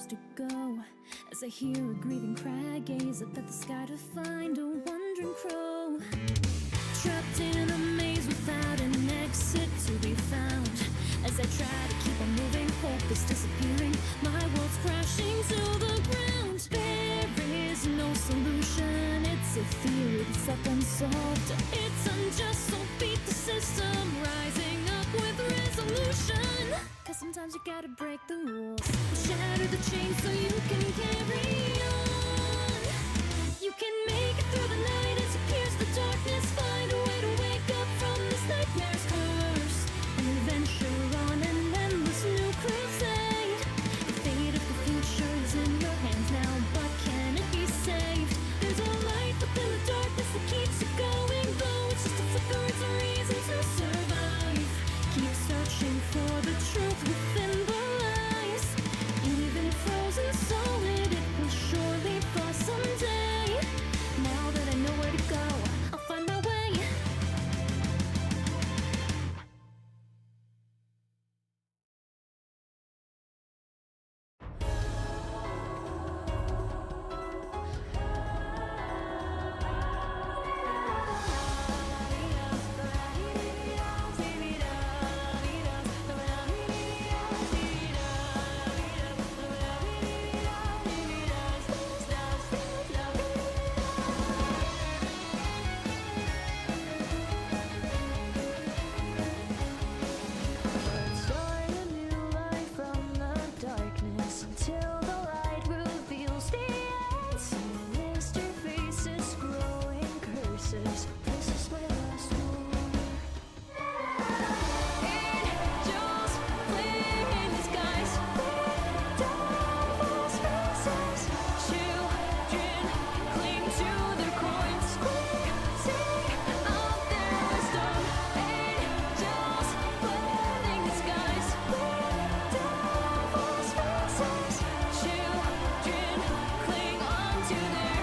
years to go. As I hear a grieving cry, gaze up at the sky to find a wandering crow. Trapped in a maze without an exit to be found. As I try to keep on moving, hope is disappearing. My world's crashing to the ground. There is no solution. It's a theory that's left unsolved. It's unjust, so beat the system. Rising up with resolution. Cause sometimes you gotta break the rules. Shatter the chains so you can carry on. You can make it through the night as you pierce the darkness. Find a way to wake up from this nightmare's curse. And venture on an endless new crusade. The fate of the future is in your hands now, but can it be saved? There's a light within the darkness that keeps you going. Though it's just a flicker, it's a reason to survive. Keep searching for the truth within the lies. Even frozen solid, it will surely fall someday. Now that I know where to go, I'll find my way. Start a new life from the darkness until the light reveals the end. Sinister faces, growing curses, places where lost were. Angels flee in disguise, devil's faces. Children cling to their coins, squeezing out their wisdom. Angels flee in disguise, devil's faces. Children cling onto their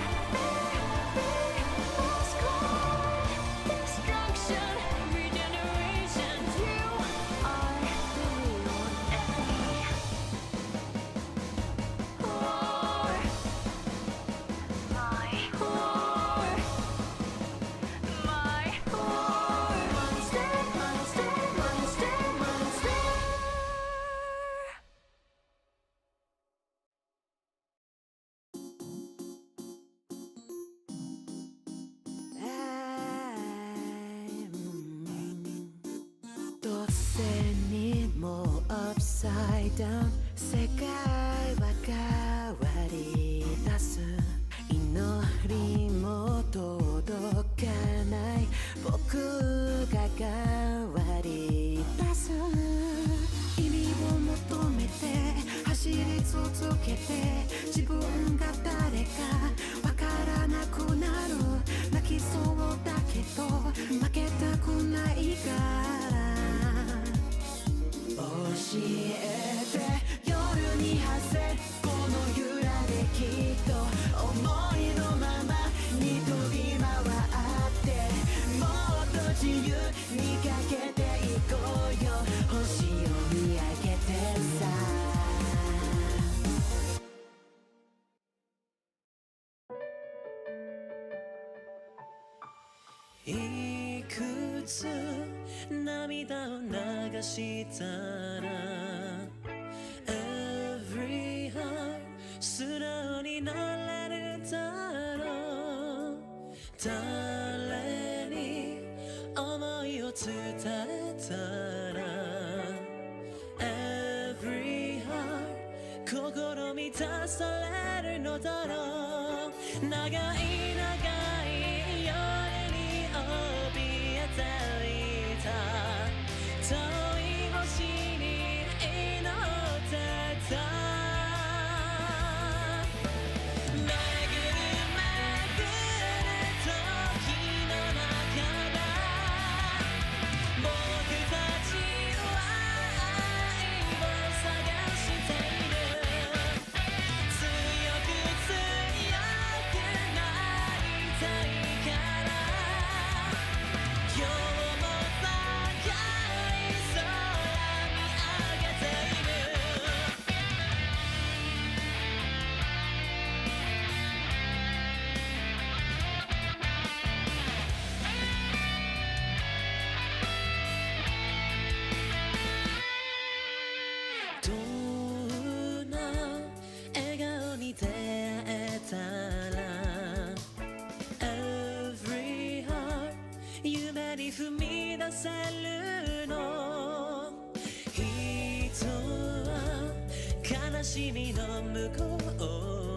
lost cause. Destruction, regeneration. You are the real enemy. War, my war, my war. Monster, monster, monster, monster.突然にもう upside down 世界は変わり出す祈りも届かない僕が変わり出す意味を求めて走り続けて自分が誰かわからなくなる泣きそうだけど負けたくないから教えて夜に馳せこの揺らできっと思いのままに飛び回ってもっと自由にかけていこうよ星を見上げてさいくつ涙を流したら Every heart 素直になれるだろう誰に思いを伝えたら Every heart 心満たされるのだろう長い長い夜に怯えていた遠い星に祈ってた巡る時の中だ僕たちは愛を探している強くなりしみの向こ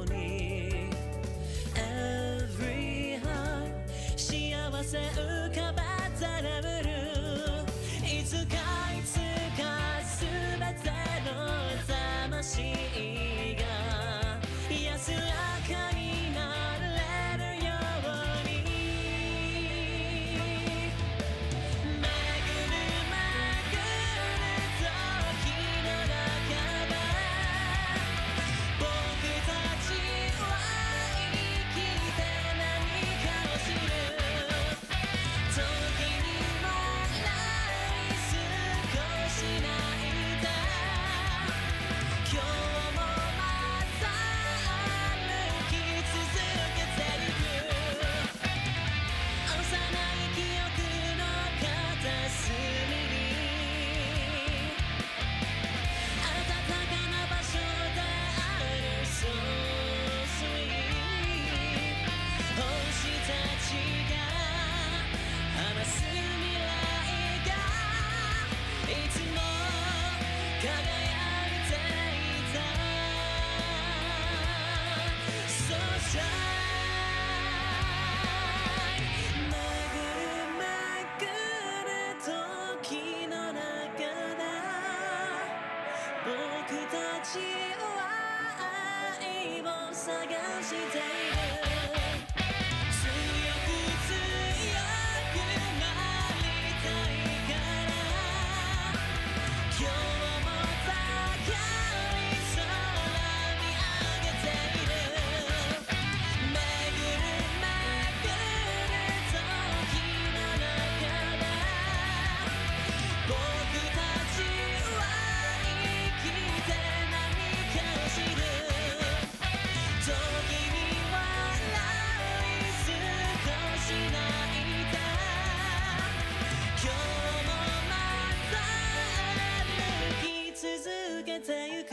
うに Every heart 幸せ浮かばざらぶるいつかすべての魂が安らかになれるように巡る時の中で僕たちは生きて何かを知る時に笑い少し泣いた今日もまた歩き続けてゆく幼い記憶の片隅に暖かな場所である So sweet 星たちが話す未来がいつも輝いていた So shine 巡る時の中で僕たちは愛を探している強くなりたいから今日も高い空見上げている巡る時の中で僕たちは生きて何かを知る時に笑い少し泣いた今日もまた歩き続けてゆく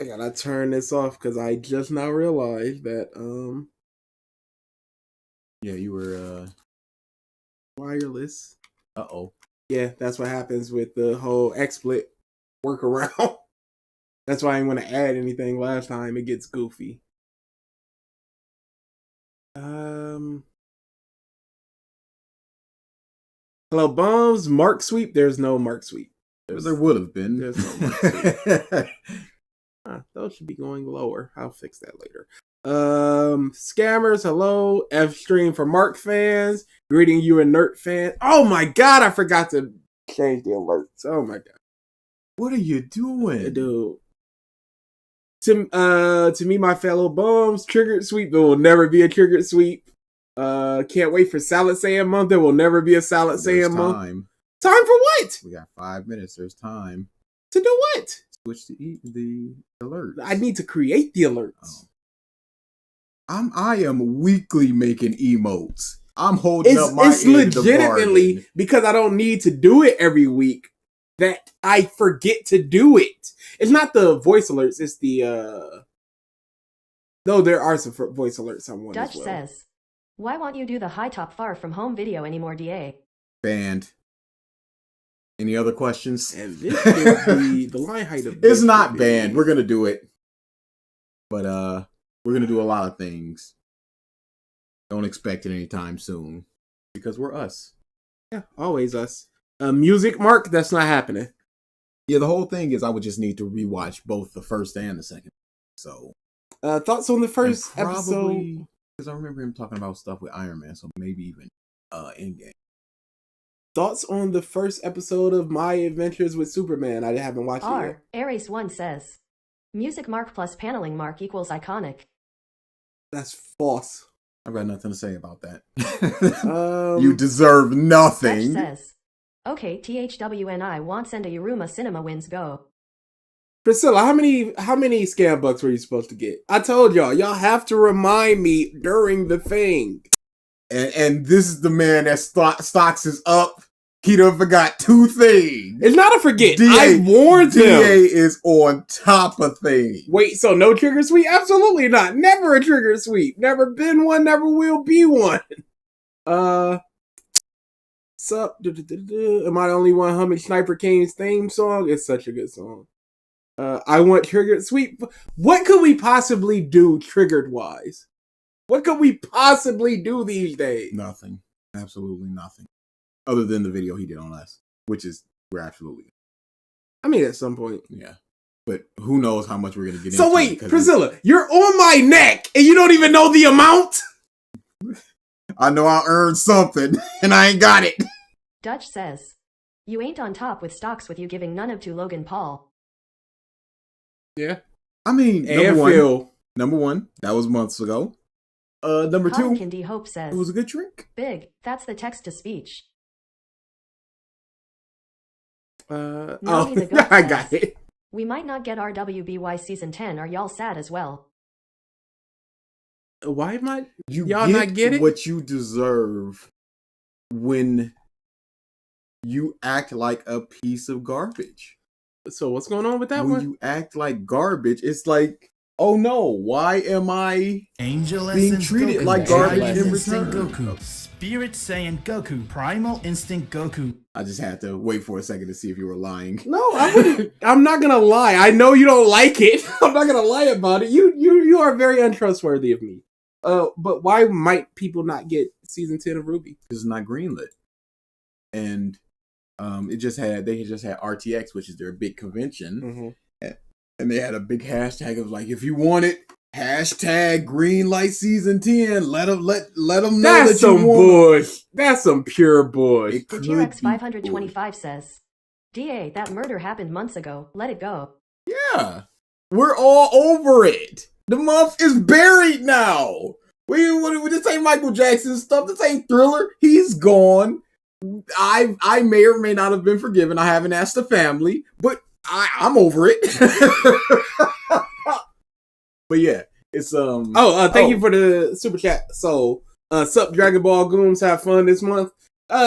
I gotta turn this off because I just now realized that yeah, you were wireless. Yeah, that's what happens with the whole XSplit workaround. That's why I didn't want to add anything last time. It gets goofy. Hello, Bums. Mark Sweep. There's no Mark Sweep. There would have been. There's no Mark Sweep. Those should be going lower. I'll fix that later. Scammers, hello. F stream for Mark fans. Greeting you, inert fan. Oh my god, I forgot to change the alerts. Oh my god. What are you doing? Dude. To me, my fellow bums, triggered sweep. There will never be a triggered sweep. Can't wait for Salad Saiyan month. There will never be a Salad Saiyan month. Time for what? We got 5 minutes. There's time. To do what? Switch to the alerts. I need to create the alerts. Oh. I am weekly making emotes. I'm holding up my It's legitimately because I don't need to do it every week that I forget to do it. It's not the voice alerts. It's the though there are some voice alerts on one. Dutch as well. says, "Why won't you do the high top far from home video anymore, DA?" Banned. Any other questions? And this is the line height of it's not banned. We're gonna do it, but we're gonna do a lot of things. Don't expect it anytime soon because we're us. Yeah, always us. Music, Mark. That's not happening. Yeah, the whole thing is I would just need to rewatch both the first and the second. So, thoughts on the first episode? Because I remember him talking about stuff with Iron Man, so maybe even Endgame. Thoughts on the first episode of My Adventures with Superman? I haven't watched it yet. Ares1 says, "Music Mark plus paneling Mark equals iconic." That's false. I've got nothing to say about that. You deserve nothing. Dutch says, "Okay, THWNI wants and a Yuruma Cinema wins go." Priscilla, how many scam bucks were you supposed to get? I told y'all have to remind me during the thing. And this is the man that stocks is up. He done forgot 2 things. It's not a forget. I warned him. DA is on top of things. Wait, so no trigger sweep? Absolutely not. Never a trigger sweep. Never been one. Never will be one. Sup? Am I the only one humming Sniper Kane's theme song? It's such a good song. I want triggered sweep. What could we possibly do triggered wise? What could we possibly do these days? Nothing. Absolutely nothing. Other than the video he did on us, which is we're absolutely. I mean, at some point, yeah. But who knows how much we're gonna get into. So wait, Priscilla, you're on my neck and you don't even know the amount? I know I earned something and I ain't got it. Dutch says, "You ain't on top with stocks with you giving none of to Logan Paul." Yeah. I mean, number one, that was months ago. Number 2, Candy Hope says, it was a good trick. "Big, that's the text to speech." I says, got it. "We might not get our WBY season 10. Are y'all sad as well?" Why might y'all not get it? What you deserve when you act like a piece of garbage. So what's going on with that when one? You act like garbage. It's like, oh no, why am I being treated like garbage in return? Goku, Spirit Saiyan Goku, Primal Instinct Goku. I just had to wait for a second to see if you were lying. No, I wouldn't. I'm not gonna lie. I know you don't like it. I'm not gonna lie about it. You are very untrustworthy of me. But why might people not get season 10 of RWBY? Because it's not greenlit. And they just had RTX, which is their big convention, and they had a big hashtag of like, if you want it, hashtag greenlight season 10. Let them know that's that you want bush. That's some pure bush. The T-Rex 525 says, "DA, that murder happened months ago. Let it go." Yeah, we're all over it. The month is buried now. This ain't Michael Jackson stuff. This ain't Thriller. He's gone. I may or may not have been forgiven. I haven't asked the family, but I'm over it. But yeah, it's thank you for the super chat. So, sup Dragon Ball Goons, have fun this month.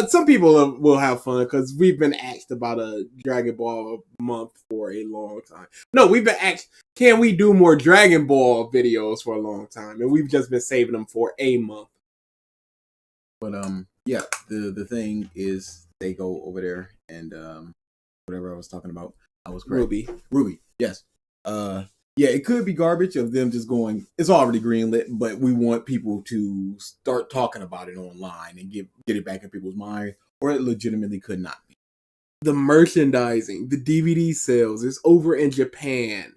Some people will have fun because we've been asked about a Dragon Ball month for a long time. No, we've been asked, can we do more Dragon Ball videos for a long time? And we've just been saving them for a month. But yeah, the thing is they go over there and whatever I was talking about, I was correct. RWBY, yes. Yeah, it could be garbage of them just going, it's already greenlit, but we want people to start talking about it online and get it back in people's mind. or it legitimately could not be. The merchandising, the DVD sales is over in Japan.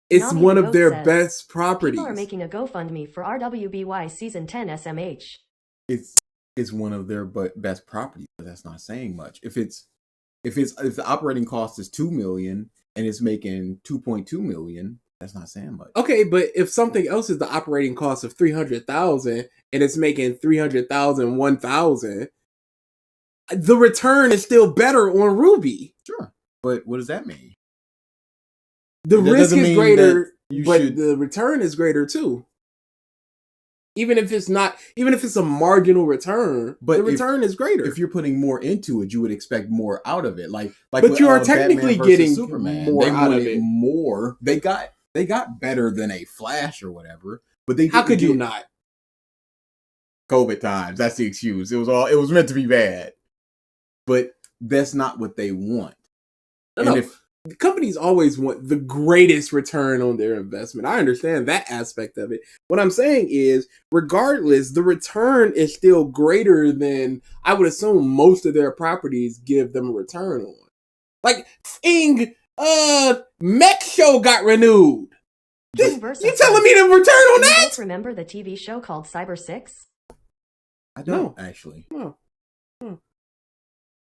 It's Nami one the of their Ghost says, best properties. People are making a GoFundMe for RWBY Season 10 SMH. It's one of their best properties, but that's not saying much. If the operating cost is $2 million and it's making $2.2 million, that's not saying much. Okay, but if something else is the operating cost of $300,000 and it's making $300,000, $1,000, the return is still better on Ruby. Sure, but what does that mean? The That risk doesn't is mean greater, that you but should- the return is greater too. Even if it's a marginal return, But the return is greater. If you're putting more into it, you would expect more out of it. Like But with, you are Batman technically versus getting Superman. more They out of wanted it. more. They got better than a Flash or whatever. But they How didn't could you get not? COVID times? That's the excuse. It was meant to be bad, but that's not what they want. No. Companies always want the greatest return on their investment. I understand that aspect of it. What I'm saying is, regardless, the return is still greater than I would assume most of their properties give them a return on. Like, Mech Show got renewed. Dream Versa You telling says, me the return on Do you that? both remember the TV show called Cyber 6? I don't actually. No.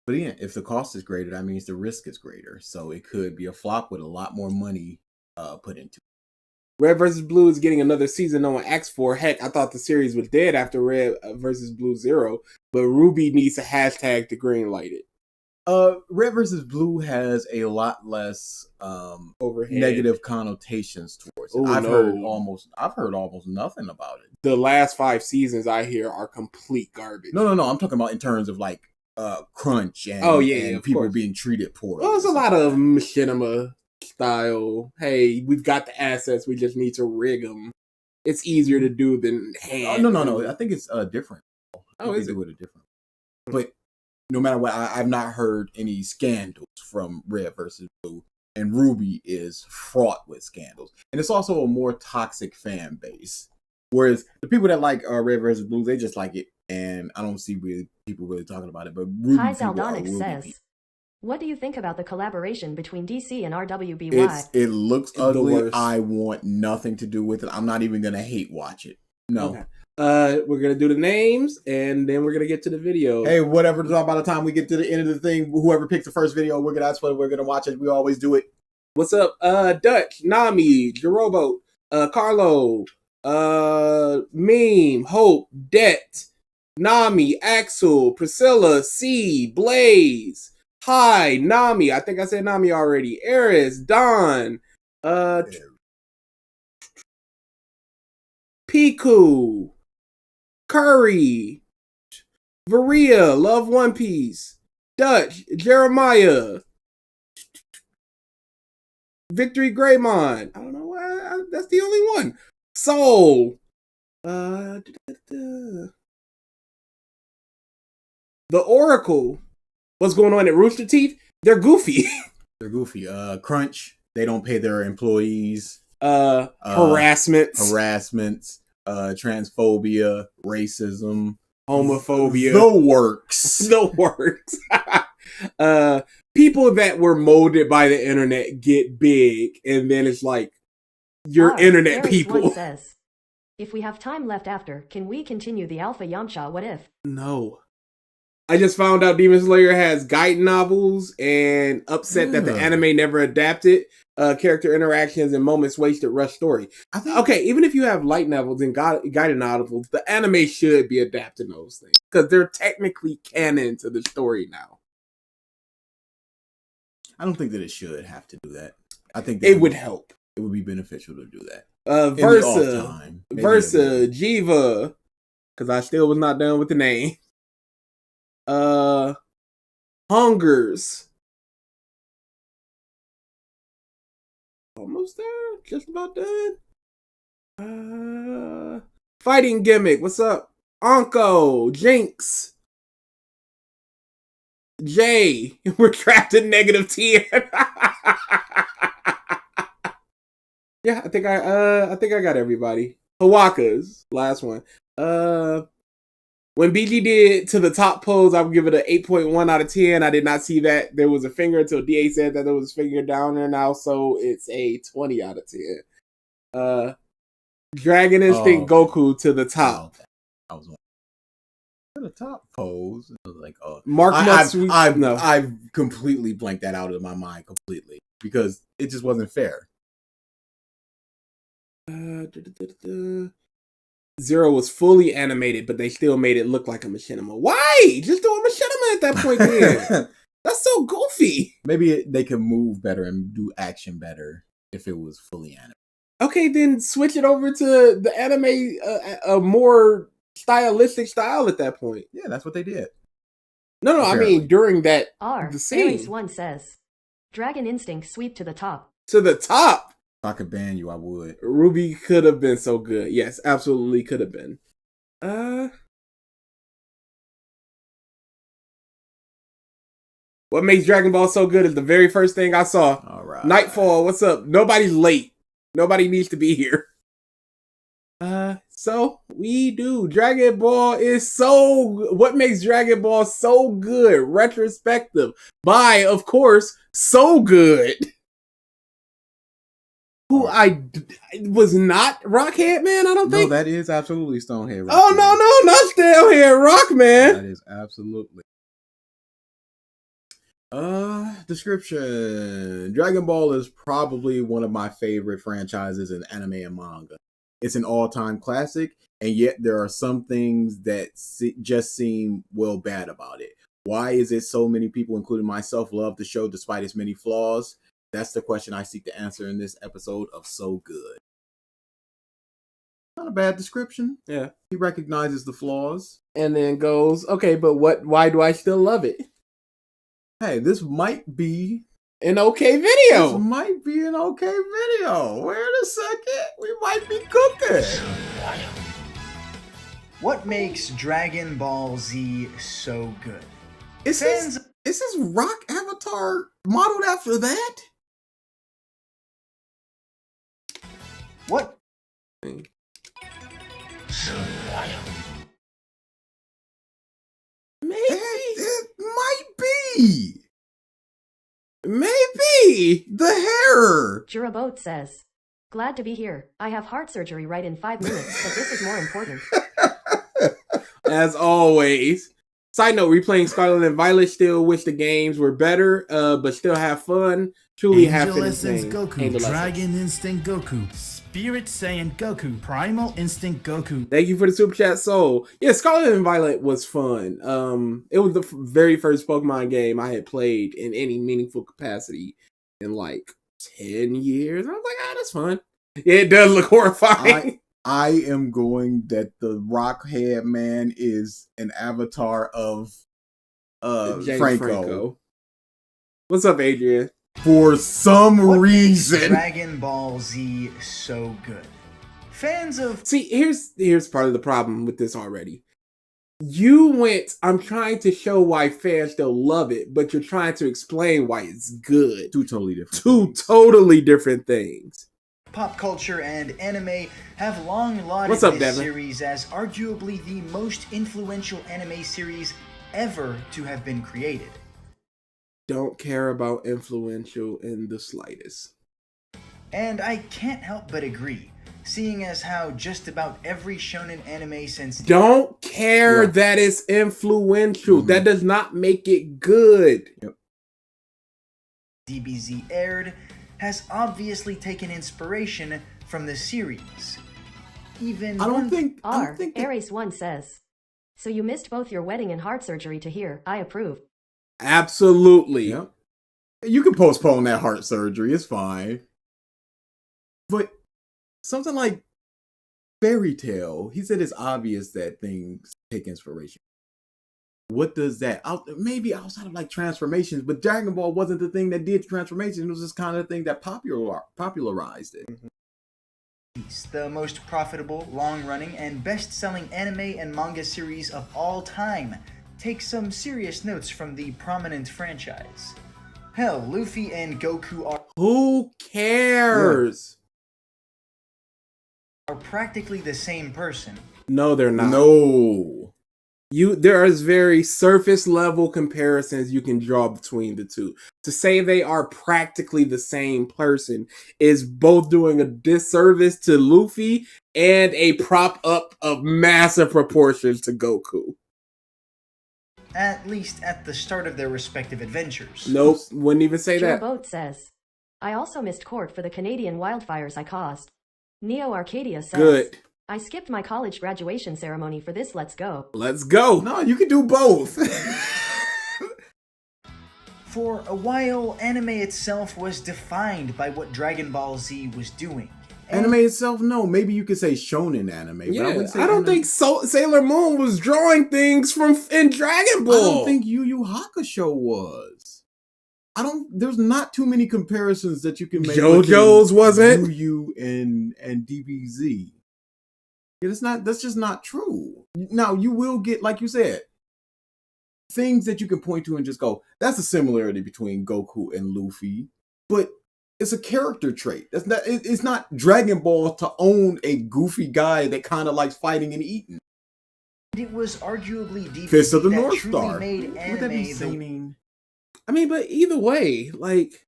But again, if the cost is greater, that means the risk is greater. So it could be a flop with a lot more money put into it. Red vs. Blue is getting another season on X4. Heck, I thought the series was dead after Red vs. Blue Zero, but Ruby needs a hashtag to greenlight it. Red versus Blue has a lot less Overhead. negative connotations towards it. Ooh, I've no. heard almost nothing about it. The last 5 seasons I hear are complete garbage. No. I'm talking about in terms of like crunch and, of people course. being treated poorly. Well, there's a and lot stuff of like machinima style. Hey, we've got the assets. We just need to rig them. It's easier to do than that. hand. No. I think it's different. I think is they it? do it different. But no matter what, I've not heard any scandals from Red versus Blue, and Ruby is fraught with scandals, and it's also a more toxic fan base. Whereas the people that like Red versus Blue, they just like it, and I don't see people really talking about it. But Ruby Hi people are Zaldonic Ruby says, people. What do you think about the collaboration between DC and RWBY? It looks The ugly. worst. I want nothing to do with it. I'm not even gonna hate watch it. No. Okay. We're gonna do the names, and then we're gonna get to the video. Hey, whatever. By the time we get to the end of the thing, whoever picks the first video, that's what we're gonna watch it. We always do it. What's up? Dutch, Nami, Jerobo, Carlo, Meme, Hope, Det, Nami, Axel, Priscilla, C, Blaze, Hi, Nami. I think I said Nami already. Eris, Don, Piku, Curry, Varia, Love One Piece, Dutch, Jeremiah, Victory Greymon. I don't know why that's the only one. Soul. The Oracle. What's going on at Rooster Teeth? They're goofy. They're goofy. Crunch. They don't pay their employees. Harassments. Transphobia, racism, Homophobia. the works. The works. People that were molded by the internet get big, and then it's like you're internet Aries people. One says, if we have time left after, can we continue the Alpha Yamcha What If? No. I just found out Demon Slayer has guide novels and upset that the anime never adapted character interactions and moments wasted rush story. Okay, even if you have light novels and guided novels, the anime should be adapting those things because they're technically canon to the story now. I don't think that it should have to do that. I think It would help. It would be beneficial to do that. Versa, Jiva, because I still was not done with the name. Hungers. Almost there. Just about done. Fighting Gimmick. What's up? Anko. Jinx. Jay. We're trapped in negative 10. Yeah, I think I got everybody. Hawakas. Last one. When BG did to the top pose, I would give it an 8.1 out of 10. I did not see that there was a finger until DA said that there was a finger down there now, so it's a 20 out of 10. Dragon Instinct Goku to the top. I was to the top pose. I was like, Mark I've completely blanked that out of my mind completely because it just wasn't fair. Zero was fully animated, but they still made it look like a machinima. Why? Just do a machinima at that point then. That's so goofy. Maybe they could move better and do action better if it was fully animated. Okay, then switch it over to the anime, a more stylistic style at that point. Yeah, that's what they did. No, apparently. I mean during that the scene. Aries 1 says, Dragon Instinct sweep to the top. To the top. If I could ban you, I would. Ruby could have been so good. Yes, absolutely could have been. What makes Dragon Ball so good is the very first thing I saw. All right. Nightfall, what's up? Nobody's late. Nobody needs to be here. So we do. Dragon Ball is so... What makes Dragon Ball so good? Retrospective. By, of course, So Good. Who was not Rockhead Man, I don't think. No, that is absolutely Stonehead Rock. Oh, no, not Stonehead Rock Man. That is absolutely. Description. Dragon Ball is probably one of my favorite franchises in anime and manga. It's an all-time classic, and yet there are some things that just seem bad about it. Why is it so many people, including myself, love the show despite its many flaws? That's the question I seek to answer in this episode of So Good. Not a bad description. Yeah. He recognizes the flaws. And then goes, okay, but why do I still love it? Hey, this might be an okay video. This might be an okay video. Wait a second. We might be cooking. What makes Dragon Ball Z so good? Is this Rock Avatar modeled after that? What? Maybe. It might be. Maybe. The hair. Jurabot says, glad to be here. I have heart surgery right in 5 minutes, but this is more important. As always. Side note, replaying Scarlet and Violet, still wish the games were better, but still have fun. Truly happy to sing. Goku, Dragon Instinct Goku, Spirit Saiyan Goku, Primal Instinct Goku. Thank you for the super chat, Soul. Yeah, Scarlet and Violet was fun. It was the very first Pokemon game I had played in any meaningful capacity in like 10 years. I was like, that's fun. Yeah, it does look horrifying. I am going that the Rockhead Man is an avatar of Franco. What's up, Adrian? For some reason. Dragon Ball Z so good. Fans of... See, here's part of the problem with this already. You went, I'm trying to show why fans still love it, but you're trying to explain why it's good. Two totally different things. Pop culture and anime have long lauded What's up, this Devin? series as arguably the most influential anime series ever to have been created. Don't care about influential in the slightest. And I can't help but agree, seeing as how just about every shonen anime since... Don't care that it's influential. Mm-hmm. That does not make it good. Yep. DBZ aired has obviously taken inspiration from the series. Even I don't think Aries 1 says, so you missed both your wedding and heart surgery to hear. I approve. Absolutely. Yep. You can postpone that heart surgery. It's fine. But something like Fairy Tail, he said it's obvious that things take inspiration. What does that? Maybe outside of like transformations, but Dragon Ball wasn't the thing that did transformations. It was just kind of the thing that popularized it. It's the most profitable, long-running, and best-selling anime and manga series of all time. Take some serious notes from the prominent franchise. Hell, Luffy and Goku are... Who cares? ...are practically the same person. No, they're not. No. There is very surface level comparisons you can draw between the two. To say they are practically the same person is both doing a disservice to Luffy and a prop up of massive proportions to Goku. At least at the start of their respective adventures. Nope, wouldn't even say Joe that. Boat says, I also missed court for the Canadian wildfires I caused. Neo Arcadia says, Good. I skipped my college graduation ceremony for this. Let's go. Let's go. No, you can do both. For a while, anime itself was defined by what Dragon Ball Z was doing. And Anime itself, no. Maybe you could say shonen anime. But Yeah, wouldn't say I don't anime. think Sailor Moon was drawing things from in Dragon Ball. I don't think Yu Yu Hakusho was. There's not too many comparisons that you can make. JoJo's wasn't. Yu Yu and DBZ. Yeah, that's just not true. Now you will get, like you said, things that you can point to and just go, that's a similarity between Goku and Luffy, but it's a character trait. It's not Dragon Ball to own a goofy guy that kind of likes fighting and eating. it was arguably DBZ Fist of the that North truly Star. made Would that be anime the seeming? I mean, but either way, like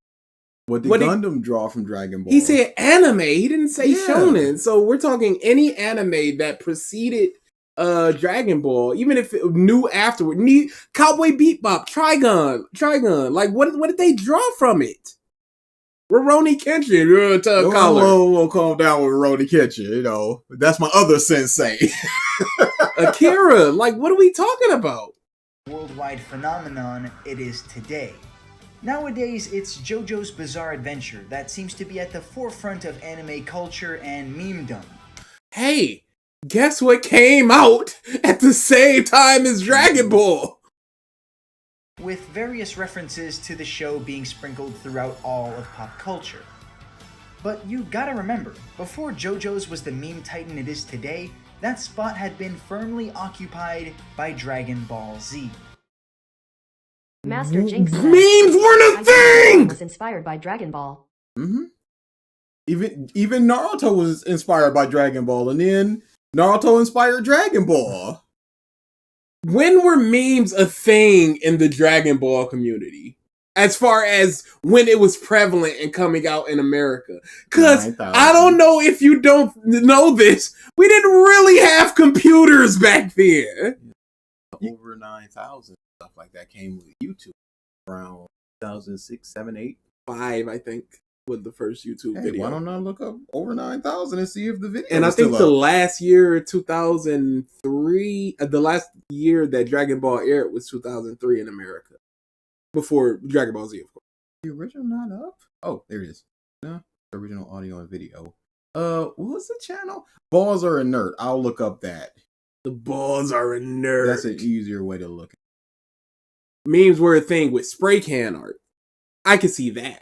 What did What did- Gundam draw from Dragon Ball? he said anime, he didn't say Yeah. shonen. So we're talking any anime that preceded Dragon Ball, even if it knew afterward. Cowboy Bebop, Trigun. Like what did they draw from it? Rurouni Kenshin, color. Whoa, calm down with Rurouni Kenshin. You know, that's my other sensei. Akira. Like what are we talking about? worldwide phenomenon it is today. Nowadays, it's JoJo's Bizarre Adventure that seems to be at the forefront of anime culture and memedom. Hey, guess what came out at the same time as Dragon Ball? With various references to the show being sprinkled throughout all of pop culture. But you gotta remember, before JoJo's was the meme titan it is today, that spot had been firmly occupied by Dragon Ball Z. Master Jinx says, Memes weren't a I thing! was inspired by Dragon Ball. Mm-hmm. Even Naruto was inspired by Dragon Ball, and then Naruto inspired Dragon Ball. When were memes a thing in the Dragon Ball community? As far as when it was prevalent and coming out in America. Because 9,000. I don't know if you don't know this, we didn't really have computers back then. Over 9,000 stuff like that came with YouTube around 2006, 7, 8. 5, I think, was the first YouTube Hey, video. why don't I look up over 9,000 and see if the video And I is think still the up? last year, 2003, the last year that Dragon Ball aired was 2003 in America. Before Dragon Ball Z, of course. The original not up? Oh, there it is. No, original audio and video. What was the channel? Balls are inert. I'll look up that. The balls are a nerd. That's an easier way to look at Memes were a thing with spray can art. I could see that.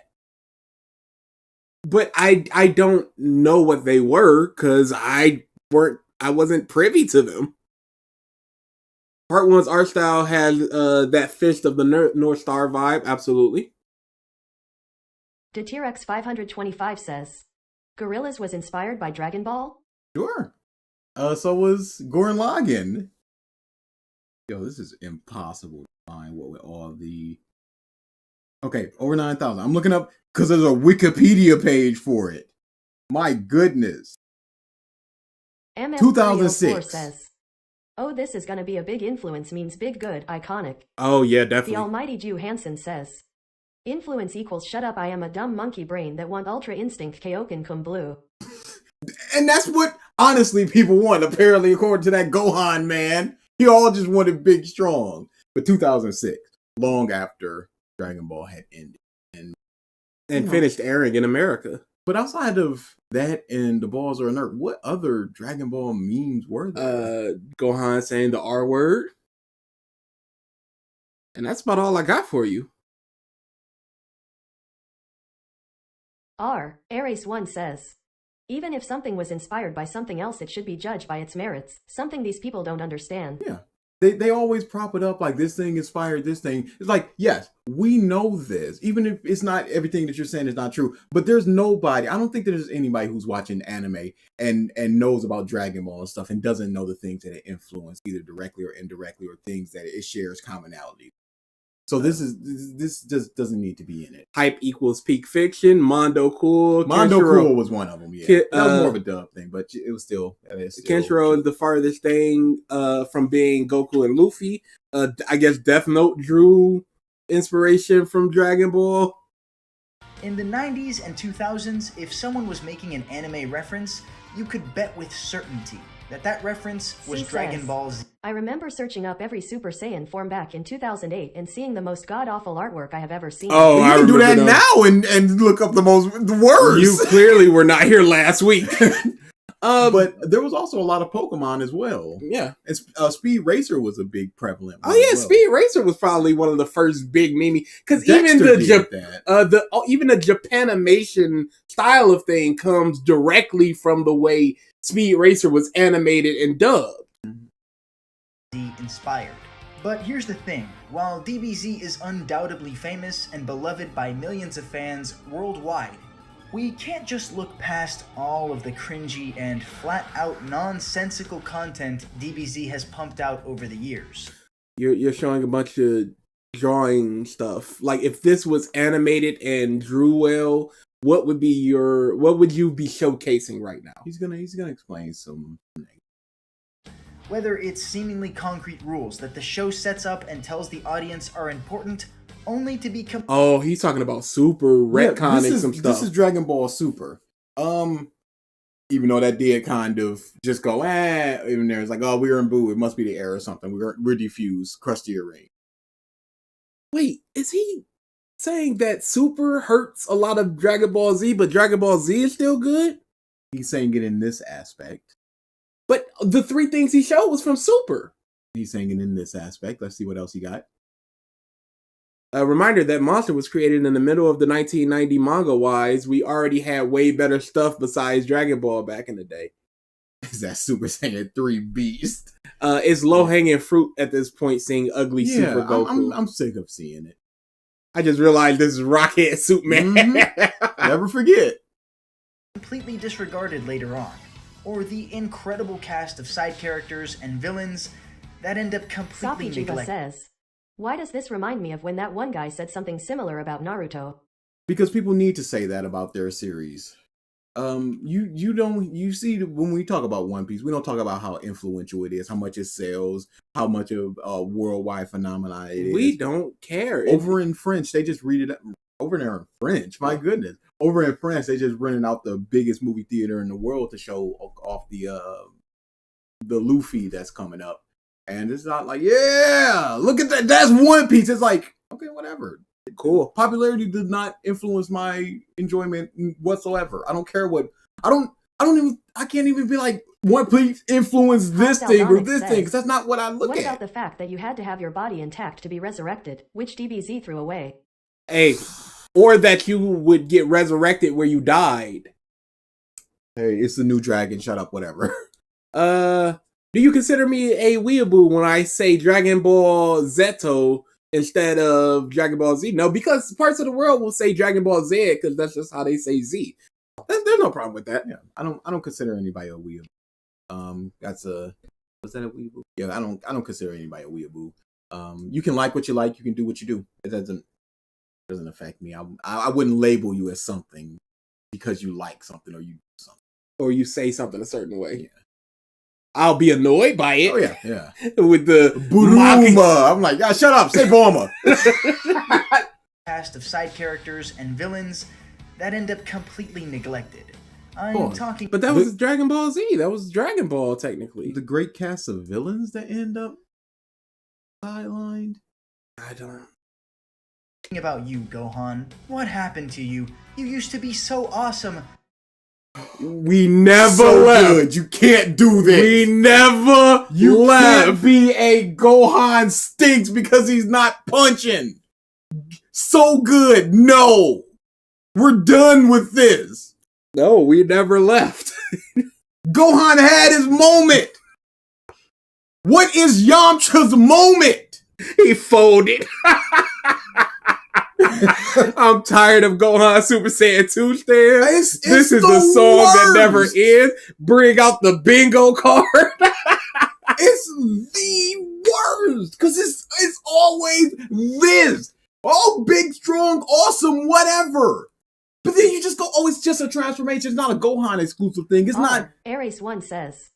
But I don't know what they were because I wasn't privy to them. Part 1's art style had that Fist of the North Star vibe, absolutely. DeTirex 525 says, Gorillas was inspired by Dragon Ball? Sure. So was Gurren Lagann. Yo, this is impossible to find what with all the... Okay, over 9,000. I'm looking up because there's a Wikipedia page for it. My goodness. MS 2006. says, oh, this is gonna be a big influence means big good, iconic. Oh, yeah, The definitely. almighty Jew Hansen says, influence equals shut up, I am a dumb monkey brain that want ultra instinct Kaioken cum blue. And that's what, honestly, people want, apparently, according to that Gohan man. He all just wanted big, strong. But 2006, long after Dragon Ball had ended. And you know. finished airing in America. But outside of that and the balls are inert, what other Dragon Ball memes were there? Gohan saying the R word. And that's about all I got for you. Ares1 says, even if something was inspired by something else, it should be judged by its merits, something these people don't understand. Yeah. They always prop it up like this thing inspired this thing. It's like, yes, we know this, even if it's not everything that you're saying is not true. But there's nobody. I don't think there's anybody who's watching anime and knows about Dragon Ball and stuff and doesn't know the things that it influenced either directly or indirectly or things that it shares commonality. So this just doesn't need to be in it. Hype equals peak fiction. Mondo Cool. Mondo Kenshiro. Cool was one of them. Yeah, that was more of a dub thing, but it was still. Kenshiro is the farthest thing from being Goku and Luffy. I guess Death Note drew inspiration from Dragon Ball. In the 90s and 2000s, if someone was making an anime reference, you could bet with certainty that reference was C Dragon says, Ball Z. I remember searching up every Super Saiyan form back in 2008 and seeing the most god-awful artwork I have ever seen. Oh, You I can do that remember those. now and look up the worst. You clearly were not here last week. But there was also a lot of Pokemon as well. Yeah. And Speed Racer was a big prevalent one Oh yeah, as well. Speed Racer was probably one of the first big meme because even Dexter the did that. even the Japanimation style of thing comes directly from the way Speed Racer was animated and dubbed. Inspired. But here's the thing, while DBZ is undoubtedly famous and beloved by millions of fans worldwide, we can't just look past all of the cringy and flat-out nonsensical content DBZ has pumped out over the years. You're showing a bunch of drawing stuff. Like if this was animated and drew well, what would you be showcasing right now? He's gonna explain some. Whether it's seemingly concrete rules that the show sets up and tells the audience are important, only to be Oh, he's talking about super retconning some stuff. This is Dragon Ball Super. Even though that did kind of just go, even there, it's like, oh, we're in Boo, it must be the air or something. We're diffused, crusty ring. Wait, is he saying that Super hurts a lot of Dragon Ball Z, but Dragon Ball Z is still good? He's saying it in this aspect. But the three things he showed was from Super. He's saying it in this aspect. Let's see what else he got. A reminder that Monster was created in the middle of the 1990 manga-wise. We already had way better stuff besides Dragon Ball back in the day. Is that Super Saiyan 3 Beast? It's low-hanging fruit at this point seeing ugly Super Goku. I'm sick of seeing it. I just realized this is Rockhead Superman. Mm-hmm. Never forget. completely disregarded later on, or the incredible cast of side characters and villains that end up completely Sapijiva neglected. says, why does this remind me of when that one guy said something similar about Naruto? Because people need to say that about their series. You see when we talk about One Piece, we don't talk about how influential it is, how much it sells, how much of a worldwide phenomenon it is. We don't care. Over in French, they just read it over there in French. My goodness, over in France, they just rented out the biggest movie theater in the world to show off the Luffy that's coming up, and it's not like, yeah, look at that, that's One Piece. It's like, okay, whatever. Cool. Popularity did not influence my enjoyment whatsoever. I don't care what. I can't even be like, One Piece influenced this thing or this thing, because that's not what I look at. What about the fact that you had to have your body intact to be resurrected, which DBZ threw away? Hey, or that you would get resurrected where you died. Hey, it's the new dragon. Shut up, whatever. Do you consider me a weeaboo when I say Dragon Ball Z instead of Dragon Ball Z? No, because parts of the world will say Dragon Ball Z because that's just how they say Z. There's no problem with that. Yeah, I don't consider anybody a weeaboo. Was that a weeaboo? Yeah, I don't consider anybody a weeaboo. You can like what you like. You can do what you do. It doesn't affect me. I wouldn't label you as something because you like something or you do something or you say something a certain way. Yeah. I'll be annoyed by it. Oh yeah. With the Buruma. I'm like, shut up, say Bulma. Cast of side characters and villains that end up completely neglected. I'm talking, but that was Dragon Ball Z. That was Dragon Ball, technically. The great cast of villains that end up sidelined. I don't. About you, Gohan. What happened to you? You used to be so awesome. We never so left. Good. You can't do this. We never you left. Can't be a Gohan stinks because he's not punching. So good. No. We're done with this. No, we never left. Gohan had his moment. What is Yamcha's moment? He folded. I'm tired of Gohan Super Saiyan 2 stairs. This is the song that never ends. Bring out the bingo card. It's the worst because it's always this. Oh, big, strong, awesome, whatever. But then you just go, oh, it's just a transformation. It's not a Gohan exclusive thing. It's not. Ares1 says,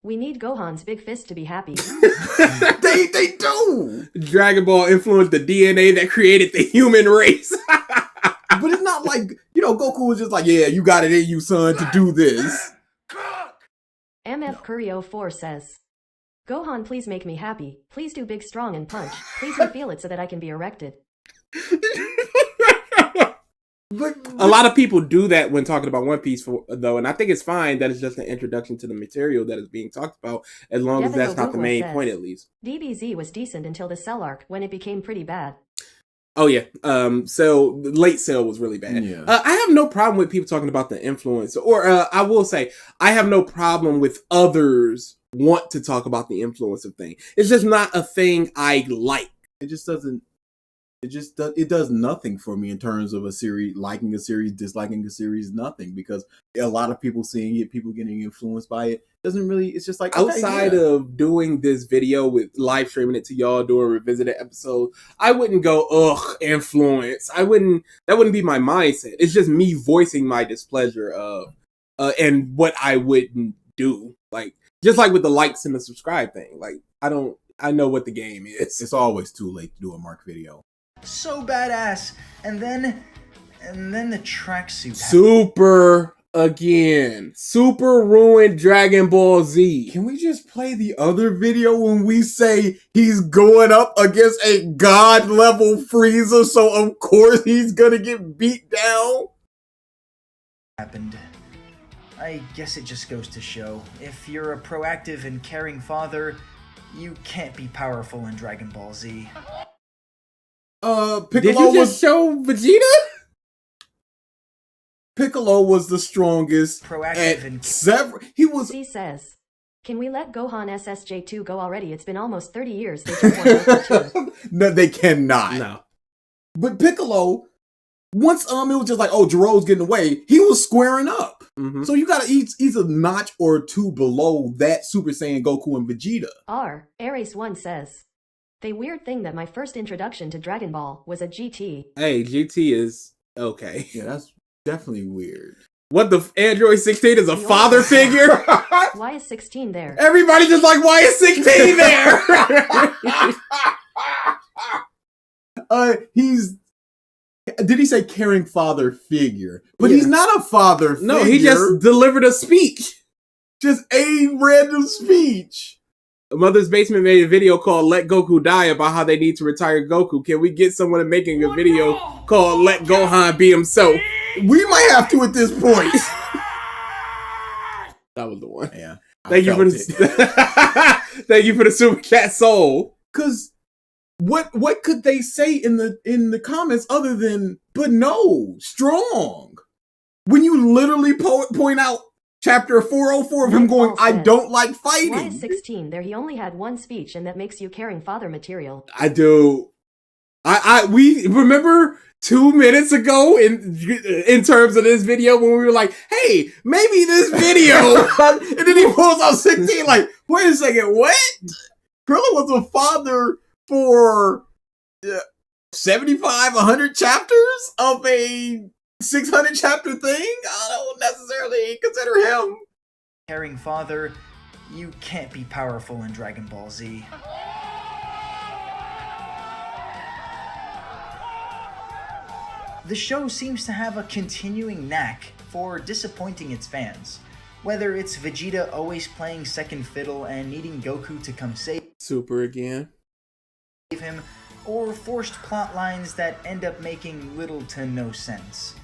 we need Gohan's big fist to be happy. They do. Dragon Ball influenced the DNA that created the human race. But it's not like, Goku was just like, yeah, you got it in you, son, to do this. MF Curio 4 says, Gohan, please make me happy. Please do big, strong, and punch. Please me feel it so that I can be erected. A lot of people do that when talking about One Piece, though, and I think it's fine that it's just an introduction to the material that is being talked about, as long as that's not the main point, at least. DBZ was decent until the Cell arc, when it became pretty bad. Oh, yeah. So the late Cell was really bad. Yeah. I have no problem with people talking about the influence, or I will say, I have no problem with others want to talk about the influence of things. It's just not a thing I like. It just doesn't. It does nothing for me in terms of a series, liking a series, disliking a series, nothing, because a lot of people seeing it, people getting influenced by it, doesn't really, it's just like, outside of doing this video with live streaming it to y'all, doing revisited episodes, I wouldn't go, ugh, influence. That wouldn't be my mindset. It's just me voicing my displeasure of, and what I wouldn't do. Like, just like with the likes and the subscribe thing. Like, I know what the game is. It's always too late to do a Mark video. So badass. And then the tracksuit. Super again. Super ruined Dragon Ball Z. Can we just play the other video when we say he's going up against a god level Frieza, so of course he's gonna get beat down? Happened. I guess it just goes to show, if you're a proactive and caring father, you can't be powerful in Dragon Ball Z. Piccolo Did you just show Vegeta? Piccolo was the strongest. Proactive and C says, can we let Gohan SSJ2 go already? It's been almost 30 years. They just want to No, they cannot. No. But Piccolo, once it was just like, oh, Jiro's getting away, he was squaring up. Mm-hmm. So you gotta, he's a notch or two below that Super Saiyan Goku and Vegeta. Ares1 says, the weird thing that my first introduction to Dragon Ball was a GT. Hey, GT is okay. Yeah, that's definitely weird. What, the Android 16 is a father figure? Why is 16 there? Everybody just like, why is 16 there? Did he say caring father figure? But Yeah. he's not a father figure. No, he just delivered a speech. Just a random speech. Mother's Basement made a video called Let Goku Die about how they need to retire Goku. Can we get someone making a video called Let Gohan Be Himself? We might have to at this point. That was the one. Yeah. Thank you for Thank you for the super chat soul. Cause what could they say in the comments other than but no, strong? When you literally point out Chapter 404 of him going, I don't like fighting. Why is 16 there? He only had one speech, and that makes you caring father material. I do. We remember 2 minutes ago in terms of this video when we were like, hey, maybe this video. And then he pulls out 16 like, wait a second, what? Krillin was a father for 75, 100 chapters of a 600 chapter thing? I don't necessarily consider him. Caring father, you can't be powerful in Dragon Ball Z. The show seems to have a continuing knack for disappointing its fans. Whether it's Vegeta always playing second fiddle and needing Goku to come save Super again. him, or forced plot lines that end up making little to no sense.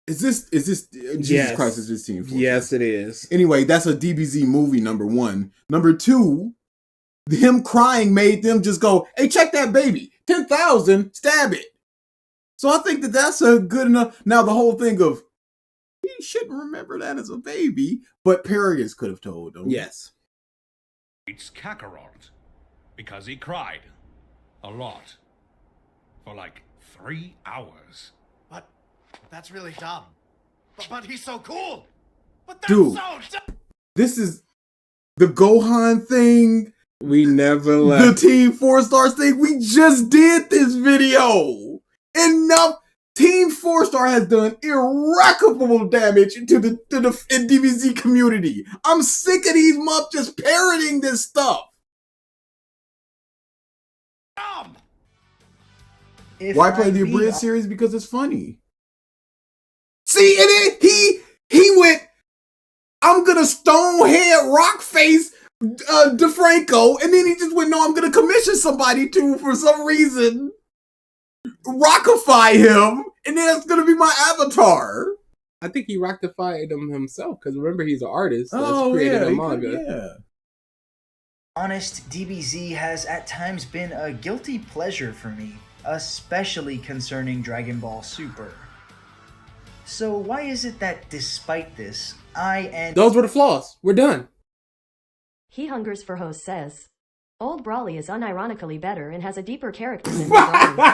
Is this Jesus Christ, is this Team Fortress? Yes, it is. Anyway, that's a DBZ movie, number one. Number two, him crying made them just go, hey, check that baby. 10,000, stab it. So I think that's a good enough. Now the whole thing of, he shouldn't remember that as a baby, but Paragus could have told him. Yes. It's Kakarot because he cried a lot for like 3 hours. But that's really dumb. But he's so cool. But that's Dude. so dumb. This is the Gohan thing. We never The left. Team 4 Stars thing. We just did this video. Enough. Team 4 Star has done irreparable damage to the DBZ community. I'm sick of these muff just parroting this stuff. Dumb. If Why play I the be abridged series? Because it's funny. See, and then he went, I'm gonna stonehead rockface DeFranco, and then he just went, no, I'm gonna commission somebody to, for some reason, rockify him, and then that's gonna be my avatar. I think he rectified him himself because remember he's an artist that's created a manga. Yeah. honest, DBZ has at times been a guilty pleasure for me, especially concerning Dragon Ball Super. So why is it that despite this, I and Those were the flaws. We're done. He Hungers for Host says, Old Brawly is unironically better and has a deeper character than Broly.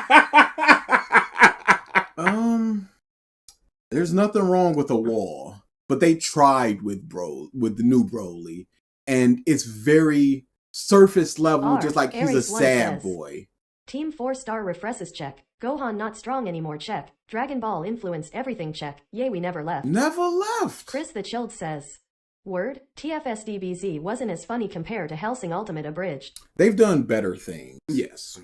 There's nothing wrong with a wall, but they tried with the new Broly, and it's very surface level, R, just like he's a Aries one sad says, boy. Team 4-star refreshes check. Gohan not strong anymore check. Dragon Ball influenced everything check. Yay, we never left. Never left. Chris the Chilled says, Word, TFSDBZ wasn't as funny compared to Hellsing Ultimate Abridged. They've done better things. Yes.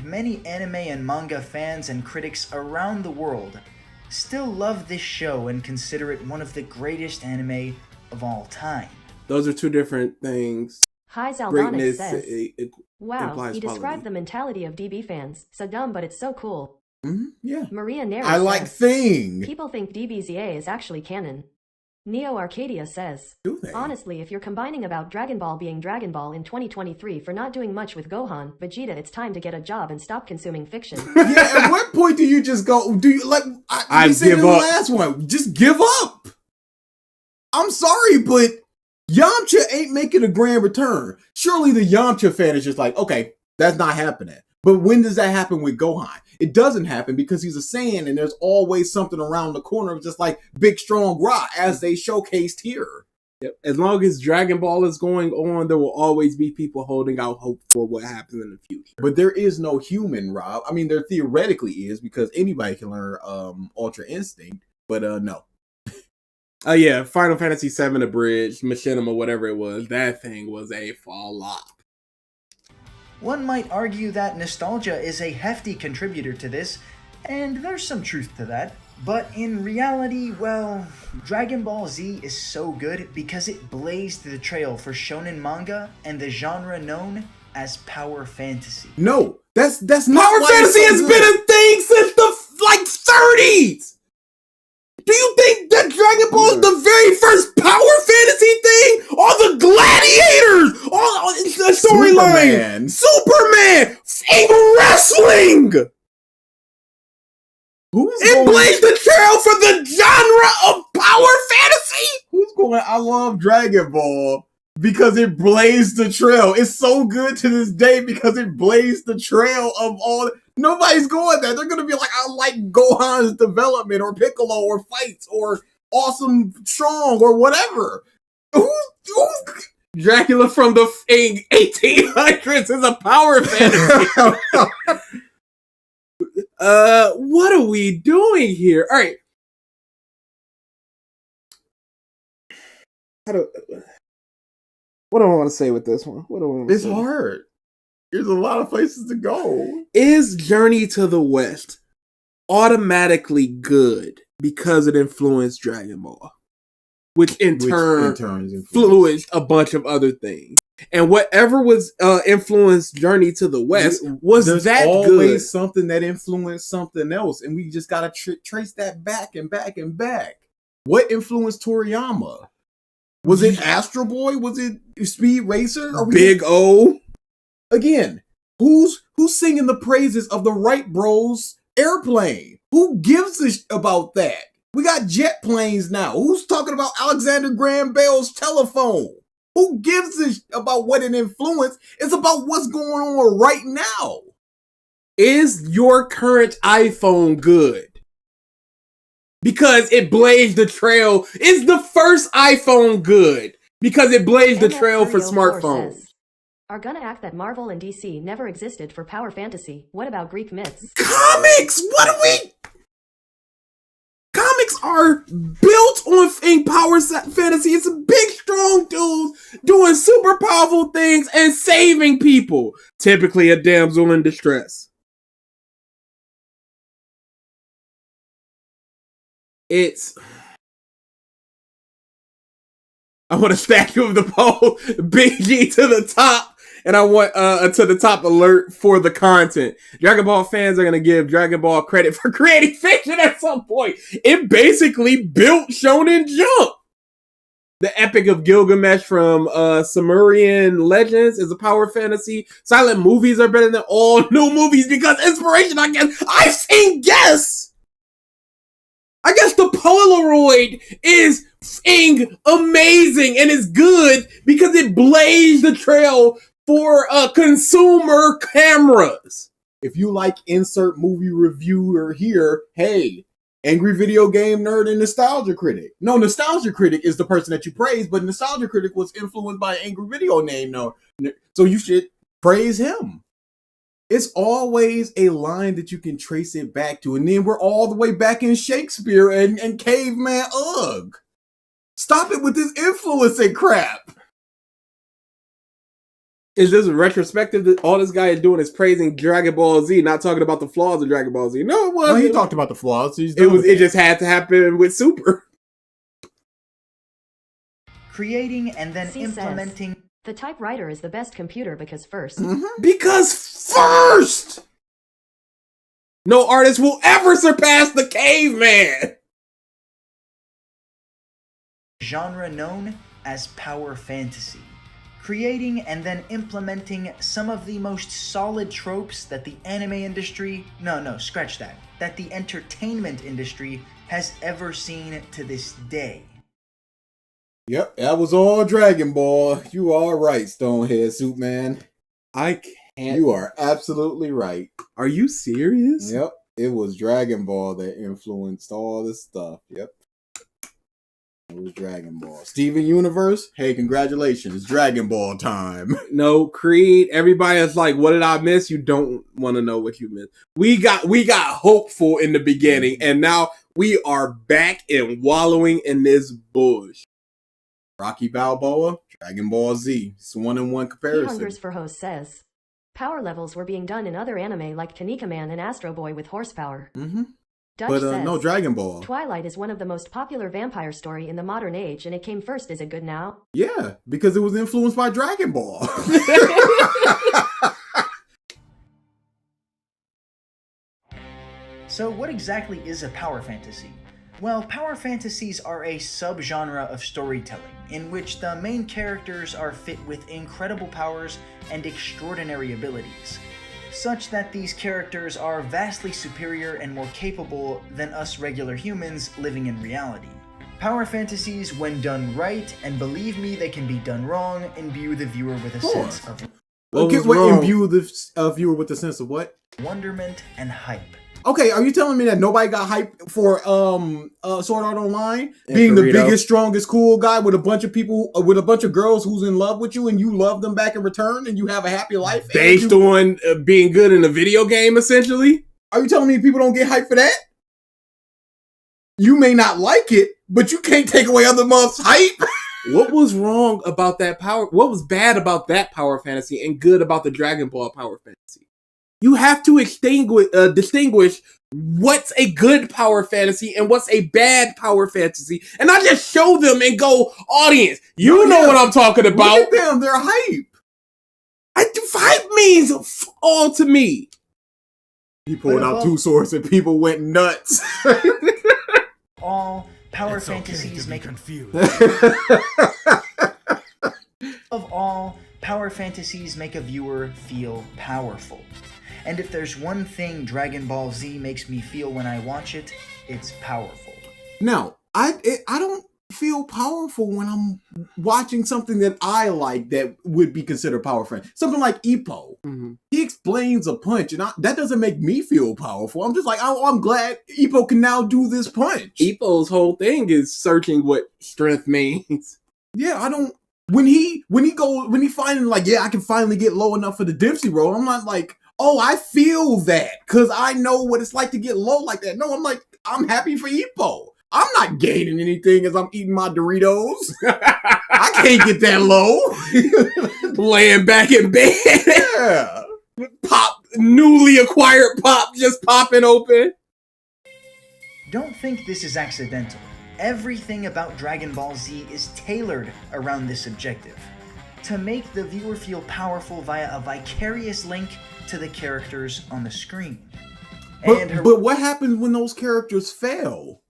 many anime and manga fans and critics around the world still love this show and consider it one of the greatest anime of all time. Those are two different things. Hi Zaldonic Greatness. says, Wow, implies he described quality. the mentality of DB fans. So dumb, but it's so cool. Yeah. Maria Neri I like says, Thing. People think DBZA is actually canon. Neo Arcadia says, Do they? Honestly, if you're combining about Dragon Ball being Dragon Ball in 2023 for not doing much with Gohan, Vegeta, it's time to get a job and stop consuming fiction. Yeah, at what point do you just go, do you, like, I we said give in the up. last one, just give up. I'm sorry, but Yamcha ain't making a grand return. Surely the Yamcha fan is just like, okay, that's not happening. But when does that happen with Gohan? It doesn't happen because he's a Saiyan and there's always something around the corner of just like big, strong Ra, as they showcased here. Yep. As long as Dragon Ball is going on, there will always be people holding out hope for what happens in the future. But there is no human Ra. I mean, there theoretically is because anybody can learn Ultra Instinct, but no. Yeah, Final Fantasy VII Abridged, Machinima, whatever it was, that thing was a flop. One might argue that nostalgia is a hefty contributor to this, and there's some truth to that. But in reality, well, Dragon Ball Z is so good because it blazed the trail for shonen manga and the genre known as power fantasy. No, that's not Power why Fantasy it's has so been good. a thing since the 30s! Do you think that Dragon Ball is the very first Power Fantasy thing? All the gladiators! All the storyline! Superman! Even wrestling! It blazed the trail for the genre of Power Fantasy! Who's going, I love Dragon Ball because it blazed the trail. It's so good to this day because it blazed the trail of all. Nobody's going there. They're going to be like, I like Gohan's development or Piccolo or fights or Awesome Strong or whatever. Who's Dracula from the 1800s is a Power Fantasy. What are we doing here? All right. What do I want to say with this one? What do I want to It's say? hard. There's a lot of places to go. Is Journey to the West automatically good because it influenced Dragon Ball? Which in turn influenced a bunch of other things. And whatever was influenced Journey to the West was There's that always good. something that influenced something else, and we just gotta trace that back and back and back. What influenced Toriyama? Was it Astro Boy? Was it Speed Racer? Big O? Again, who's singing the praises of the Wright Bros airplane? Who gives a about that? We got jet planes now. Who's talking about Alexander Graham Bell's telephone? Who gives a about what it influenced? It's about what's going on right now. Is your current iPhone good? Because it blazed the trail. Is the first iPhone good? Because it blazed the trail for smartphones. Says, are gonna act that Marvel and DC never existed for power fantasy. What about Greek myths? Comics! What are we? Comics are built on power fantasy. It's a big, strong dudes doing super powerful things and saving people. Typically a damsel in distress. I want a statue of the pole, Big G to the top, and I want to the top alert for the content. Dragon Ball fans are going to give Dragon Ball credit for creating fiction at some point. It basically built Shonen Jump. The Epic of Gilgamesh from Sumerian Legends is a power fantasy. Silent movies are better than all new movies because inspiration, I guess. I've seen Guess! I guess the Polaroid is amazing and is good because it blazed the trail for consumer cameras. If you like insert movie reviewer here, hey, Angry Video Game Nerd and Nostalgia Critic. No, Nostalgia Critic is the person that you praise, but Nostalgia Critic was influenced by Angry Video Name Nerd. So you should praise him. It's always a line that you can trace it back to. And then we're all the way back in Shakespeare and Caveman Ugg. Stop it with this influencing crap. Is this a retrospective that all this guy is doing is praising Dragon Ball Z, not talking about the flaws of Dragon Ball Z? No, it wasn't. Well, he talked about the flaws. It just had to happen with Super. Creating and then C implementing. Says, the typewriter is the best computer because first. Because first! No artist will ever surpass the caveman! Genre known as power fantasy. Creating and then implementing some of the most solid tropes that the anime industry, that the entertainment industry has ever seen to this day. Yep, that was all Dragon Ball. You are right, Stonehead Soup Man. I can't. You are absolutely right. Are you serious? Yep, it was Dragon Ball that influenced all this stuff. Yep. It was Dragon Ball. Steven Universe, hey, congratulations. It's Dragon Ball time. No, Creed, everybody is like, what did I miss? You don't want to know what you missed. We got hopeful in the beginning, and now we are back and wallowing in this bush. Rocky Balboa, Dragon Ball Z. It's a 1-in-1 He comparison. Hungers for Host says, power levels were being done in other anime like Kaneka Man and Astro Boy with horsepower. Dutch But says, no, Dragon Ball. Twilight is one of the most popular vampire story in the modern age, and it came first. Is it good now? Yeah, because it was influenced by Dragon Ball. So what exactly is a power fantasy? Well, power fantasies are a subgenre of storytelling in which the main characters are fit with incredible powers and extraordinary abilities, such that these characters are vastly superior and more capable than us regular humans living in reality. Power fantasies, when done right, and believe me, they can be done wrong, imbue the viewer with a sense of Imbue the viewer with the sense of what? wonderment and hype. Okay, are you telling me that nobody got hyped for Sword Art Online And being the Burrito. biggest, strongest, cool guy with a bunch of people, with a bunch of girls who's in love with you, and you love them back in return, and you have a happy life? Based on being good in a video game, essentially? Are you telling me people don't get hyped for that? You may not like it, but you can't take away other months' hype. What was wrong about that power? What was bad about that power fantasy and good about the Dragon Ball power fantasy? You have to distinguish what's a good power fantasy and what's a bad power fantasy, and not just show them and go, audience, you know what I'm talking about. Look at them, they're hype. Hype means all to me. He pulled out two swords and people went nuts. All power It's okay fantasies to be make confused. Of all, power fantasies make a viewer feel powerful. And if there's one thing Dragon Ball Z makes me feel when I watch it, it's powerful. Now, I don't feel powerful when I'm watching something that I like that would be considered powerful. Something like Ippo. Mm-hmm. He explains a punch, and that doesn't make me feel powerful. I'm just like, oh, I'm glad Ippo can now do this punch. Ippo's whole thing is searching what strength means. Yeah, I don't. When he finally like, yeah, I can finally get low enough for the Dempsey roll. I'm not like, oh, I feel that because I know what it's like to get low like that. No, I'm like, I'm happy for Ippo. I'm not gaining anything as I'm eating my Doritos. I can't get that low. Laying back in bed. Yeah. Pop, newly acquired pop just popping open. Don't think this is accidental. Everything about Dragon Ball Z is tailored around this objective, to make the viewer feel powerful via a vicarious link to the characters on the screen. But what happens when those characters fail?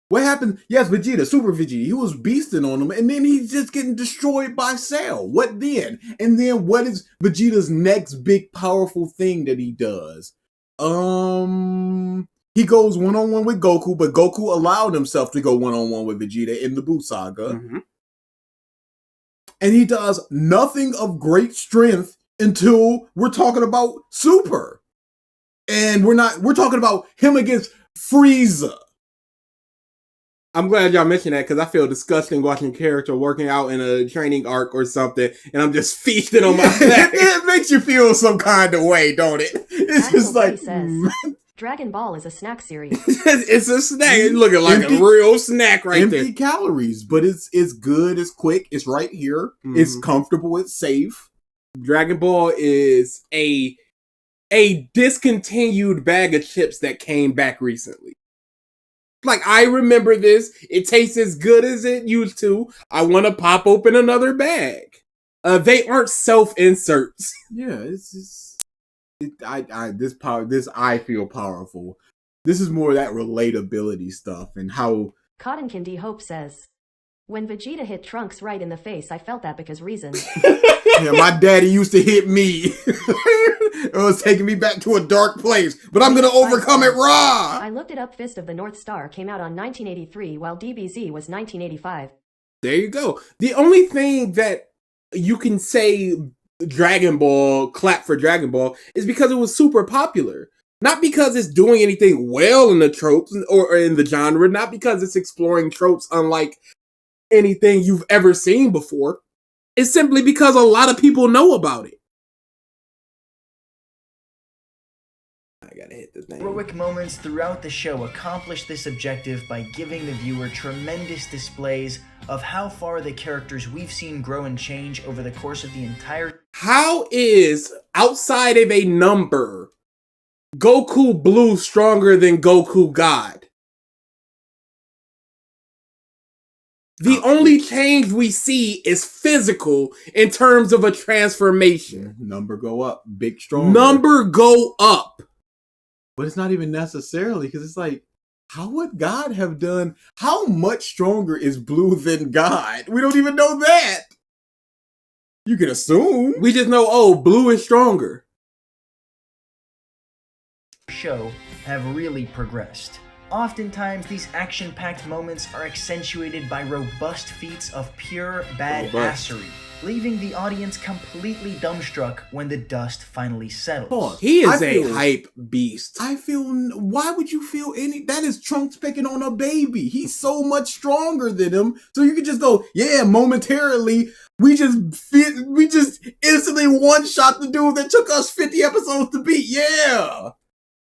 What happened? Yes, Vegeta, Super Vegeta, he was beasting on him, and then he's just getting destroyed by Cell. What then? And then what is Vegeta's next big powerful thing that he does? He goes one-on-one with Goku, but Goku allowed himself to go one-on-one with Vegeta in the Buu Saga. Mm-hmm. And he does nothing of great strength until we're talking about Super. And we're talking about him against Frieza. I'm glad y'all mentioned that because I feel disgusting watching a character working out in a training arc or something, and I'm just feasting on my back. It makes you feel some kind of way, don't it? It's Axel just like, says, Dragon Ball is a snack series. It's a snack. It's looking like a real snack right empty there. calories, but it's good, it's quick, it's right here, it's comfortable, it's safe. Dragon Ball is a discontinued bag of chips that came back recently. Like, I remember this. It tastes as good as it used to. I want to pop open another bag. They aren't self-inserts. Yeah, I feel powerful. This is more that relatability stuff and how Cotton Candy Hope says, when Vegeta hit Trunks right in the face, I felt that because reason. yeah, my daddy used to hit me. It was taking me back to a dark place, but I'm gonna overcome it raw. I looked it up. Fist of the North Star came out on 1983, while DBZ was 1985. There you go. The only thing that you can say Dragon Ball, clap for Dragon Ball, is because it was super popular. Not because it's doing anything well in the tropes or in the genre, not because it's exploring tropes unlike anything you've ever seen before. It's simply because a lot of people know about it. I gotta hit the thing. Heroic moments throughout the show accomplish this objective by giving the viewer tremendous displays of how far the characters we've seen grow and change over the course of the entire... How is, outside of a number, Goku Blue stronger than Goku God? The only change we see is physical in terms of a transformation. Number go up, big strong. Number go up. But it's not even necessarily, because it's like, how would God have done? How much stronger is Blue than God? We don't even know that. You can assume. We just know, oh, Blue is stronger. show have really progressed. Oftentimes, these action-packed moments are accentuated by robust feats of pure badassery, leaving the audience completely dumbstruck when the dust finally settles. He is a hype beast. I feel, why would you feel that is Trunks picking on a baby. He's so much stronger than him. So you could just go, yeah, momentarily, we just instantly one-shot the dude that took us 50 episodes to beat. Yeah.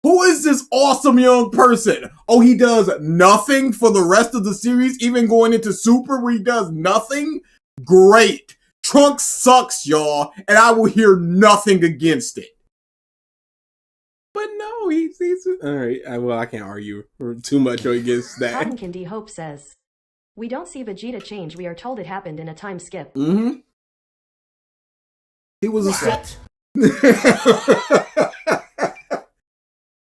Who is this awesome young person? Oh, he does nothing for the rest of the series, even going into Super where he does nothing? Great. Trunks sucks, y'all, and I will hear nothing against it. But no, he's all right. Well, I can't argue too much against that. Cotton Candy Hope says, we don't see Vegeta change. We are told it happened in a time skip. Mm-hmm. He was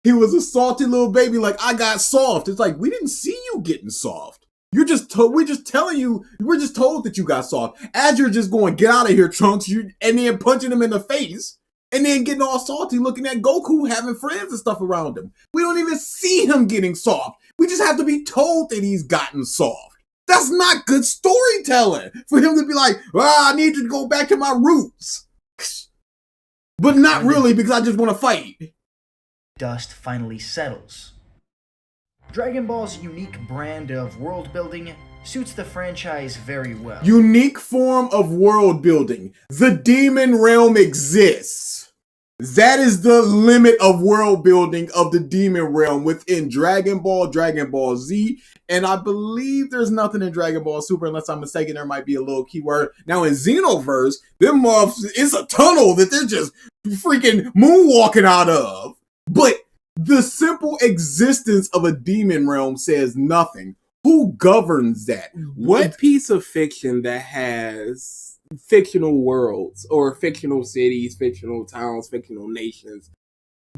He was a salty little baby like, I got soft. It's like, we didn't see you getting soft. We're just told that you got soft. As you're just going, get out of here, Trunks, and then punching him in the face, and then getting all salty looking at Goku having friends and stuff around him. We don't even see him getting soft. We just have to be told that he's gotten soft. That's not good storytelling for him to be like, I need to go back to my roots. But not really, because I just want to fight. Dust finally settles. Dragon Ball's unique brand of world building suits the franchise very well. Unique form of world building. The demon realm exists. That is the limit of world building of the demon realm within Dragon Ball, Dragon Ball Z, and I believe there's nothing in Dragon Ball Super, unless I'm mistaken, there might be a little keyword. Now in Xenoverse, them muffs, it's a tunnel that they're just freaking moonwalking out of. But the simple existence of a demon realm says nothing. Who governs that? What piece of fiction that has fictional worlds or fictional cities, fictional towns, fictional nations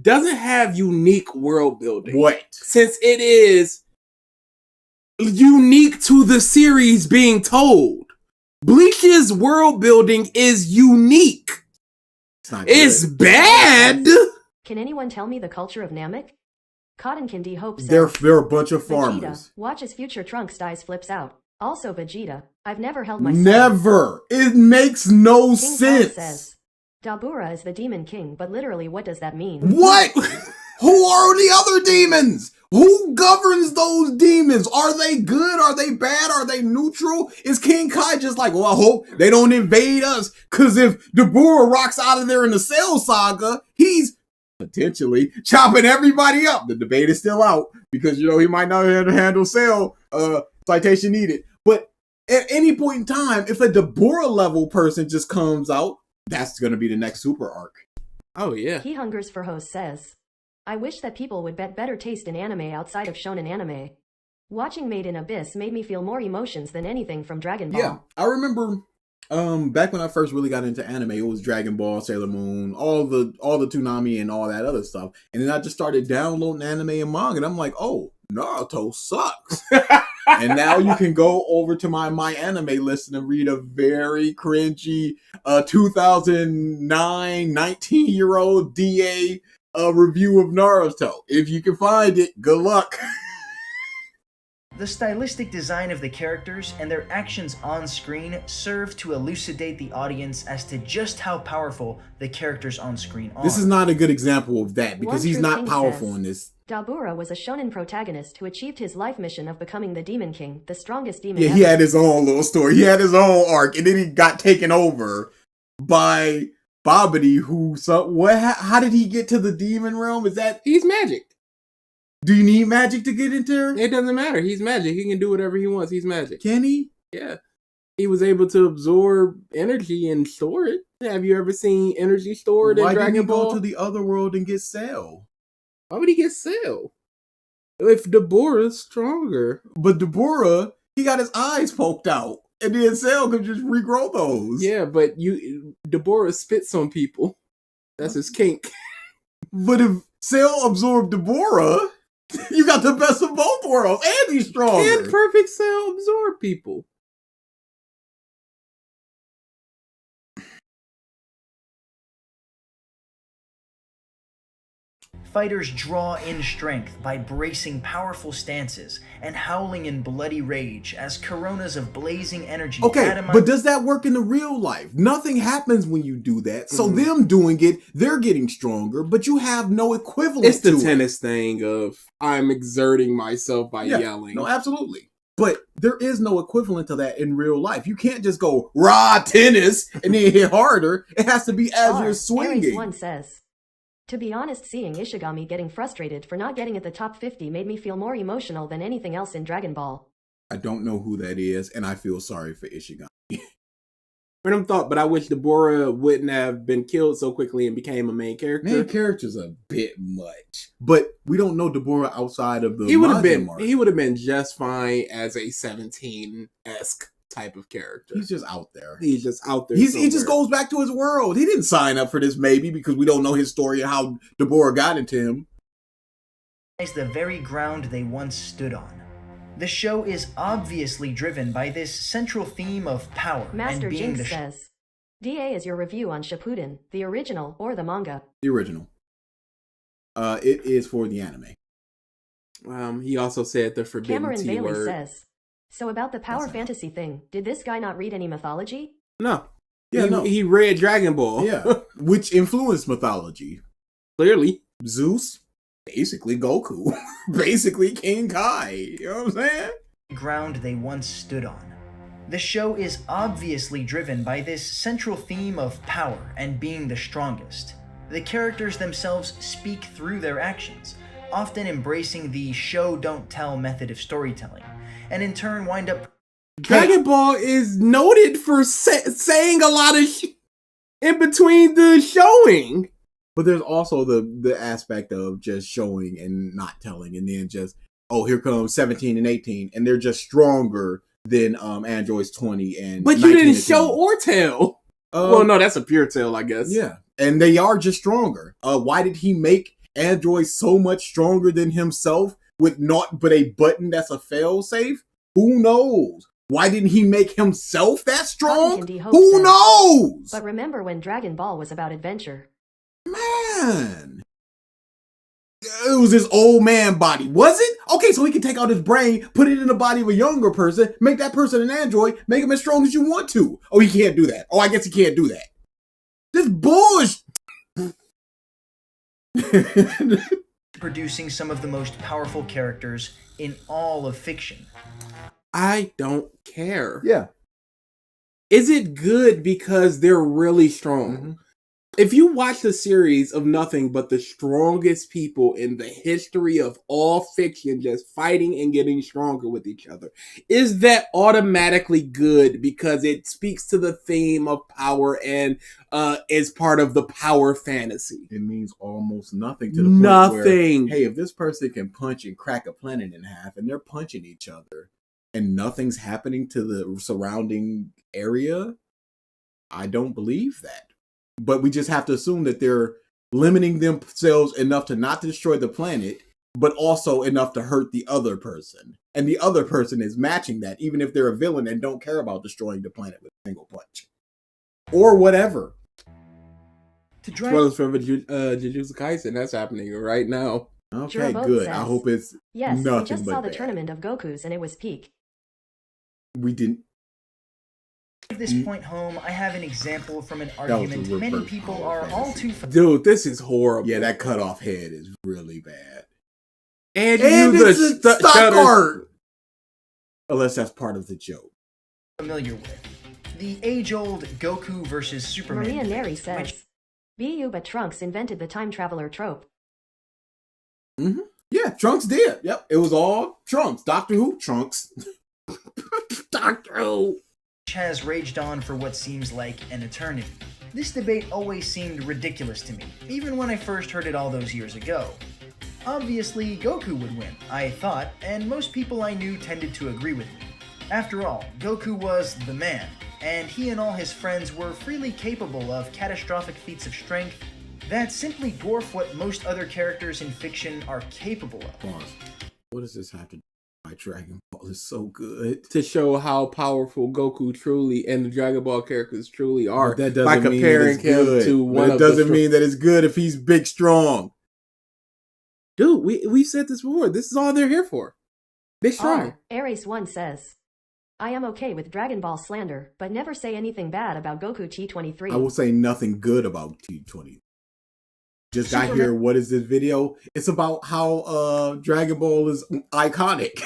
doesn't have unique world building? What? Since it is unique to the series being told. Bleach's world building is unique. It's bad. Can anyone tell me the culture of Namek? Cotton Candy Hope says, They're a bunch of farmers. Vegeta, watch as future Trunks dies flips out. Also Vegeta, I've never held my son. Never. It makes no King sense. Kong says, Dabura is the demon king, but literally what does that mean? What? Who are the other demons? Who governs those demons? Are they good? Are they bad? Are they neutral? Is King Kai just like, well, I hope they don't invade us? Because if Dabura rocks out of there in the Cell Saga, he's potentially chopping everybody up. The debate is still out because, he might not have to handle Cell. Citation needed. But at any point in time, if a Dabura level person just comes out, that's going to be the next super arc. Oh, yeah. He Hungers for Host says, I wish that people would bet better taste in anime outside of shonen anime. Watching Made in Abyss made me feel more emotions than anything from Dragon Ball. Yeah, I remember back when I first really got into anime, it was Dragon Ball, Sailor Moon, all the Toonami and all that other stuff. And then I just started downloading anime and manga, and I'm like, oh, Naruto sucks. And now you can go over to my MyAnimeLists and read a very cringy 2009 19-year-old DA review of Naruto. If you can find it, good luck. The stylistic design of the characters and their actions on screen serve to elucidate the audience as to just how powerful the characters on screen are. This is not a good example of that because One he's True not King powerful says, in this. Dabura was a shonen protagonist who achieved his life mission of becoming the Demon King, the strongest demon Yeah, ever. he had his own little story. He had his own arc, and then he got taken over by Babidi, how did he get to the demon realm? Is that... He's magic. Do you need magic to get into there? It doesn't matter. He's magic. He can do whatever he wants. He's magic. Can he? Yeah. He was able to absorb energy and store it. Have you ever seen energy stored in Why Dragon didn't he Ball? go to the other world and get Cell? Why would he get Cell? If Dabura's stronger. But Dabura, he got his eyes poked out. And then Cell could just regrow those. Yeah, but Dabura spits on people. That's his kink. But if Cell absorbed Dabura, you got the best of both worlds. And he's stronger. Can perfect Cell absorb people? Fighters draw in strength by bracing powerful stances and howling in bloody rage as coronas of blazing energy. Okay, but does that work in the real life? Nothing happens when you do that. So them doing it, they're getting stronger, but you have no equivalent It's the to tennis thing of I'm exerting myself by yelling. No, absolutely. But there is no equivalent to that in real life. You can't just go raw tennis and then hit harder. It has to be as you're swinging. Aries 1 says, to be honest, seeing Ishigami getting frustrated for not getting at the top 50 made me feel more emotional than anything else in Dragon Ball. I don't know who that is, and I feel sorry for Ishigami. Random thought, but I wish Dabura wouldn't have been killed so quickly and became a main character. Main character's a bit much, but we don't know Dabura outside of the. He would have been. mark. He would have been just fine as a 17-esque type of character. He's just out there. He's just out there. He just goes back to his world. He didn't sign up for this, maybe because we don't know his story and how Dabura got into him. Is the very ground they once stood on. The show is obviously driven by this central theme of power Master and being Jinx says, DA is your review on Shippuden, the original or the manga? The original. It is for the anime. He also said the forbidden Cameron T Bailey word. says, So about the power fantasy thing, did this guy not read any mythology? No. Yeah, he, no. he read Dragon Ball. Yeah, which influenced mythology. Clearly. Zeus, basically Goku, basically King Kai. You know what I'm saying? Ground they once stood on. The show is obviously driven by this central theme of power and being the strongest. The characters themselves speak through their actions, often embracing the show don't tell method of storytelling, and in turn wind up. Dragon Ball is noted for saying a lot of in between the showing. But there's also the aspect of just showing and not telling, and then just, oh, here comes 17 and 18, and they're just stronger than Androids 20 and. But you didn't show or tell. Well, no, that's a pure tale, I guess. Yeah, and they are just stronger. Why did he make Android so much stronger than himself with naught but a button that's a failsafe? Who knows? Why didn't he make himself that strong? Who knows? But remember when Dragon Ball was about adventure. Man. It was his old man body. Was it? Okay, so he can take out his brain, put it in the body of a younger person, make that person an android, make him as strong as you want to. Oh, he can't do that. Oh, I guess he can't do that. This bullshit. Producing some of the most powerful characters in all of fiction. I don't care. Yeah. Is it good because they're really strong? Mm-hmm. If you watch the series of nothing but the strongest people in the history of all fiction just fighting and getting stronger with each other, is that automatically good because it speaks to the theme of power and is part of the power fantasy? It means almost nothing to the point Nothing. where, hey, if this person can punch and crack a planet in half and they're punching each other and nothing's happening to the surrounding area, I don't believe that. But we just have to assume that they're limiting themselves enough to not destroy the planet, but also enough to hurt the other person. And the other person is matching that, even if they're a villain and don't care about destroying the planet with a single punch. Or whatever. To Spoilers for Jujutsu Kaisen, that's happening right now. Okay, Jurabot good. says, I hope it's yes, nothing we just but saw the bad. tournament of Goku's and it was peak. We didn't. At this point home, I have an example from an argument many reverse people power are all fantasy. too Dude, this is horrible. Yeah, that cut off head is really bad. And it's a stock shutters. art! Unless that's part of the joke. familiar with. The age-old Goku versus Superman. Maria debate, Neri says, BU but Trunks invented the time traveler trope. Mm-hmm. Yeah, Trunks did. Yep, it was all Trunks. Doctor Who, Trunks. Doctor Who. which has raged on for what seems like an eternity. This debate always seemed ridiculous to me, even when I first heard it all those years ago. Obviously, Goku would win, I thought, and most people I knew tended to agree with me. After all, Goku was the man, and he and all his friends were freely capable of catastrophic feats of strength that simply dwarf what most other characters in fiction are capable of. Pause. What does this have to do? My Dragon Ball is so good. To show how powerful Goku truly and the Dragon Ball characters truly are, But that doesn't by mean that comparing it's him good. to one But of it doesn't the mean that it's good if he's big strong. Dude, we've said this before. This is all they're here for. Big strong. Ares1 says, I am okay with Dragon Ball slander, but never say anything bad about Goku T23. I will say nothing good about T20. Just got here. What is this video? It's about how Dragon Ball is iconic.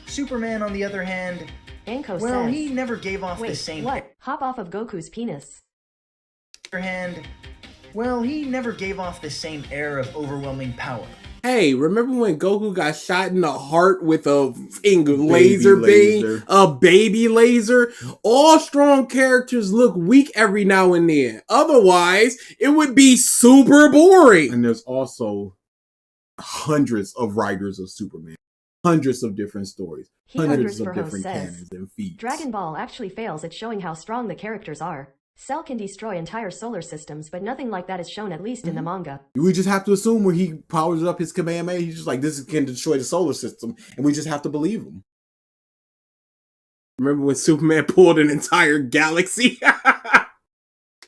Superman, on the other hand, Anko well, says, he never gave off wait, the same. what? Hop off of Goku's penis. Other hand, well, he never gave off the same air of overwhelming power. Hey, remember when Goku got shot in the heart with a laser beam? laser. A baby laser? All strong characters look weak every now and then. Otherwise, it would be super boring. And there's also hundreds of writers of Superman. Hundreds of different stories. He Hundreds of Verho different says, canons and feats. Dragon Ball actually fails at showing how strong the characters are. Cell can destroy entire solar systems, but nothing like that is shown, at least in the manga. We just have to assume when he powers up his Kamehameha, he's just like, this can destroy the solar system. And we just have to believe him. Remember when Superman pulled an entire galaxy?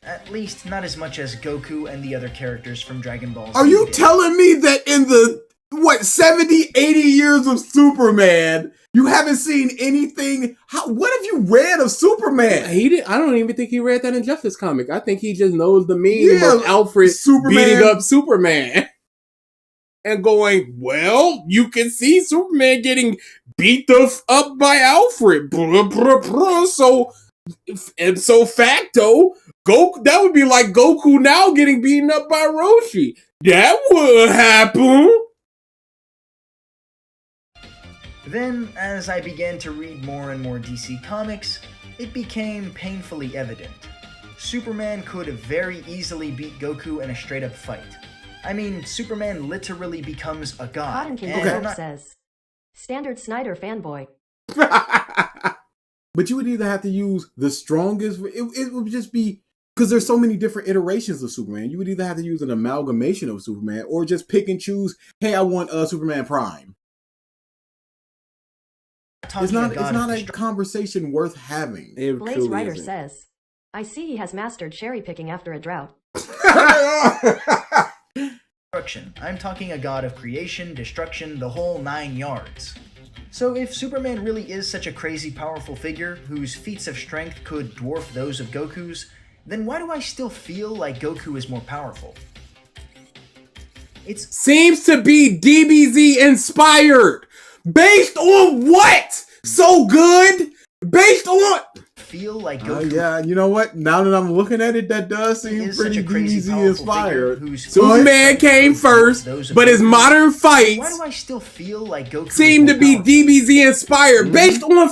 At least not as much as Goku and the other characters from Dragon Ball Z. Are you did. telling me that in the what, 70, 80 years of Superman. You haven't seen anything. What have you read of Superman? He did. I don't even think he read that Injustice comic. I think he just knows the meme of Alfred Superman beating up Superman and going, well, you can see Superman getting beat up by Alfred. So facto, Goku, that would be like Goku now getting beaten up by Roshi. That would happen. Then, as I began to read more and more DC comics, it became painfully evident. Superman could very easily beat Goku in a straight-up fight. I mean, Superman literally becomes a god. Cotton King and I'm not- says, standard Snyder fanboy. But you would either have to use the strongest. It would just be because there's so many different iterations of Superman. You would either have to use an amalgamation of Superman or just pick and choose. Hey, I want Superman Prime. It's not a conversation worth having. Blaze Rider says, I see he has mastered cherry picking after a drought. Destruction. I'm talking a god of creation, destruction, the whole 9 yards. So if Superman really is such a crazy powerful figure whose feats of strength could dwarf those of Goku's, then why do I still feel like Goku is more powerful? It seems to be DBZ inspired. Based on what? So good? Based on... feel like Goku... yeah, you know what? Now that I'm looking at it, that does seem pretty DBZ inspired. Superman came first, but his modern fights... Why do I still feel like Goku seem to be DBZ inspired? Based on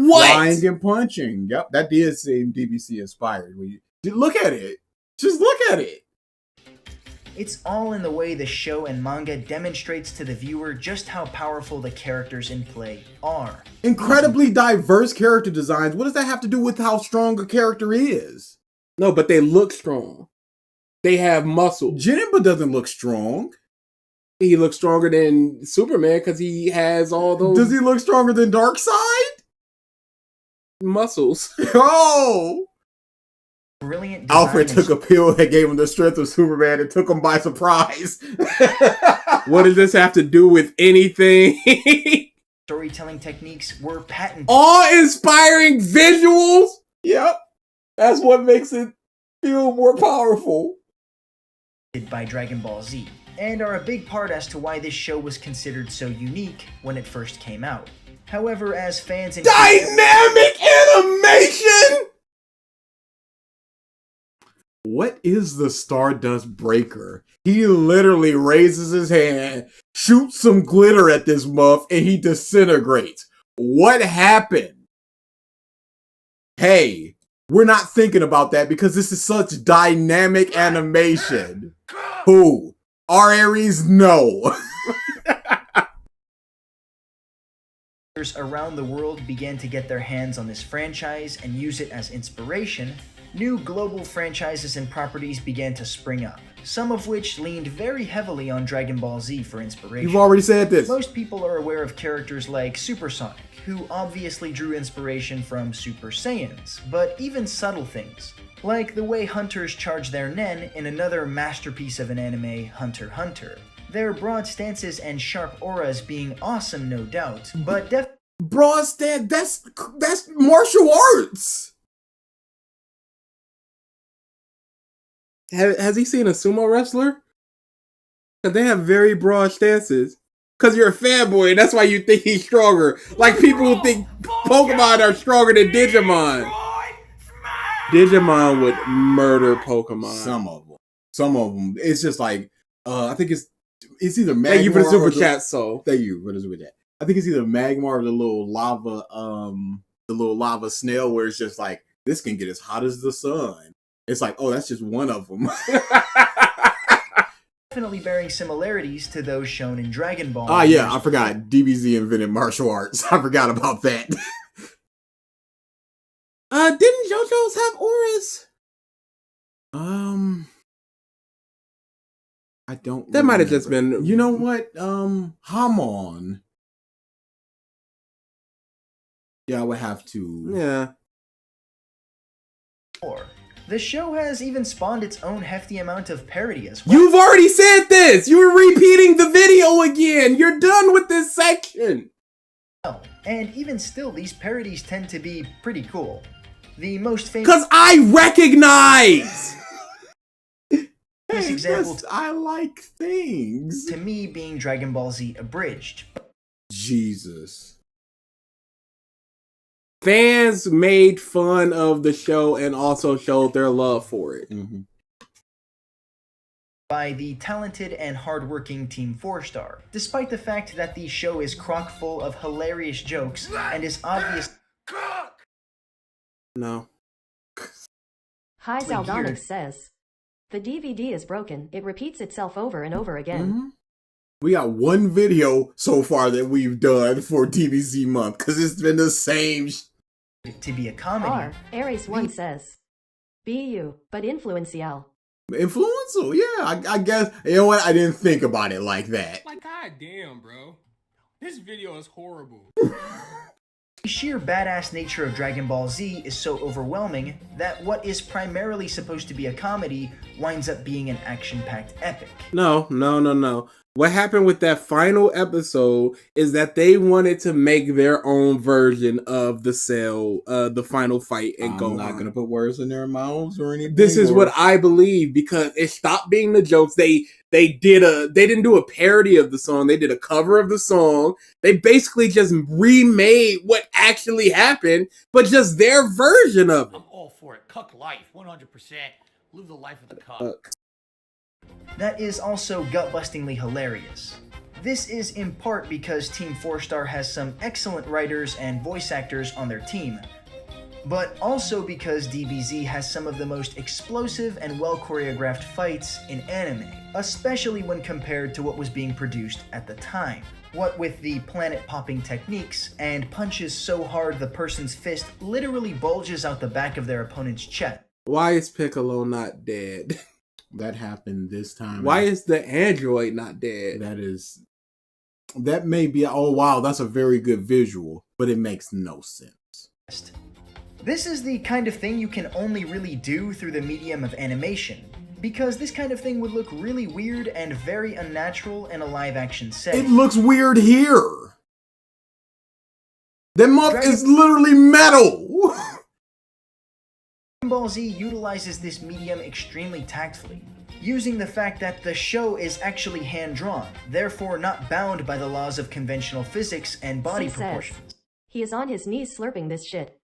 what? Flying and punching. Yep, that did seem DBZ inspired. Look at it. Just look at it. It's all in the way the show and manga demonstrates to the viewer just how powerful the characters in play are. Incredibly diverse character designs. What does that have to do with how strong a character is? No, but they look strong. They have muscle. Janemba doesn't look strong. He looks stronger than Superman because he has all those... Does he look stronger than Darkseid? Muscles. Oh! Brilliant. Alfred took a pill that gave him the strength of Superman and took him by surprise. What does this have to do with anything? Storytelling techniques were patented. Awe-inspiring visuals? Yep. That's what makes it feel more powerful. By Dragon Ball Z, and are a big part as to why this show was considered so unique when it first came out. However, as fans and dynamic animation! What is the Stardust Breaker? He literally raises his hand, shoots some glitter at this muff, and he disintegrates. What happened? Hey, we're not thinking about that because this is such dynamic animation. Who? Our Aries? No. Around the world began to get their hands on this franchise and use it as inspiration, new global franchises and properties began to spring up, some of which leaned very heavily on Dragon Ball Z for inspiration. You've already said this. Most people are aware of characters like Supersonic, who obviously drew inspiration from Super Saiyans, but even subtle things, like the way hunters charge their nen in another masterpiece of an anime, Hunter x Hunter. Their broad stances and sharp auras being awesome, no doubt, but broad stance, that's martial arts! Has he seen a sumo wrestler? Because they have very broad stances. Because you're a fanboy, and that's why you think he's stronger. Like people who think Pokemon are stronger than Digimon. Digimon would murder Pokemon. Some of them. It's just like, I think it's either Magmar. Thank you for the super chat, so. Thank you for the super chat. I think it's either Magmar or the little lava snail where it's just like, this can get as hot as the sun. It's like, oh, that's just one of them. definitely bearing similarities to those shown in Dragon Ball. Ah, yeah, I forgot. DBZ invented martial arts. I forgot about that. Didn't JoJo's have auras? I don't. That might have just been. You know what? Hamon. Yeah, I would have to. Yeah. The show has even spawned its own hefty amount of parody as well. You've already said this! You're repeating the video again! You're done with this section! And even still, these parodies tend to be pretty cool. The most famous... Cause I recognize! This example I like things. to me being Dragon Ball Z Abridged. Jesus. Fans made fun of the show and also showed their love for it. Mm-hmm. By the talented and hardworking Team 4-Star. Despite the fact that the show is crock full of hilarious jokes and is obvious... No. Hi Zaldonic says, the DVD is broken. It repeats itself over and over again. Mm-hmm. We got one video so far that we've done for TVZ month because it's been the same. to be a comedy. Ares1 says, BU, but influential. Influential, yeah. I guess, you know what? I didn't think about it like that. Like, goddamn, bro. This video is horrible. The sheer badass nature of Dragon Ball Z is so overwhelming that what is primarily supposed to be a comedy winds up being an action-packed epic. No. What happened with that final episode is that they wanted to make their own version of the Cell, the final fight, and go. I'm not gonna put words in their mouths or anything. This is what I believe because it stopped being the jokes. They didn't do a parody of the song. They did a cover of the song. They basically just remade what actually happened, but just their version of it. I'm all for it. Cuck life, 100%. Live the life of the cuck. That is also gut-bustingly hilarious. This is in part because Team 4-Star has some excellent writers and voice actors on their team, but also because DBZ has some of the most explosive and well-choreographed fights in anime, especially when compared to what was being produced at the time. What with the planet-popping techniques and punches so hard the person's fist literally bulges out the back of their opponent's chest. Why is Piccolo not dead? That happened this time. Why is the android not dead? That may be, oh wow, that's a very good visual, but it makes no sense. This is the kind of thing you can only really do through the medium of animation, because this kind of thing would look really weird and very unnatural in a live-action setting. It looks weird here. The month is literally metal. Dragon Ball Z utilizes this medium extremely tactfully, using the fact that the show is actually hand-drawn, therefore not bound by the laws of conventional physics and body proportions. He is on his knees slurping this shit.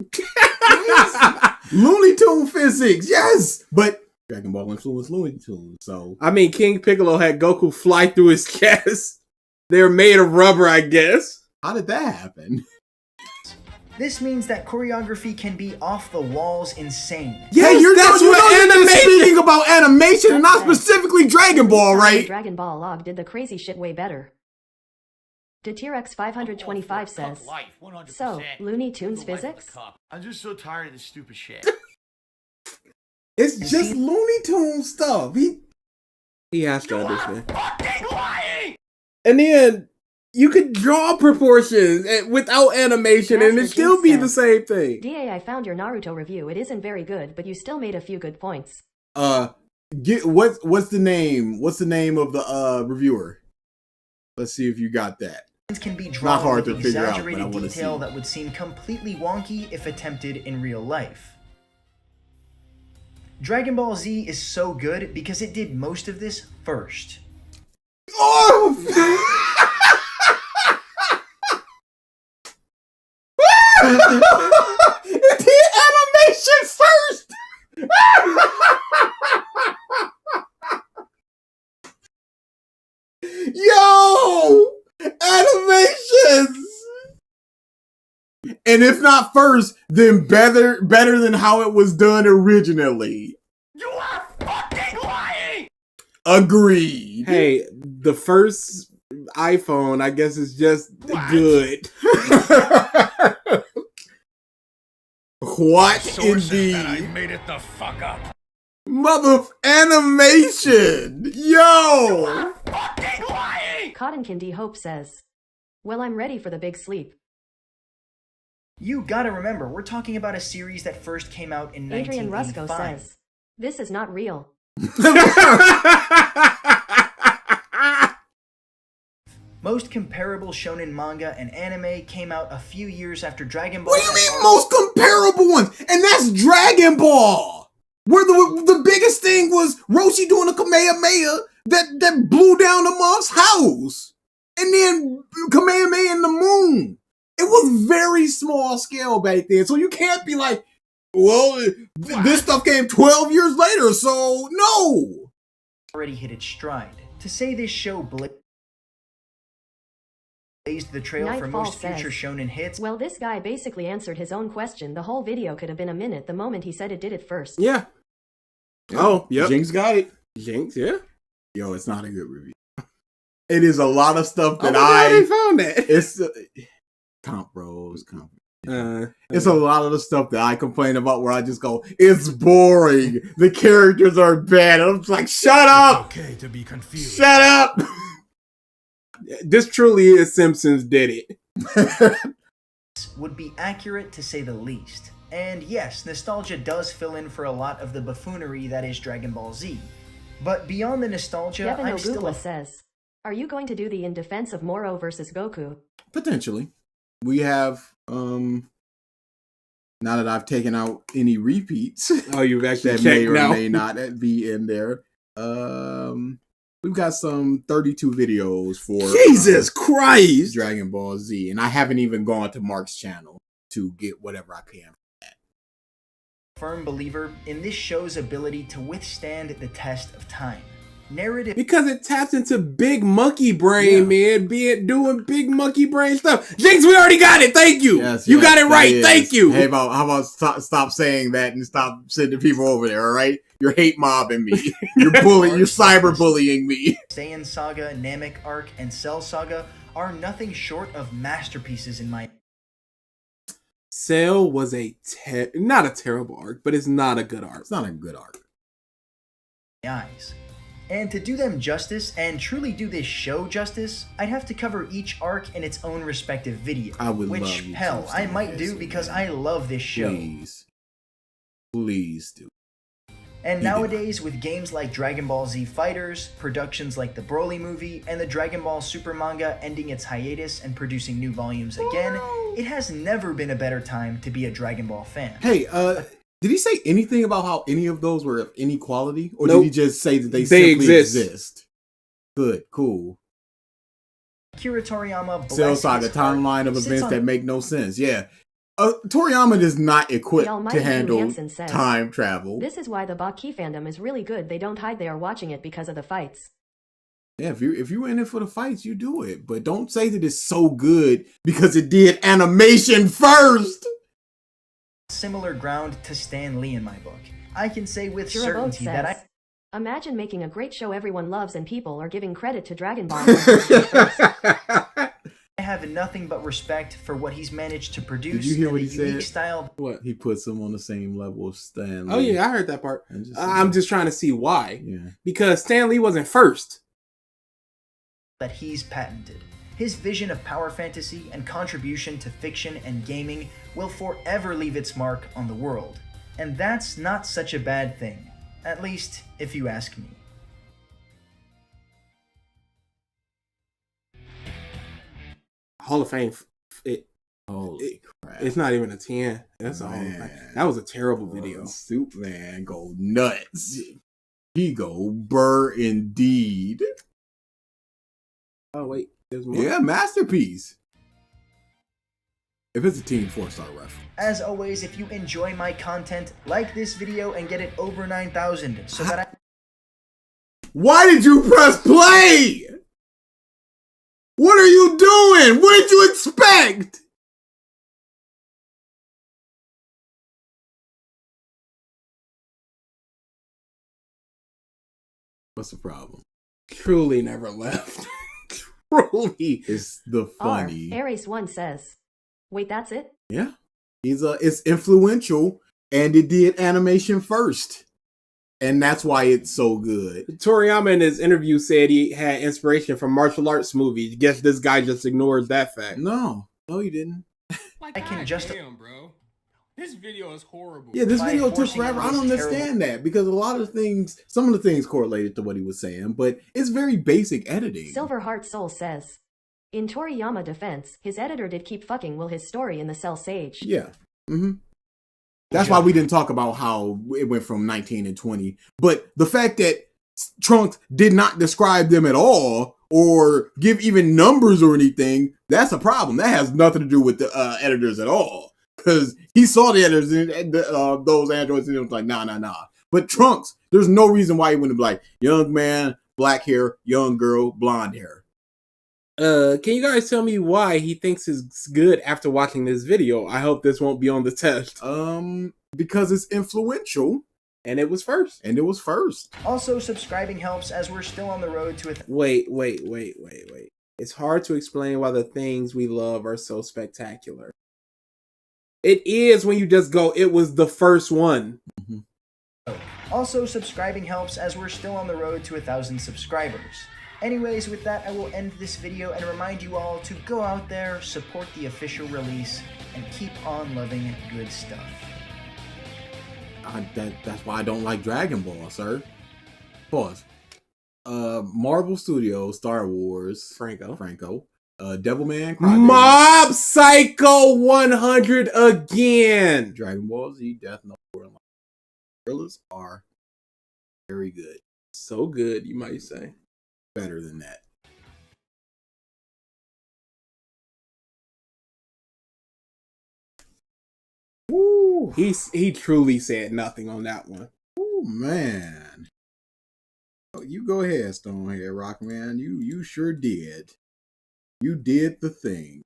Looney Tune physics, yes! But Dragon Ball influenced Looney Tunes, so... I mean, King Piccolo had Goku fly through his chest. They're made of rubber, I guess. How did that happen? This means that choreography can be off the walls insane. Yes, hey, that's what animation. Speaking about animation, and not specifically Dragon Ball, right? Dragon Ball Log did the crazy shit way better. Deterex 525 says, Life, 100%. so, Looney Tunes Live of the physics? cuck. I'm just so tired of this stupid shit. It's just Looney Tune stuff. He has to understand. Fucking lying! And then you could draw proportions without animation, and it still be the same thing. DA, I found your Naruto review. It isn't very good, but you still made a few good points. What's the name? What's the name of the reviewer? Let's see if you got that. Can be drawn Not hard with to figure out, but I exaggerated wanna detail see. that would seem completely wonky if attempted in real life. Dragon Ball Z is so good because it did most of this first. Oh! It did animation first! Yo! Animations! And if not first, then better than how it was done originally. You are fucking lying! Agreed. Hey, the first iPhone, I guess, is just good. What Sources indeed? that I made it the fuck up. Mother animation! Yo! Fucking lying! Cotton Candy Hope says, well, I'm ready for the big sleep. You gotta remember, we're talking about a series that first came out in Adrian 1985. Rusco says, This is not real. Most comparable shonen manga and anime came out a few years after Dragon Ball. What do you mean most comparable ones? And that's Dragon Ball! Where the biggest thing was Roshi doing a Kamehameha that blew down the mom's house. And then Kamehameha in the moon. It was very small scale back then. So you can't be like, well, this stuff came 12 years later, so no! Already hit its stride. To say this show blazed the trail for Nightfall most future says, shonen hits. Well, this guy basically answered his own question. The whole video could have been a minute the moment he said it did it first. Yeah. Oh, yep. Jinx got it. Jinx, yeah. Yo, it's not a good review. It is a lot of stuff that I found that. It's comp bros, comp. It's a lot of the stuff that I complain about where I just go, it's boring. The characters are bad. I'm just like, shut up! Okay to be confused. Shut up! This truly is Simpsons did it. Would be accurate to say the least. And yes, nostalgia does fill in for a lot of the buffoonery that is Dragon Ball Z. But beyond the nostalgia, Devin I'm still Ogugla says, are you going to do the In Defense of Moro versus Goku? Potentially. We have, now that I've taken out any repeats Oh, you've actually that may checked or now. may not be in there, we've got some 32 videos for Jesus Christ! Dragon Ball Z, and I haven't even gone to Mark's channel to get whatever I can. firm believer in this show's ability to withstand the test of time. Narrative Because it taps into big monkey brain, man. Be it doing big monkey brain stuff. Jinx, we already got it. Thank you. You got it that right. is. Thank you. Hey, how about stop saying that and stop sending people over there, all right? You're hate mobbing me. You're cyber bullying me. Saiyan Saga, Namek Arc, and Cell Saga are nothing short of masterpieces in my Cell was not a terrible arc, but it's not a good arc. It's not a good arc. eyes. And to do them justice, and truly do this show justice, I'd have to cover each arc in its own respective video. I would love which, you to hell, do I some might of this, do because man. I love this show. Please do. And You do. nowadays, with games like Dragon Ball Z Fighters, productions like the Broly movie, and the Dragon Ball Super manga ending its hiatus and producing new volumes again, it has never been a better time to be a Dragon Ball fan. Hey, did he say anything about how any of those were of any quality? Or Nope. did he just say that they They simply exist. exist? Good, cool. Akira Toriyama Cell bless Saga his heart, timeline of sits events on that make no sense. Yeah. Toriyama is not equipped The Almighty to handle Hansen says, time travel. This is why the Baki fandom is really good. They don't hide they are watching it because of the fights. Yeah, if you're in it for the fights, you do it. But don't say that it's so good because it did animation first. similar ground to Stan Lee in my book. I can say with Jiraboat certainty says, that imagine making a great show everyone loves and people are giving credit to Dragon Ball. I have nothing but respect for what he's managed to produce. Did you hear and what the he unique said? style What? He puts him on the same level as Stan Lee. Oh yeah, I heard that part. I'm just trying to see why. Yeah. Because Stan Lee wasn't first. that he's patented. His vision of power fantasy and contribution to fiction and gaming will forever leave its mark on the world. And that's not such a bad thing. At least, if you ask me. Hall of Fame. Holy crap. It's not even a 10. That's a Hall of Fame. Man. That was a terrible video. Superman go nuts. He go burr indeed. Oh wait, there's more. Yeah, masterpiece. If it's a team 4-star ref. As always, if you enjoy my content, like this video and get it over 9,000 so that I Why did you press play? What are you doing? What did you expect? What's the problem? Truly never left. Truly. It's the funny. Ares1 says, wait, that's it? Yeah. It's influential and it did animation first. And that's why it's so good. Toriyama in his interview said he had inspiration from martial arts movies. Guess this guy just ignores that fact. No, he didn't. Like, I can God just- damn, bro. This video is horrible. Yeah, this By video took forcing forever. in I don't this understand that because a lot of things, some of the things correlated to what he was saying, but it's very basic editing. Silver Heart Soul says, in Toriyama defense, his editor did keep fucking with his story in the Cell Sage. Yeah. Mm-hmm. That's why we didn't talk about how it went from 19 and 20. But the fact that Trunks did not describe them at all or give even numbers or anything, that's a problem. That has nothing to do with the editors at all. Because he saw the editors and those androids and he was like, nah. But Trunks, there's no reason why he wouldn't be like, young man, black hair, young girl, blonde hair. Can you guys tell me why he thinks it's good after watching this video? I hope this won't be on the test. Because it's influential. And it was first. Also, subscribing helps as we're still on the road to Wait. It's hard to explain why the things we love are so spectacular. It is when you just go, it was the first one. Mm-hmm. Also, subscribing helps as we're still on the road to 1,000 subscribers. Anyways, with that, I will end this video and remind you all to go out there, support the official release, and keep on loving good stuff. That's why I don't like Dragon Ball, sir. Pause. Marvel Studios, Star Wars, Franco, Devilman, Crybaby, Mob Psycho 100 again. Dragon Ball Z, Death Note, Gorillas are very good. So good, you might say. Better than that. Woo! He truly said nothing on that one. Oh man. Oh, you go ahead, Stonehead Rockman. You sure did. You did the thing.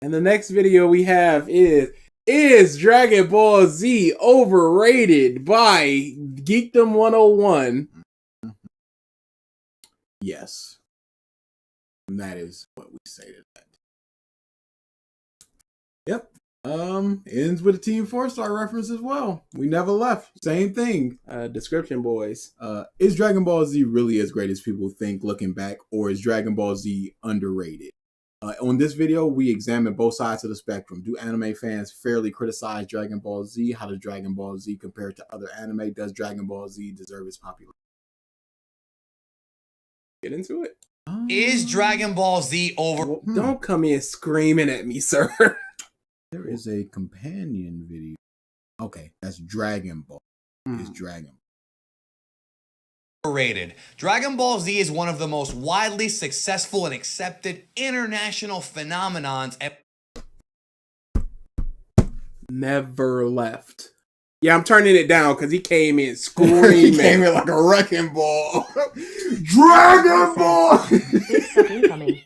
And the next video we have is Dragon Ball Z Overrated by Geekdom 101. Yes. And that is what we say to that. Yep. Ends with a Team 4-star reference as well. We never left. Same thing. Description boys. Is Dragon Ball Z really as great as people think looking back, or is Dragon Ball Z underrated? On this video, we examine both sides of the spectrum. Do anime fans fairly criticize Dragon Ball Z? How does Dragon Ball Z compare to other anime? Does Dragon Ball Z deserve its popularity? Get into it. Is Dragon Ball Z over? Don't come in screaming at me, sir. There is a companion video. Okay, that's Dragon Ball. It's Dragon Ball. Overrated. Dragon Ball Z is one of the most widely successful and accepted international phenomenons. Never left. Yeah, I'm turning it down because he came in screaming. He came in like a wrecking ball. Dragon Ball! Big suck incoming.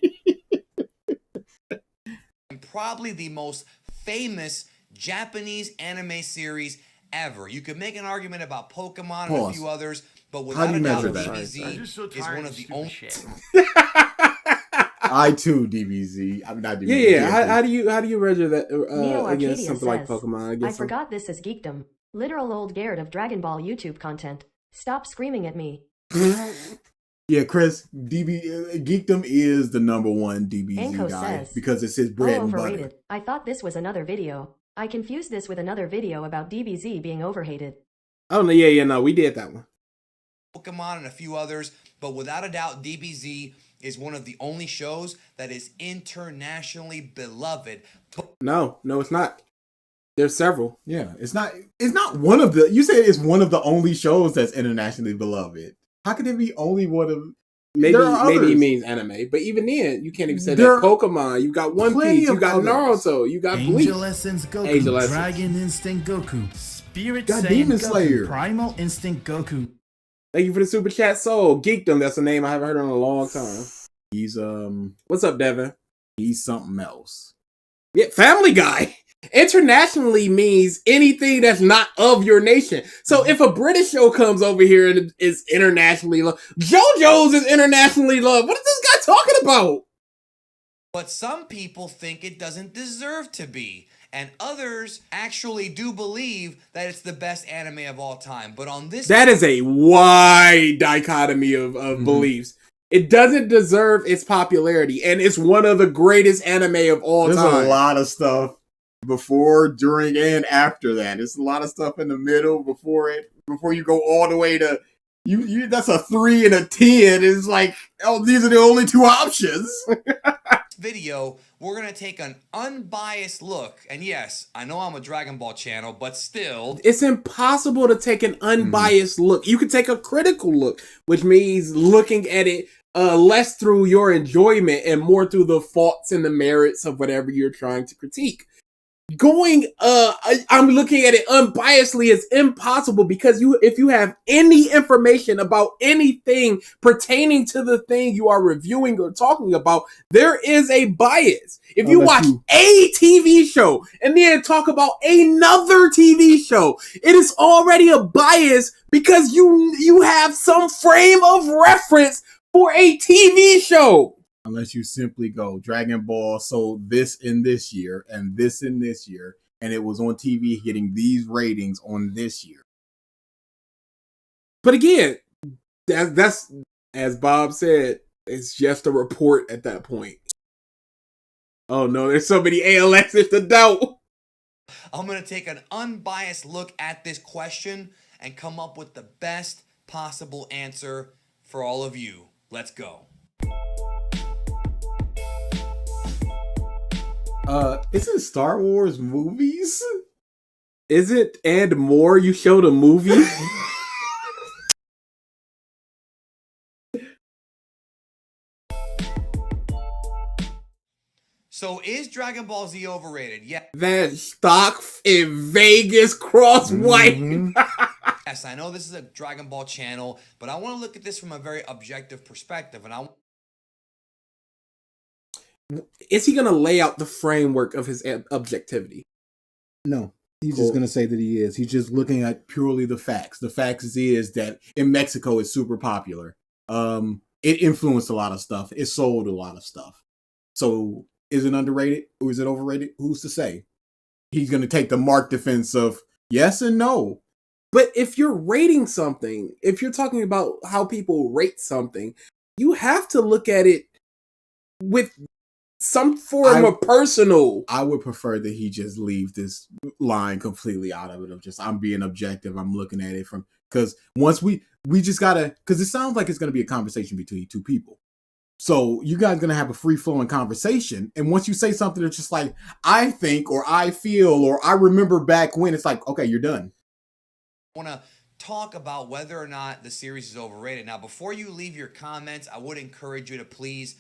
Probably the most famous Japanese anime series ever. You could make an argument about Pokemon and a few others, but without a doubt, DBZ is one of the only. I too, DBZ. I'm not DBZ. Yeah. How do you measure that Neo against Arcadia something like says, Pokemon? I forgot this is geekdom. Literal old Garrett of Dragon Ball YouTube content. Stop screaming at me. Yeah, Chris, Geekdom is the #1 DBZ Anko guy says, because it's his bread and butter. Overrated. I thought this was another video. I confused this with another video about DBZ being overhated. Oh, no, yeah, no, we did that one. Pokemon and a few others, but without a doubt, DBZ is one of the only shows that is internationally beloved. No, it's not. There's several. Yeah, it's not one of the. You said it's one of the only shows that's internationally beloved. How could it be only one of? Maybe he means anime, but even then, you can't even say that. Pokemon, you got One Piece, you got Naruto, you got Bleach. Angel Essence Goku, Dragon Instinct Goku, Spirit got Saiyan Demon Goku, Slayer. Primal Instinct Goku. Thank you for the super chat, Soul. Geekdom, that's a name I haven't heard in a long time. He's What's up, Devin? He's something else. Yeah, Family Guy. Internationally means anything that's not of your nation. So if a British show comes over here and is internationally loved, JoJo's is internationally loved. What is this guy talking about? But some people think it doesn't deserve to be. And others actually do believe that it's the best anime of all time. But on this... That is a wide dichotomy of beliefs. It doesn't deserve its popularity. And it's one of the greatest anime of all time. There's a lot of stuff before, during, and after that. There's a lot of stuff in the middle before you go all the way to you. That's a 3 and a 10. It's like, oh, these are the only two options. Video, we're gonna take an unbiased look, and yes, I know I'm a Dragon Ball channel, but still, it's impossible to take an unbiased look. You can take a critical look, which means looking at it less through your enjoyment and more through the faults and the merits of whatever you're trying to critique. I'm looking at it unbiasedly is impossible, because if you have any information about anything pertaining to the thing you are reviewing or talking about, there is a bias. If you watch a TV show and then talk about another TV show, it is already a bias because you have some frame of reference for a TV show. Unless you simply go, Dragon Ball sold this in this year and this in this year, and it was on TV getting these ratings on this year. But again, that's as Bob said, it's just a report at that point. Oh no, there's so many ALXs to doubt. I'm going to take an unbiased look at this question and come up with the best possible answer for all of you. Let's go. Isn't Star Wars movies? Is it and more? You showed a movie? So is Dragon Ball Z overrated? Yeah. That stock in Vegas cross white. Yes, I know this is a Dragon Ball channel, but I want to look at this from a very objective perspective, and is he going to lay out the framework of his objectivity? No. He's just going to say that he is. He's just looking at purely the facts. The facts is that in Mexico, it's super popular. It influenced a lot of stuff. It sold a lot of stuff. So is it underrated or is it overrated? Who's to say? He's going to take the mark defense of yes and no. But if you're rating something, if you're talking about how people rate something, you have to look at it with some form of personal. I would prefer that he just leave this line completely out of it, of just, I'm being objective. I'm looking at it from, because once we just gotta, because it sounds like it's going to be a conversation between two people. So you guys going to have a free flowing conversation. And once you say something that's just like, I think, or I feel, or I remember back when, it's like, okay, you're done. I want to talk about whether or not the series is overrated. Now, before you leave your comments, I would encourage you to please,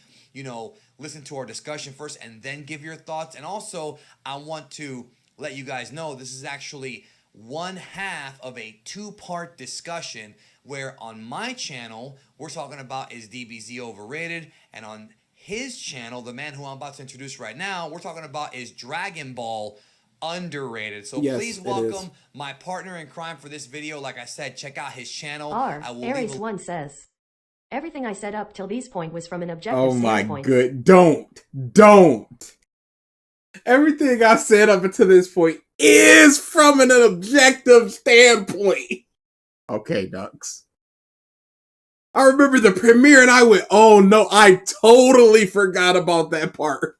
listen to our discussion first and then give your thoughts. And also, I want to let you guys know this is actually one half of a two-part discussion where on my channel, we're talking about is DBZ overrated, and on his channel, the man who I'm about to introduce right now, we're talking about is Dragon Ball underrated. So yes, please welcome my partner in crime for this video. Like I said, check out his channel. Aries1 says, everything I said up till this point was from an objective standpoint. Oh my good. Don't. Everything I said up until this point is from an objective standpoint. Okay, Ducks. I remember the premiere and I went, oh no, I totally forgot about that part.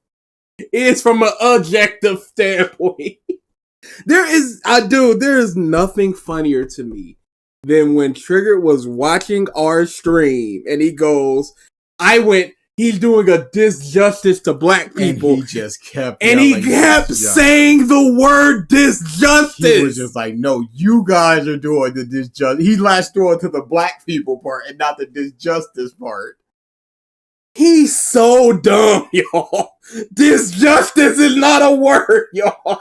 It's from an objective standpoint. There is nothing funnier to me than when Trigger was watching our stream and he goes, he's doing a disjustice to black people. And he just kept saying the word disjustice. He was just like, no, you guys are doing the disjustice. He latched on to the black people part and not the disjustice part. He's so dumb, y'all. Disjustice is not a word, y'all.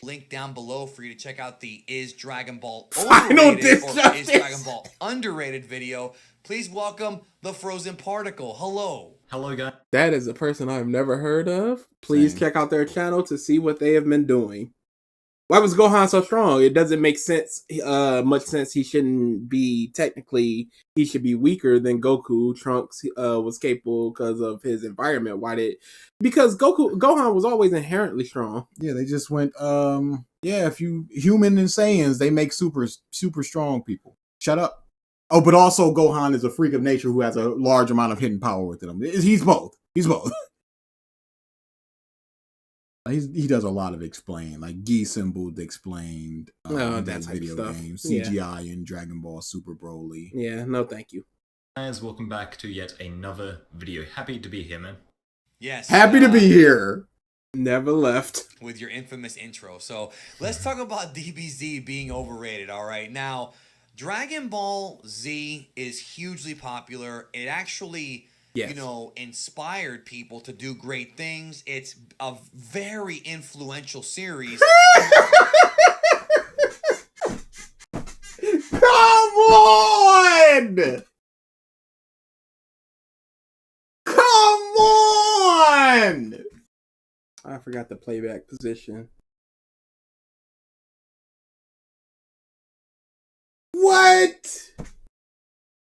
Link down below for you to check out the Is Dragon Ball Overrated or Is Dragon Ball Underrated video. Please welcome the Frozen Particle. Hello. Hello, guys. That is a person I've never heard of. Please check out their channel to see what they have been doing. Why was Gohan so strong? It doesn't make sense, much sense. He shouldn't be, technically, he should be weaker than Goku. Trunks was capable because of his environment. Because Gohan was always inherently strong. Yeah, they just went, if you human and Saiyans, they make super strong people. Shut up. Oh, but also Gohan is a freak of nature who has a large amount of hidden power within him. He's both. He does a lot of explain, like Guy Symbol explained that that type video of stuff. game, Yeah. CGI and Dragon Ball Super Broly. Yeah, no thank you. Guys, welcome back to yet another video. Happy to be here, man. Yes. Happy to be here. Never left. With your infamous intro. So let's talk about DBZ being overrated, all right? Now, Dragon Ball Z is hugely popular. It actually, Yes. inspired people to do great things. It's a very influential series. Come on! Come on! I forgot the playback position. What?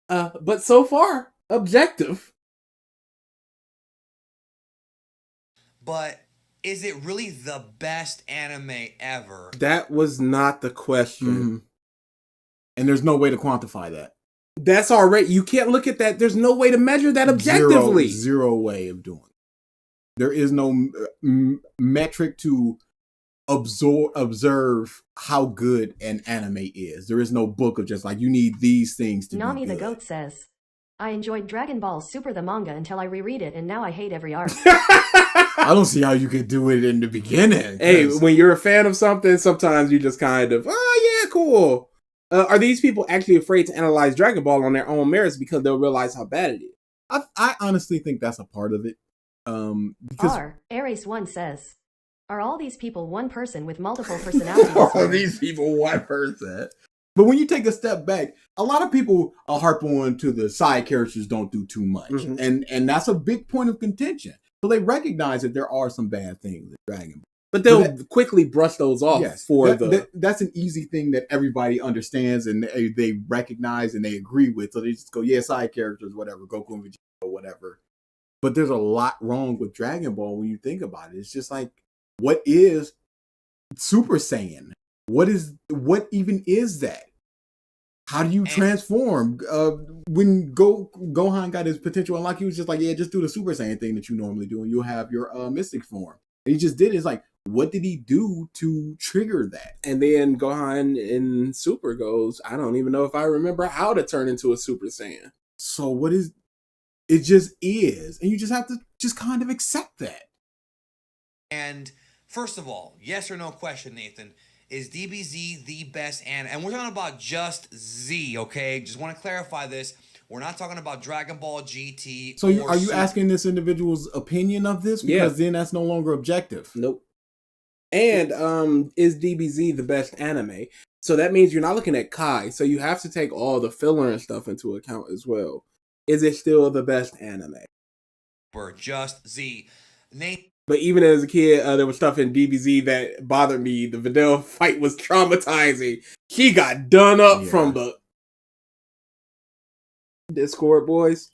But so far, objective. But is it really the best anime ever? That was not the question. Mm-hmm. And there's no way to quantify that. That's already, you can't look at that. There's no way to measure that objectively. Zero way of doing it. There is no metric to observe how good an anime is. There is no book of just like, you need these things to Nami be the good. Goat says, I enjoyed Dragon Ball Super the manga until I reread it and now I hate every arc. I don't see how you could do it in the beginning. Hey, when you're a fan of something, sometimes you just kind of, oh yeah, cool. Are these people actually afraid to analyze Dragon Ball on their own merits because they'll realize how bad it is? I honestly think that's a part of it. Because Ares1 says, are all these people one person with multiple personalities? all these people one person. But when you take a step back, a lot of people harp on to the side characters don't do too much. Mm-hmm. And that's a big point of contention. So they recognize that there are some bad things in Dragon Ball. But they'll quickly brush those off that's an easy thing that everybody understands and they recognize and they agree with. So they just go, yeah, side characters, whatever, Goku and Vegeta or whatever. But there's a lot wrong with Dragon Ball when you think about it. It's just like, what is Super Saiyan? What even is that? How do you transform? When Gohan got his potential unlocked, he was just like, yeah, just do the Super Saiyan thing that you normally do and you'll have your mystic form. And he just did it. It's like, what did he do to trigger that? And then Gohan in Super goes, I don't even know if I remember how to turn into a Super Saiyan. So what is... It just is. And you just have to just kind of accept that. And first of all, yes or no question, Nathan, is DBZ the best anime? And we're talking about just Z, okay? Just want to clarify this. We're not talking about Dragon Ball GT. So are you asking this individual's opinion of this? Because then that's no longer objective. Nope. And is DBZ the best anime? So that means you're not looking at Kai. So you have to take all the filler and stuff into account as well. Is it still the best anime? We're just Z. But even as a kid, there was stuff in DBZ that bothered me. The Videl fight was traumatizing. She got done up from the Discord boys.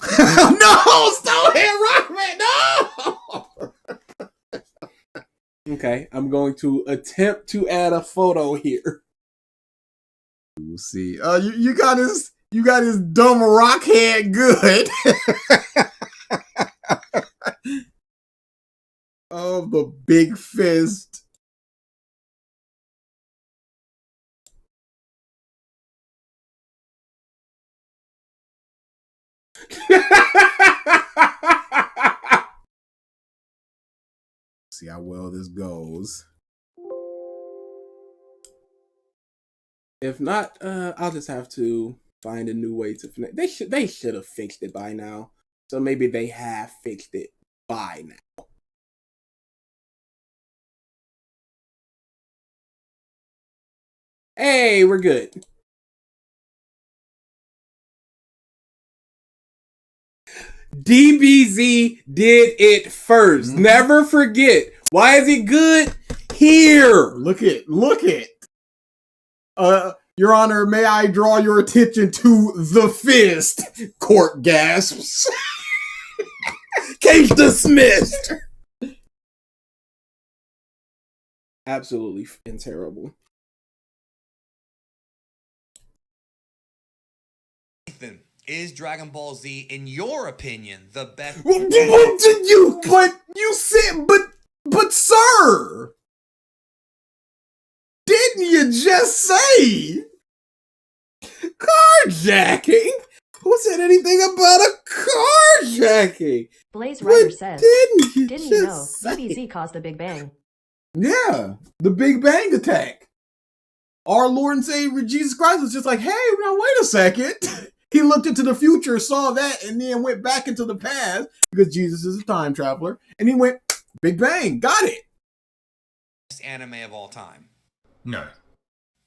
No! Stone Head Rockman! No! Okay, I'm going to attempt to add a photo here. We'll see. You got his dumb rock head good. Oh, the big fist. See how well this goes. If not, I'll just have to find a new way to finish. They should have fixed it by now. So maybe they have fixed it by now. Hey, we're good. DBZ did it first. Never forget. Why is it good? Here. Look it. Your Honor, may I draw your attention to the fist? Court gasps. Case dismissed. Absolutely terrible. Nathan, Is Dragon Ball Z, in your opinion, the best? But you said, but sir, didn't you just say carjacking? Who said anything about a carjacking? Blaze Rider says, Didn't you know DBZ caused the Big Bang? Yeah, the Big Bang attack. Our Lord and Savior Jesus Christ was just like, hey, now wait a second. He looked into the future, saw that, and then went back into the past because Jesus is a time traveler. And he went, Big Bang, got it. Best anime of all time? No.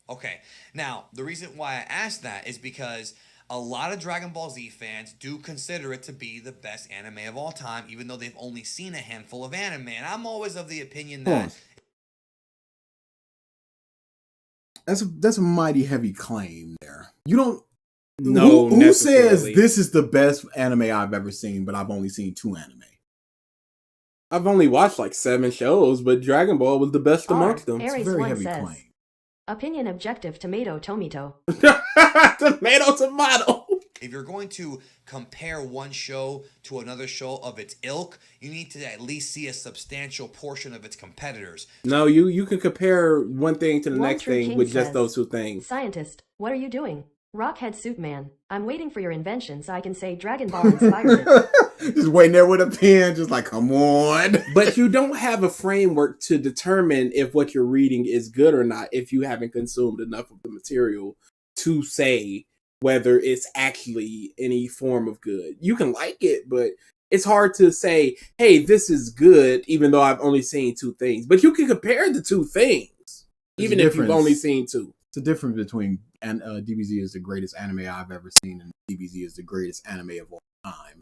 Okay. Now, the reason why I asked that is because a lot of Dragon Ball Z fans do consider it to be the best anime of all time, even though they've only seen a handful of anime. And I'm always of the opinion that... That's a mighty heavy claim there. You don't... No, who says this is the best anime I've ever seen, but I've only seen 2 anime? I've only watched like 7 shows, but Dragon Ball was the best amongst them. It's a very heavy claim. Opinion objective tomato. Tomato. If you're going to compare one show to another show of its ilk, you need to at least see a substantial portion of its competitors. No, you can compare one thing to the One next True thing King with just says, those 2 things. Scientist, what are you doing? Rockhead Soup Man, I'm waiting for your invention so I can say Dragon Ball inspired it. Just waiting there with a pen, just like, come on. But you don't have a framework to determine if what you're reading is good or not if you haven't consumed enough of the material to say whether it's actually any form of good. You can like it, but it's hard to say, hey, this is good, even though I've only seen 2 things. But you can compare the 2 things, even if you've only seen 2. It's a difference between DBZ is the greatest anime I've ever seen and DBZ is the greatest anime of all time.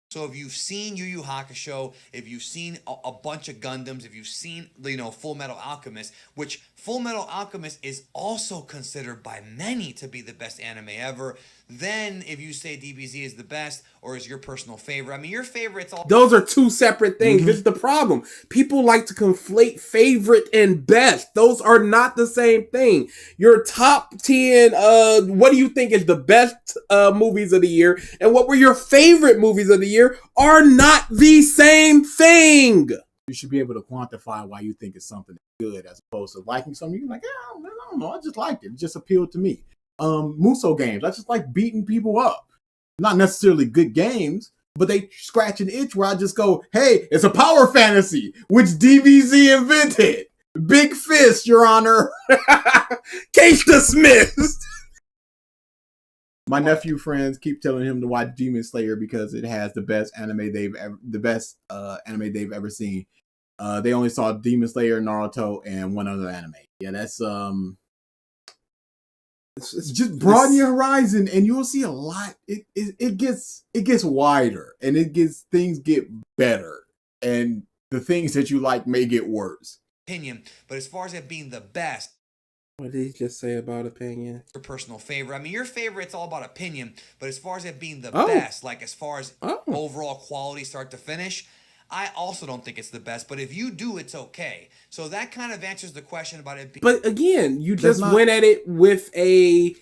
So if you've seen Yu Yu Hakusho, if you've seen a bunch of Gundams, if you've seen, Full Metal Alchemist, which Full Metal Alchemist is also considered by many to be the best anime ever, then if you say DBZ is the best or is your personal favorite, I mean, your favorite's all... Those are 2 separate things. This is the problem. People like to conflate favorite and best. Those are not the same thing. Your top 10, what do you think is the best movies of the year, and what were your favorite movies of the year are not the same thing. You should be able to quantify why you think it's something good as opposed to liking something. You're like, yeah, I don't know. I just liked it. It just appealed to me. Muso games. I just like beating people up. Not necessarily good games, but they scratch an itch where I just go, hey, it's a power fantasy, which DBZ invented. Big fist, Your Honor. Case dismissed. My nephew friends keep telling him to watch Demon Slayer because it has the best anime they've ever seen. They only saw Demon Slayer, Naruto, and one other anime. Yeah, that's it's just broaden your horizon, and you'll see a lot. It gets wider, and things get better, and the things that you like may get worse. Opinion, but as far as it being the best. What did he just say about opinion? Your personal favorite. I mean, your favorite's all about opinion, but as far as it being the best, like as far as overall quality start to finish, I also don't think it's the best. But if you do, it's okay. So that kind of answers the question about it being... But again, you just went at it with a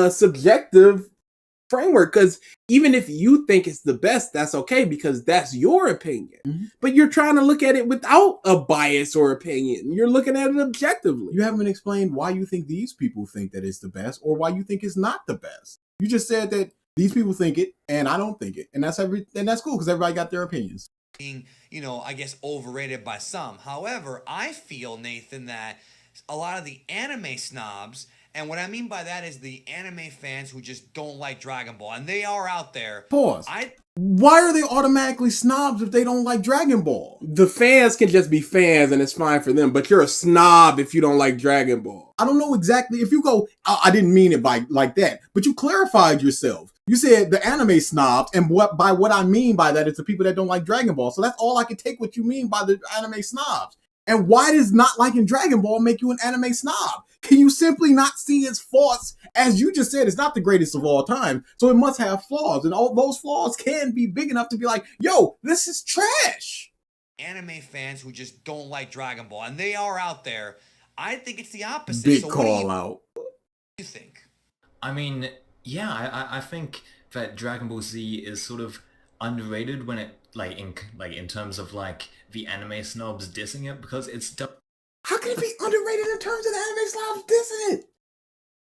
subjective framework, because even if you think it's the best, that's okay because that's your opinion. But you're trying to look at it without a bias or opinion. You're looking at it objectively. You haven't explained why you think these people think that it's the best or why you think it's not the best. You just said that these people think it and I don't think it, and that's cool because everybody got their opinions. Being, I guess overrated by some. However, I feel, Nathan, that a lot of the anime snobs, and what I mean by that is the anime fans who just don't like Dragon Ball, and they are out there. Pause. Why are they automatically snobs if they don't like Dragon Ball? The fans can just be fans and it's fine for them, but you're a snob if you don't like Dragon Ball. I don't know exactly. If you go, I didn't mean it like that, but you clarified yourself. You said the anime snobs, and what I mean by that is the people that don't like Dragon Ball. So that's all I can take what you mean by the anime snobs. And why does not liking Dragon Ball make you an anime snob? Can you simply not see its faults? As you just said, it's not the greatest of all time, so it must have flaws. And all those flaws can be big enough to be like, yo, this is trash. Anime fans who just don't like Dragon Ball, and they are out there. I think it's the opposite. Big call out. What do you think? I mean, Yeah, I think that Dragon Ball Z is sort of underrated when it in terms of like the anime snobs dissing it, because it's How can it be underrated in terms of the anime snobs dissing it?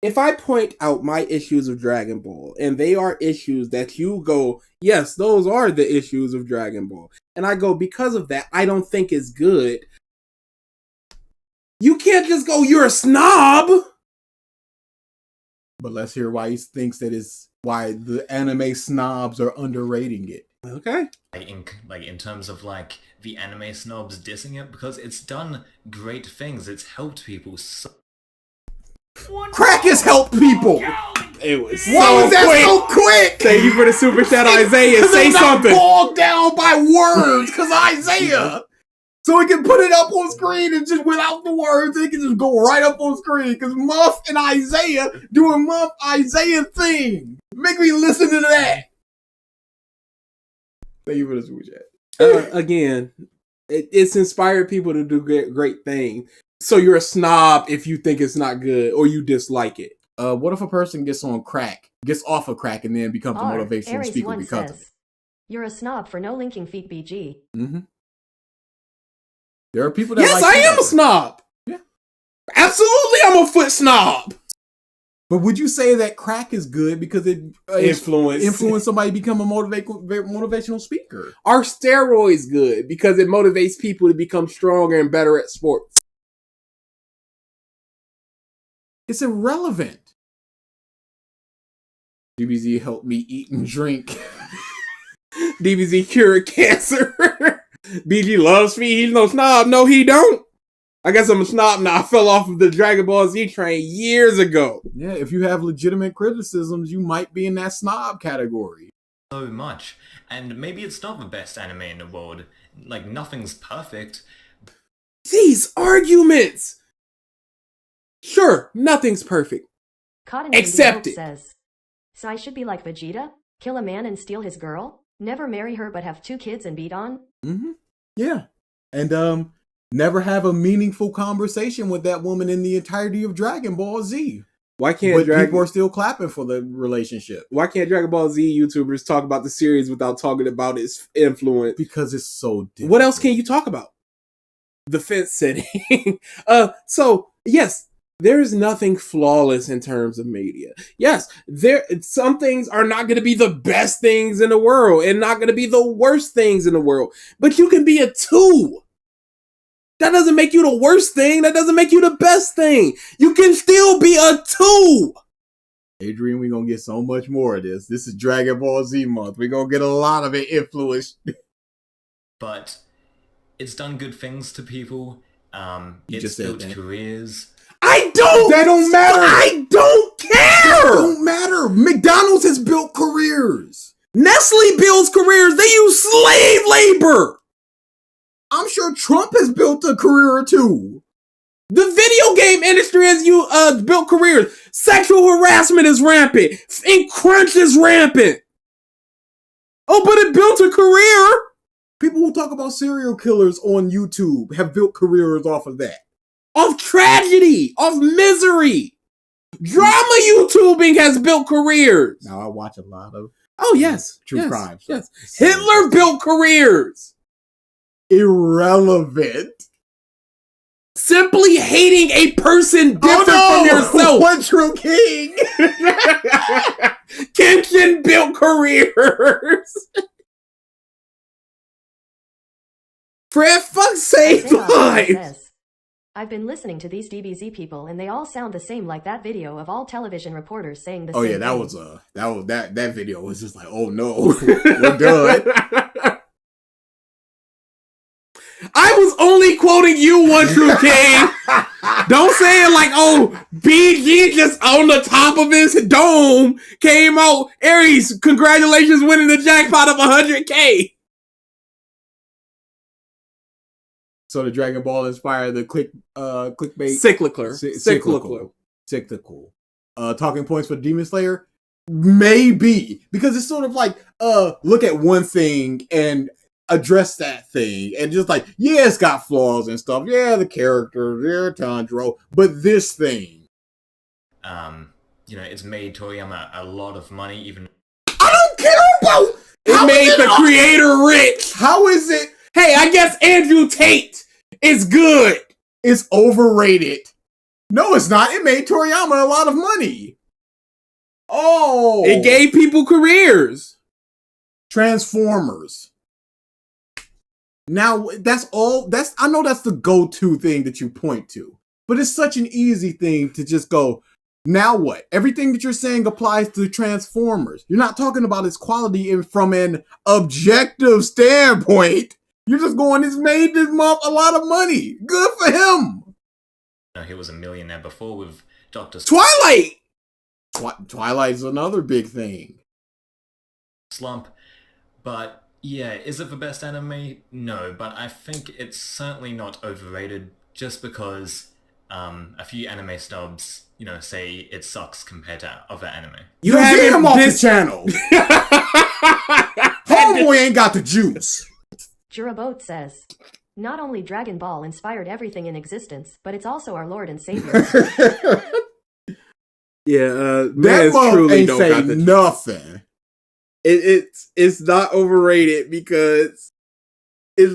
If I point out my issues of Dragon Ball, and they are issues that you go, yes, those are the issues of Dragon Ball, and I go, because of that, I don't think it's good, you can't just go, you're a snob! But let's hear why he thinks that is why the anime snobs are underrating it. Okay. In terms of like the anime snobs dissing it, because it's done great things. It's helped people so. Crack has helped people. It was Why was that so quick? Thank you for the super chat, Isaiah. Say something. Bogged down by words, because Isaiah. So he can put it up on screen and just without the words, it can just go right up on screen. Because Muff and Isaiah doing Muff Isaiah thing. Make me listen to that. Thank you for the super chat. Again, it's inspired people to do great things. So you're a snob if you think it's not good or you dislike it. What if a person gets off of crack, and then becomes a motivational speaker because of it? You're a snob for no linking feet BG. Mm-hmm. There are people that yes, I am a snob. Yeah. Absolutely, I'm a foot snob. But would you say that crack is good because it influence somebody to become a motivational speaker? Are steroids good because it motivates people to become stronger and better at sports? It's irrelevant. DBZ helped me eat and drink. DBZ cured cancer. BG loves me. He's no snob. No, he don't. I guess I'm a snob now. I fell off of the Dragon Ball Z train years ago. Yeah, if you have legitimate criticisms, you might be in that snob category. So much. And maybe it's not the best anime in the world. Like, nothing's perfect. These arguments! Sure, nothing's perfect. Cotton Accept it. Says, so I should be like Vegeta? Kill a man and steal his girl? Never marry her but have 2 kids and beat on? Mm-hmm. Yeah. And never have a meaningful conversation with that woman in the entirety of Dragon Ball Z. Why can't people are still clapping for the relationship? Why can't Dragon Ball Z YouTubers talk about the series without talking about its influence? Because it's so different. What else can you talk about? The fence sitting. So, yes, there is nothing flawless in terms of media. Yes, some things are not going to be the best things in the world and not going to be the worst things in the world. But you can be a 2. That doesn't make you the worst thing. That doesn't make you the best thing. You can still be a 2. Adrian, we're going to get so much more of this. This is Dragon Ball Z month. We're going to get a lot of it influenced. But it's done good things to people. It's built careers. That don't matter. I don't care. That don't matter. McDonald's has built careers. Nestle builds careers. They use slave labor. I'm sure Trump has built a career or 2. The video game industry has built careers. Sexual harassment is rampant. And crunch is rampant. Oh, but it built a career. People who talk about serial killers on YouTube have built careers off of that. Of tragedy. Of misery. Drama YouTubing has built careers. Now I watch a lot of true crimes. Yes. Hitler built careers. Irrelevant. Simply hating a person different from yourself. One True King. Kenshin built careers. For fuck's sake, lives. I've been listening to these DBZ people and they all sound the same, like that video of all television reporters saying the same thing. That video was just like, oh no, we're done. I was only quoting you, One True King. Don't say it like, oh, BG just on the top of his dome came out. Aries, congratulations winning the jackpot of 100K. So the Dragon Ball inspired the clickbait. Cyclical. Talking points for Demon Slayer? Maybe. Because it's sort of like, look at one thing and address that thing. And just like, yeah, it's got flaws and stuff. Yeah, the characters, yeah, Tanjiro. But this thing. it's made Toriyama a lot of money, even. I don't care about. It made the creator rich. How is it? Hey, I guess Andrew Tate is good. It's overrated. No, it's not. It made Toriyama a lot of money. Oh, it gave people careers. Transformers. Now that's all. I know that's the go-to thing that you point to, but it's such an easy thing to just go. Now what? Everything that you're saying applies to Transformers. You're not talking about its quality from an objective standpoint. You're just going, it's made this month a lot of money. Good for him. He was a millionaire before with Dr. Twilight. Twilight's another big thing. Slump. But yeah, is it the best anime? No, but I think it's certainly not overrated just because a few anime snobs, say it sucks compared to other anime. You get him off the channel. Homeboy ain't got the juice. Jirabote says, not only Dragon Ball inspired everything in existence, but it's also our Lord and Savior. Yeah, that truly ain't say nothing. It's not overrated because it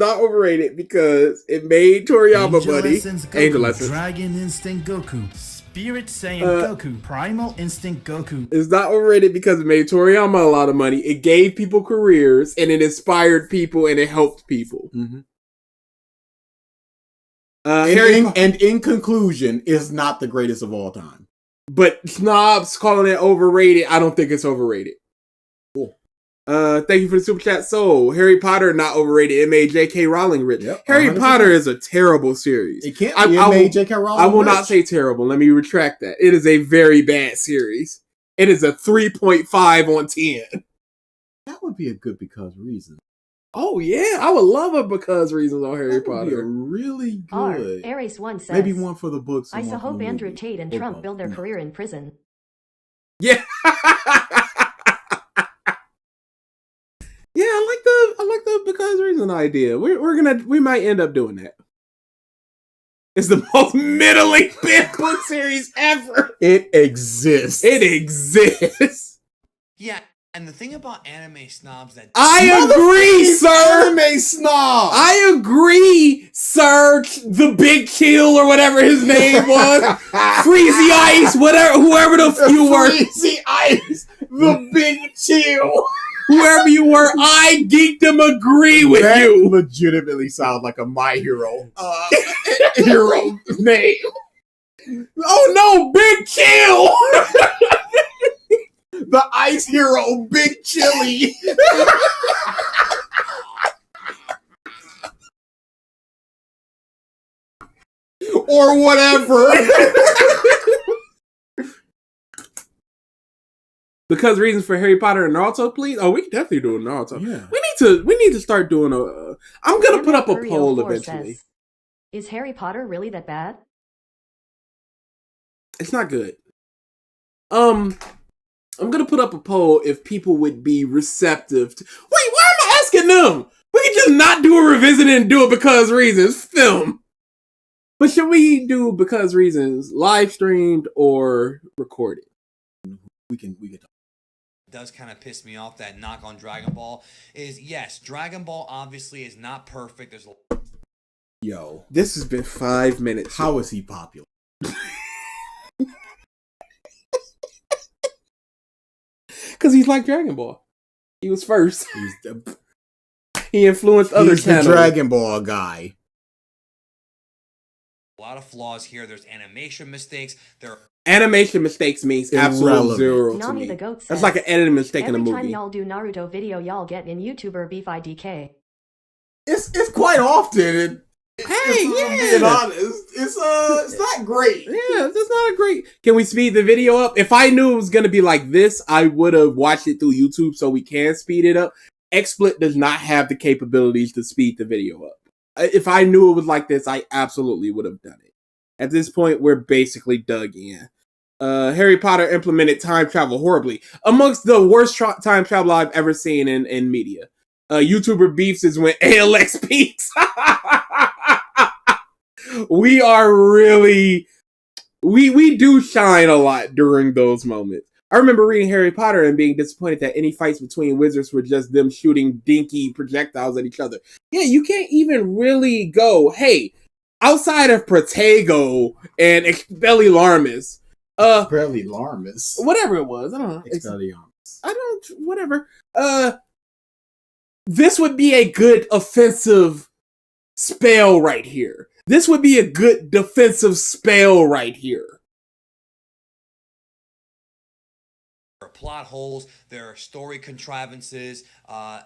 made Toriyama money. Angel Lessons. Dragon Instinct Goku. Spirit Saiyan Goku. Primal Instinct Goku. It's not overrated because it made Toriyama a lot of money. It gave people careers and it inspired people and it helped people. Mm-hmm. And in conclusion, is not the greatest of all time. But snobs calling it overrated, I don't think it's overrated. Cool. Thank you for the super chat. So, Harry Potter, not overrated. It made J.K. Rowling rich. Yep, Harry 100%. Potter is a terrible series. It can't be. It made J.K. Rowling I will rich. not say terrible. Let me retract that. It is a very bad series. It is a 3.5 on 10. That would be a good because reason. Oh, yeah. I would love a because reasons on Harry That would Potter. be really good. Ares1 says, Maybe one for the books. I and so one for hope the Andrew movie. Tate and Trump build their career in prison. Yeah. Yeah, I like the because reason idea. We might end up doing that. It's the most middling book series ever. It exists. Yeah, and the thing about anime snobs that I agree, sir. Anime snob. I agree, sir. The Big Chill or whatever his name was, Freezy Ice, whoever you were, Freezy Ice, the Big Chill. Whoever you were, I geekdom agree with that you. Legitimately sounds like a My Hero hero name. Oh no, Big Chill! The Ice Hero, Big Chili. Or whatever. Because reasons for Harry Potter and Naruto, please. Oh, we can definitely do a Naruto. Yeah. We need to start doing a. I'm gonna put up a poll eventually. Says, is Harry Potter really that bad? It's not good. I'm gonna put up a poll if people would be receptive to. Wait, why am I asking them? We can just not do a revisit and do it because reasons. Film. But should we do because reasons live streamed or recorded? We can talk. does kind of piss me off, that knock on Dragon Ball, is yes, Dragon Ball obviously is not perfect. There's a Yo, this has been 5 minutes. How is he popular? Because he's like Dragon Ball. He was first. He influenced other channels. The Dragon Ball guy. A lot of flaws here. There's animation mistakes. Animation mistakes means absolute zero to me. The Goat says, that's like an editing mistake in a movie. Every time y'all do Naruto video, y'all get in YouTuber beef IDK. It's quite often. Being honest, it's not great. Yeah, it's not great. Can we speed the video up? If I knew it was gonna be like this, I would have watched it through YouTube so we can speed it up. XSplit does not have the capabilities to speed the video up. If I knew it was like this, I absolutely would have done it. At this point, we're basically dug in. Harry Potter implemented time travel horribly. Amongst the worst time travel I've ever seen in media. YouTuber beefs is when ALX peaks. We are really we do shine a lot during those moments. I remember reading Harry Potter and being disappointed that any fights between wizards were just them shooting dinky projectiles at each other. Yeah, you can't even really go, hey, outside of Protego and Expelliarmus, Expelliarmus, whatever it was, I don't know. Expelliarmus, whatever. This would be a good offensive spell right here. This would be a good defensive spell right here. There are plot holes, there are story contrivances,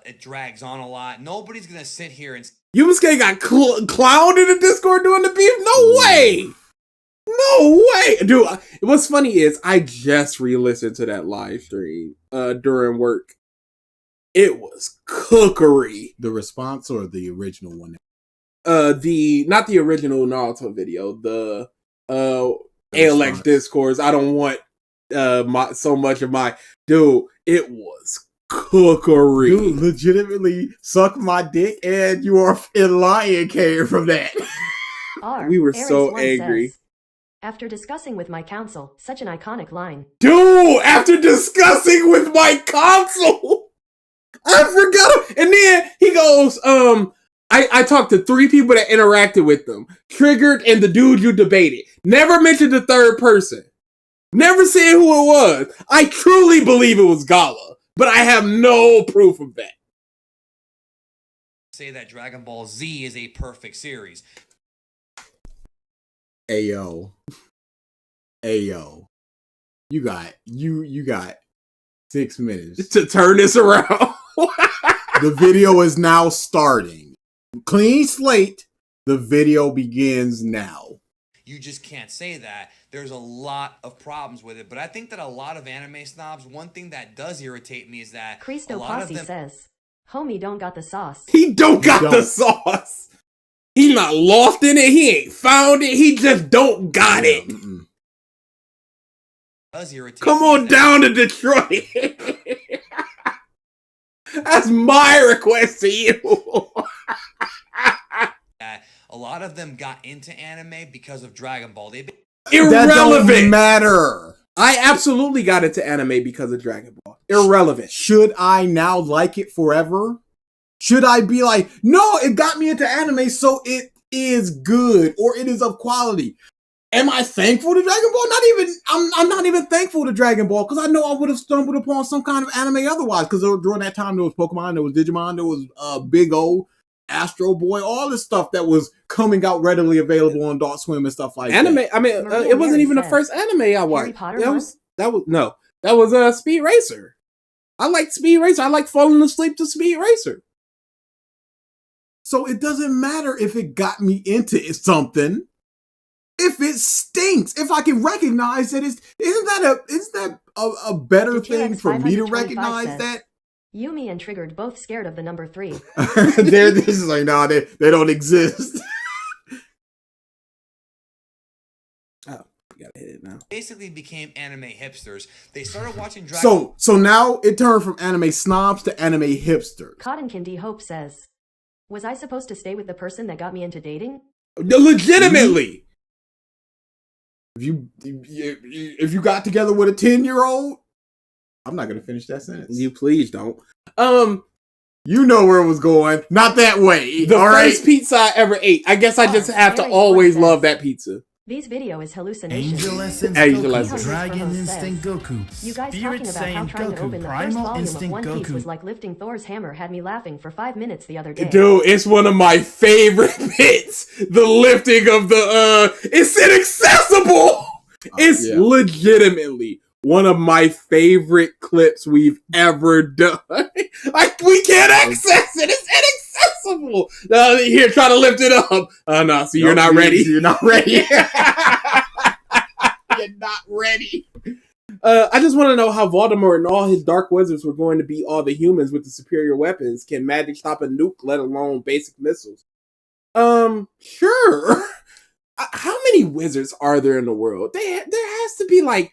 it drags on a lot. Nobody's gonna sit here and... Yusuke got clowned in the Discord doing the beef? No way! No way! Dude, what's funny is I just re-listened to that live stream during work. It was cookery. The response or the original one? Not the original Naruto video, the ALX Discourse. I don't want so much of my... Dude, it was cookery. Dude, legitimately suck my dick and you are in Lion King from that. We were so angry. Says, after discussing with my counsel, such an iconic line. Dude, after discussing with my counsel! I forgot him. And then he goes, I talked to 3 people that interacted with them. Triggered and the dude you debated. Never mentioned the third person. Never said who it was. I truly believe it was Gala, but I have no proof of that. Say that Dragon Ball Z is a perfect series. Ayo. You got 6 minutes to turn this around. The video is now starting. Clean slate. The video begins now. You just can't say that. There's a lot of problems with it, but I think that a lot of anime snobs, one thing that does irritate me is that Cristo Posse says, homie don't got the sauce. He don't got the sauce. He's not lost in it. He ain't found it. He just don't got it. Does irritate Come on down to Detroit. That's my request to you. A lot of them got into anime because of Dragon Ball. Irrelevant. That don't matter. I absolutely got into anime because of Dragon Ball. Irrelevant. Should I now like it forever? Should I be like, no, it got me into anime, so it is good or it is of quality? Am I thankful to Dragon Ball? I'm not even thankful to Dragon Ball because I know I would have stumbled upon some kind of anime otherwise. Because during that time there was Pokemon, there was Digimon, there was Big O, Astro Boy, all this stuff that was coming out readily available on Adult Swim and stuff like anime, that. I mean, it wasn't even the first anime I watched. That was Speed Racer. I liked Speed Racer. I liked falling asleep to Speed Racer. So it doesn't matter if it got me into something. If it stinks, if I can recognize that isn't that a better thing for me to recognize that? Yumi and Triggered both scared of the number 3. This is like, nah, they don't exist. Oh, you gotta hit it now. Basically became anime hipsters. They started watching Dragon So now it turned from anime snobs to anime hipsters. Cotton Candy Hope says, was I supposed to stay with the person that got me into dating? Legitimately. If you got together with a 10-year-old, I'm not gonna finish that sentence. You please don't. You know where it was going. Not that way. The first pizza I ever ate. I guess I just have to always love that pizza. These video is hallucination. Angel Essence Angel Goku, Essence. Dragon Instinct Goku, You guys Spirit talking about how Saiyan trying to open Goku, the first Primal volume of Instinct One Piece Goku. was like lifting Thor's hammer had me laughing for 5 minutes the other day. Dude, it's one of my favorite bits. The lifting of the it's inaccessible. It's legitimately one of my favorite clips we've ever done. Like, we can't access it. It's inaccessible. Here, try to lift it up. Oh, no, so you're not ready. You're not ready. You're not ready. I just want to know how Voldemort and all his dark wizards were going to beat all the humans with the superior weapons. Can magic stop a nuke, let alone basic missiles? Sure. How many wizards are there in the world? There has to be like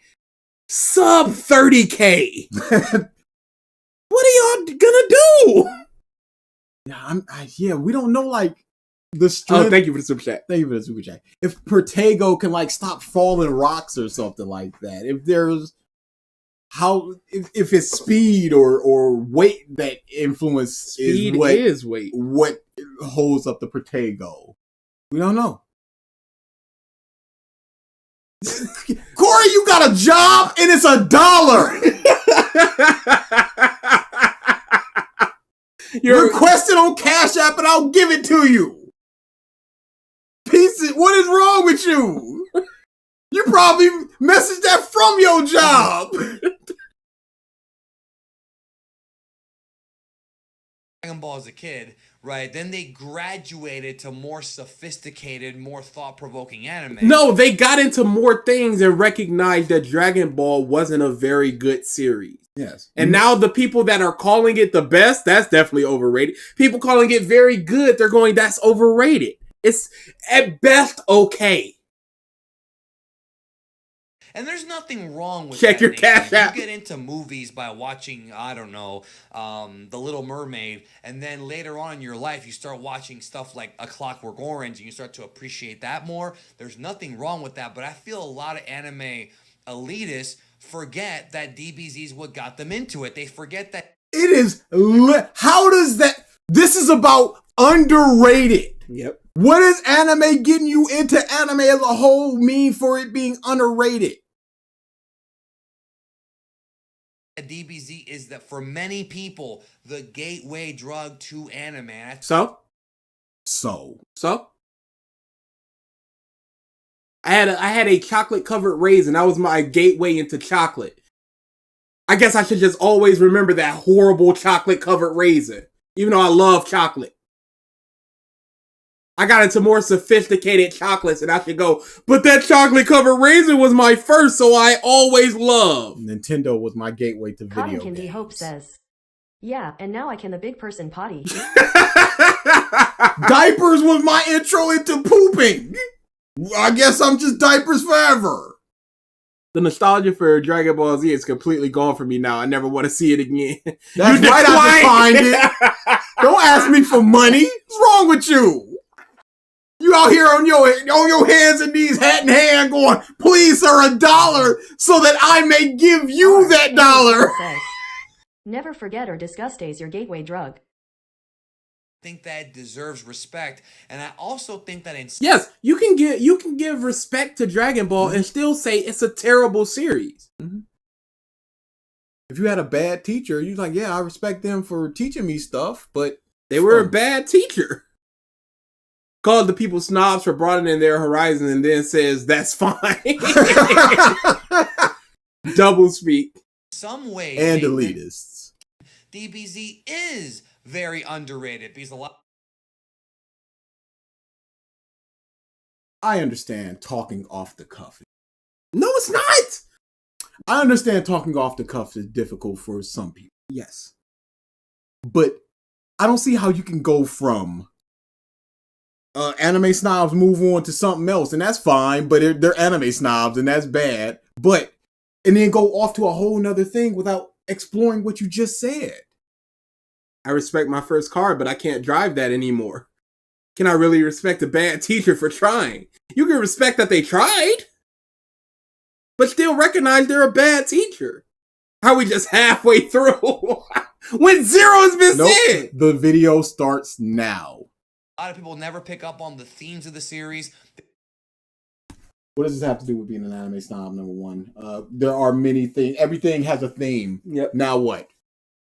sub 30K. What are y'all gonna do? Yeah, we don't know. Like, the strength. Oh, thank you for the super chat. Thank you for the super chat. If Protego can like stop falling rocks or something like that, if there's if it's speed or weight that influence Speed is weight. What holds up the Protego? We don't know. Corey, you got a job and it's $1. Request it on Cash App and I'll give it to you. What is wrong with you? You probably messaged that from your job. Dragon Ball as a kid, right? Then they graduated to more sophisticated, more thought-provoking anime. No, they got into more things and recognized that Dragon Ball wasn't a very good series. Yes. And now the people that are calling it the best, that's definitely overrated. People calling it very good, they're going, that's overrated. It's at best okay. And there's nothing wrong with Check that. your Nathan. Cash App. You get into movies by watching, I don't know, The Little Mermaid, and then later on in your life, you start watching stuff like A Clockwork Orange, and you start to appreciate that more. There's nothing wrong with that, but I feel a lot of anime elitists forget that DBZ is what got them into it. They forget that It is. How does that? This is about underrated. Yep. What is anime getting you into anime as a whole mean for it being underrated? DBZ is that for many people, the gateway drug to anime. So? I had a chocolate covered raisin. That was my gateway into chocolate. I guess I should just always remember that horrible chocolate covered raisin. Even though I love chocolate. I got into more sophisticated chocolates and I should go, but that chocolate covered raisin was my first, so I always loved. Nintendo was my gateway to video Cotton Candy games. Hope says, yeah, and now I can the big person potty. Diapers was my intro into pooping. I guess I'm just diapers forever. The nostalgia for Dragon Ball Z is completely gone for me now. I never want to see it again. That's right, I declined it. Don't ask me for money. What's wrong with you? You out here on your hands and knees, hat in hand, going, please, sir, $1 so that I may give you that $1. Says, never forget or discuss days your gateway drug. I think that deserves respect, and I also think that in yes, you can give respect to Dragon Ball and still say it's a terrible series. Mm-hmm. If you had a bad teacher, you're like, yeah, I respect them for teaching me stuff, but they were a bad teacher. Called the people snobs for broadening their horizon and then says, that's fine. Double speak. Some ways. And elitists. DBZ is very underrated because a lot. I understand talking off the cuff. No, it's not. I understand talking off the cuff is difficult for some people. Yes. But I don't see how you can go from anime snobs move on to something else, and that's fine, but they're anime snobs, and that's bad. And then go off to a whole nother thing without exploring what you just said. I respect my first car, but I can't drive that anymore. Can I really respect a bad teacher for trying? You can respect that they tried, but still recognize they're a bad teacher. How are we just halfway through? When zero has been said? The video starts now. A lot of people never pick up on the themes of the series. What does this have to do with being an anime snob, number one? There are many things. Everything has a theme. Yep. Now what?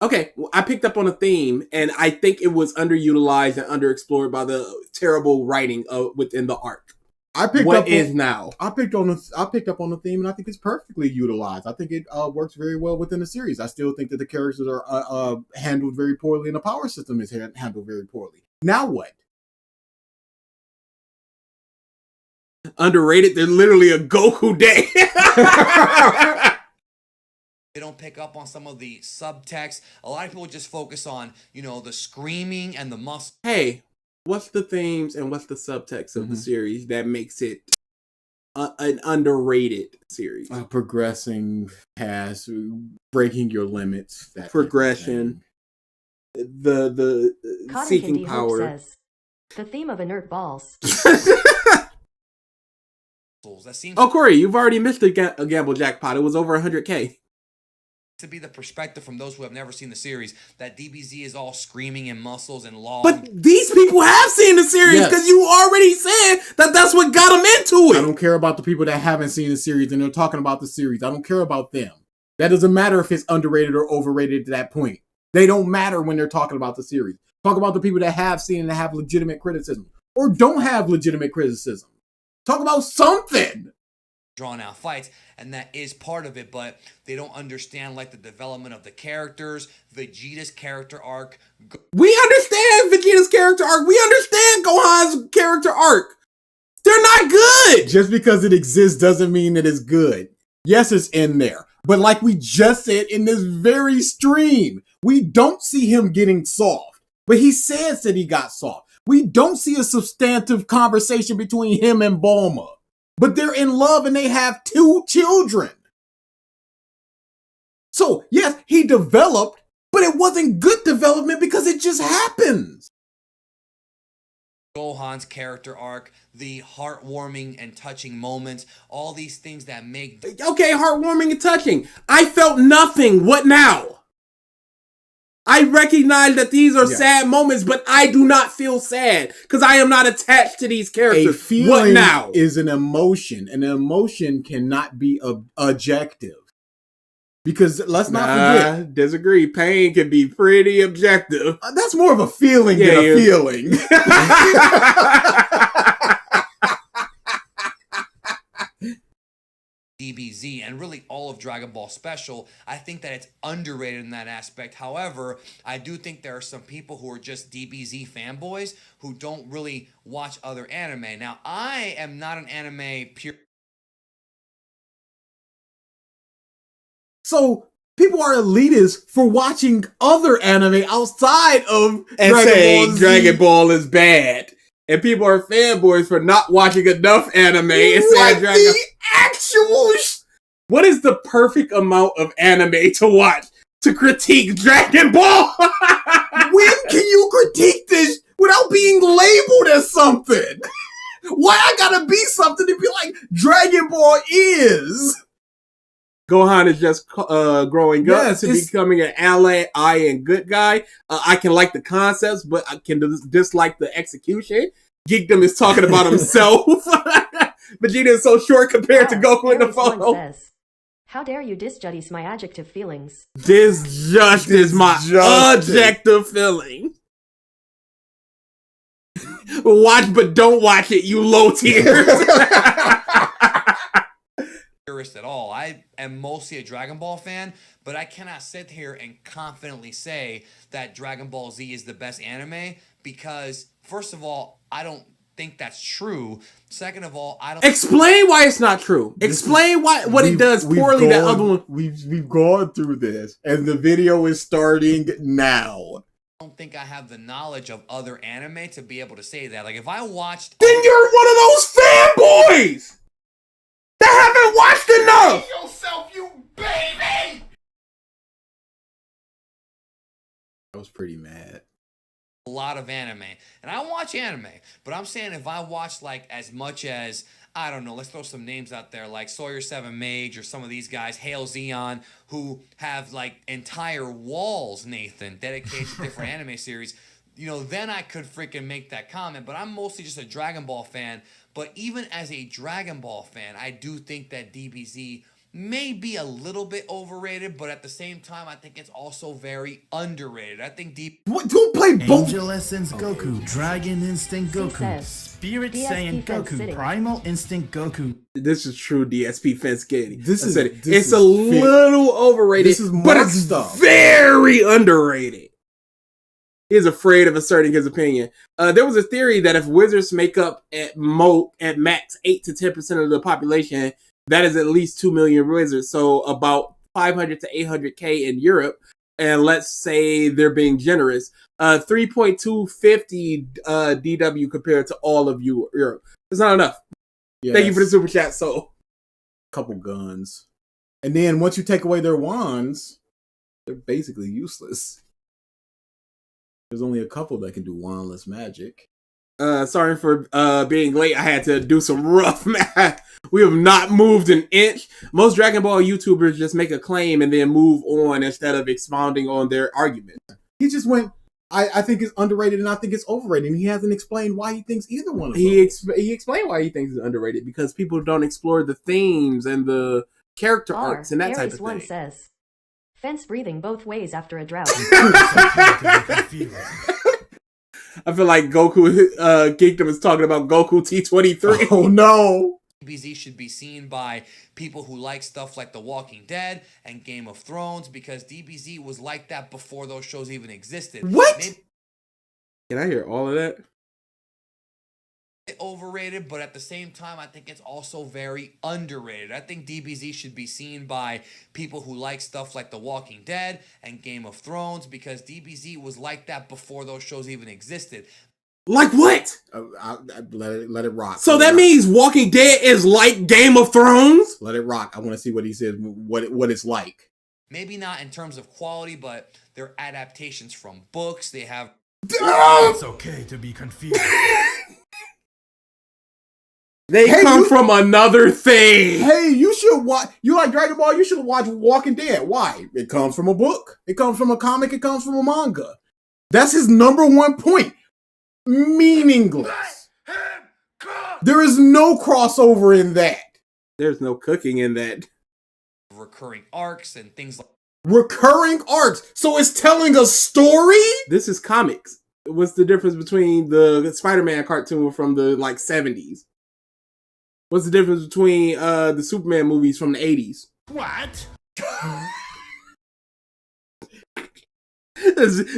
Okay, well, I picked up on a theme, and I think it was underutilized and underexplored by the terrible writing within the arc. I picked what up is on, now. I picked up on the theme, and I think it's perfectly utilized. I think it works very well within the series. I still think that the characters are handled very poorly, and the power system is handled very poorly. Now what? Underrated. They're literally a Goku day. They don't pick up on some of the subtext. A lot of people just focus on, the screaming and the muscle. Hey, what's the themes and what's the subtext of the series that makes it an underrated series? Progressing past, breaking your limits. Progression. The Cotton seeking Candy power. Hope says, The theme of inert balls. That seems Corey, you've already missed a gamble jackpot. It was over 100K. to be the perspective from those who have never seen the series that DBZ is all screaming and muscles and long. But these people have seen the series because you already said that that's what got them into it. I don't care about the people that haven't seen the series and they're talking about the series. I don't care about them. That doesn't matter if it's underrated or overrated to that point. They don't matter when they're talking about the series. Talk about the people that have seen and have legitimate criticism or don't have legitimate criticism. Talk about something. Drawn out fights, and that is part of it, but they don't understand like the development of the characters, Vegeta's character arc. We understand Vegeta's character arc. We understand Gohan's character arc. They're not good. Just because it exists doesn't mean that it's good. Yes, it's in there. But like we just said in this very stream, we don't see him getting soft. But he says that he got soft. We don't see a substantive conversation between him and Bulma. But they're in love and they have 2 children. So, yes, he developed, but it wasn't good development because it just happens. Gohan's character arc, the heartwarming and touching moments, all these things that make... Okay, heartwarming and touching. I felt nothing. What now? I recognize that these are sad moments, but I do not feel sad because I am not attached to these characters. A feeling what now? Is an emotion, and an emotion cannot be objective. Because let's not forget. Disagree. Pain can be pretty objective. That's more of a feeling than a feeling. DBZ and really all of Dragon Ball Special, I think that it's underrated in that aspect. However, I do think there are some people who are just DBZ fanboys who don't really watch other anime. Now, I am not an anime pure... So, people are elitists for watching other anime outside of and saying Dragon Ball is bad. And people are fanboys for not watching enough anime and saying Dragon Ball. What is the perfect amount of anime to watch to critique Dragon Ball? When can you critique this without being labeled as something? Why I gotta be something to be like Dragon Ball is? Gohan is just growing up to becoming an ally and good guy. I can like the concepts, but I can dislike the execution. Geekdom is talking about himself. Vegeta is so short compared to Goku in the photo. Says, how dare you disjudge my adjective feelings? Disjust is my adjective feeling. Watch but don't watch it, you low tiers. At all. I am mostly a Dragon Ball fan, but I cannot sit here and confidently say that Dragon Ball Z is the best anime because, first of all, I don't think that's true. Second of all, I don't... Explain why it's not true. Explain what it does poorly that other one... We've gone through this, and the video is starting now. I don't think I have the knowledge of other anime to be able to say that. Like, if I watched... Then you're one of those fanboys! That haven't watched enough! Save yourself, you baby! I was pretty mad. A lot of anime. And I watch anime. But I'm saying if I watch, like, as much as, I don't know, let's throw some names out there, like Sawyer 7 Mage or some of these guys, Hail Zeon, who have, like, entire walls, Nathan, dedicated to different anime series, you know, then I could freaking make that comment. But I'm mostly just a Dragon Ball fan. But even as a Dragon Ball fan, I do think that DBZ may be a little bit overrated, but at the same time, I think it's also very underrated. I think Don't play both. Angel Essence Goku, Dragon Instinct Goku, Spirit Saiyan Goku, Primal Instinct Goku. This is true DSP fans getting. It's a little overrated, this is but it's very underrated. Is afraid of asserting his opinion. There was a theory that if wizards make up at max 8 to 10% of the population, that is at least 2 million wizards. So about 500 to 800K in Europe. And let's say they're being generous. 3.250 DW compared to all of Europe. It's not enough. Yeah, thank you for the super chat. So, couple guns. And then once you take away their wands, they're basically useless. There's only a couple that can do wandless magic. Sorry for being late. I had to do some rough math. We have not moved an inch. Most Dragon Ball YouTubers just make a claim and then move on instead of expounding on their argument. He just went, I think it's underrated and I think it's overrated. And he hasn't explained why he thinks either one of them. He explained why he thinks it's underrated, because people don't explore the themes and the character arcs and that type of thing. One says, fence breathing both ways after a drought. I feel like Goku Geekdom is talking about Goku T23. Oh no. DBZ should be seen by people who like stuff like The Walking Dead and Game of Thrones, because DBZ was like that before those shows even existed. What? Can I hear all of that? Overrated, but at the same time, I think it's also very underrated. I think DBZ should be seen by people who like stuff like The Walking Dead and Game of Thrones, because DBZ was like that before those shows even existed. Like what? Let it rock. So that means Walking Dead is like Game of Thrones? Let it rock. I want to see what he says, what it's like. Maybe not in terms of quality, but they're adaptations from books. They have... It's okay to be confused. They come from another thing. Hey, you should watch. You like Dragon Ball? You should watch Walking Dead. Why? It comes from a book. It comes from a comic. It comes from a manga. That's his number one point. Meaningless. There is no crossover in that. There's no cooking in that. Recurring arcs and things like... Recurring arcs. So it's telling a story? This is comics. What's the difference between the Spider-Man cartoon from the 70s? What's the difference between the Superman movies from the 80s? What?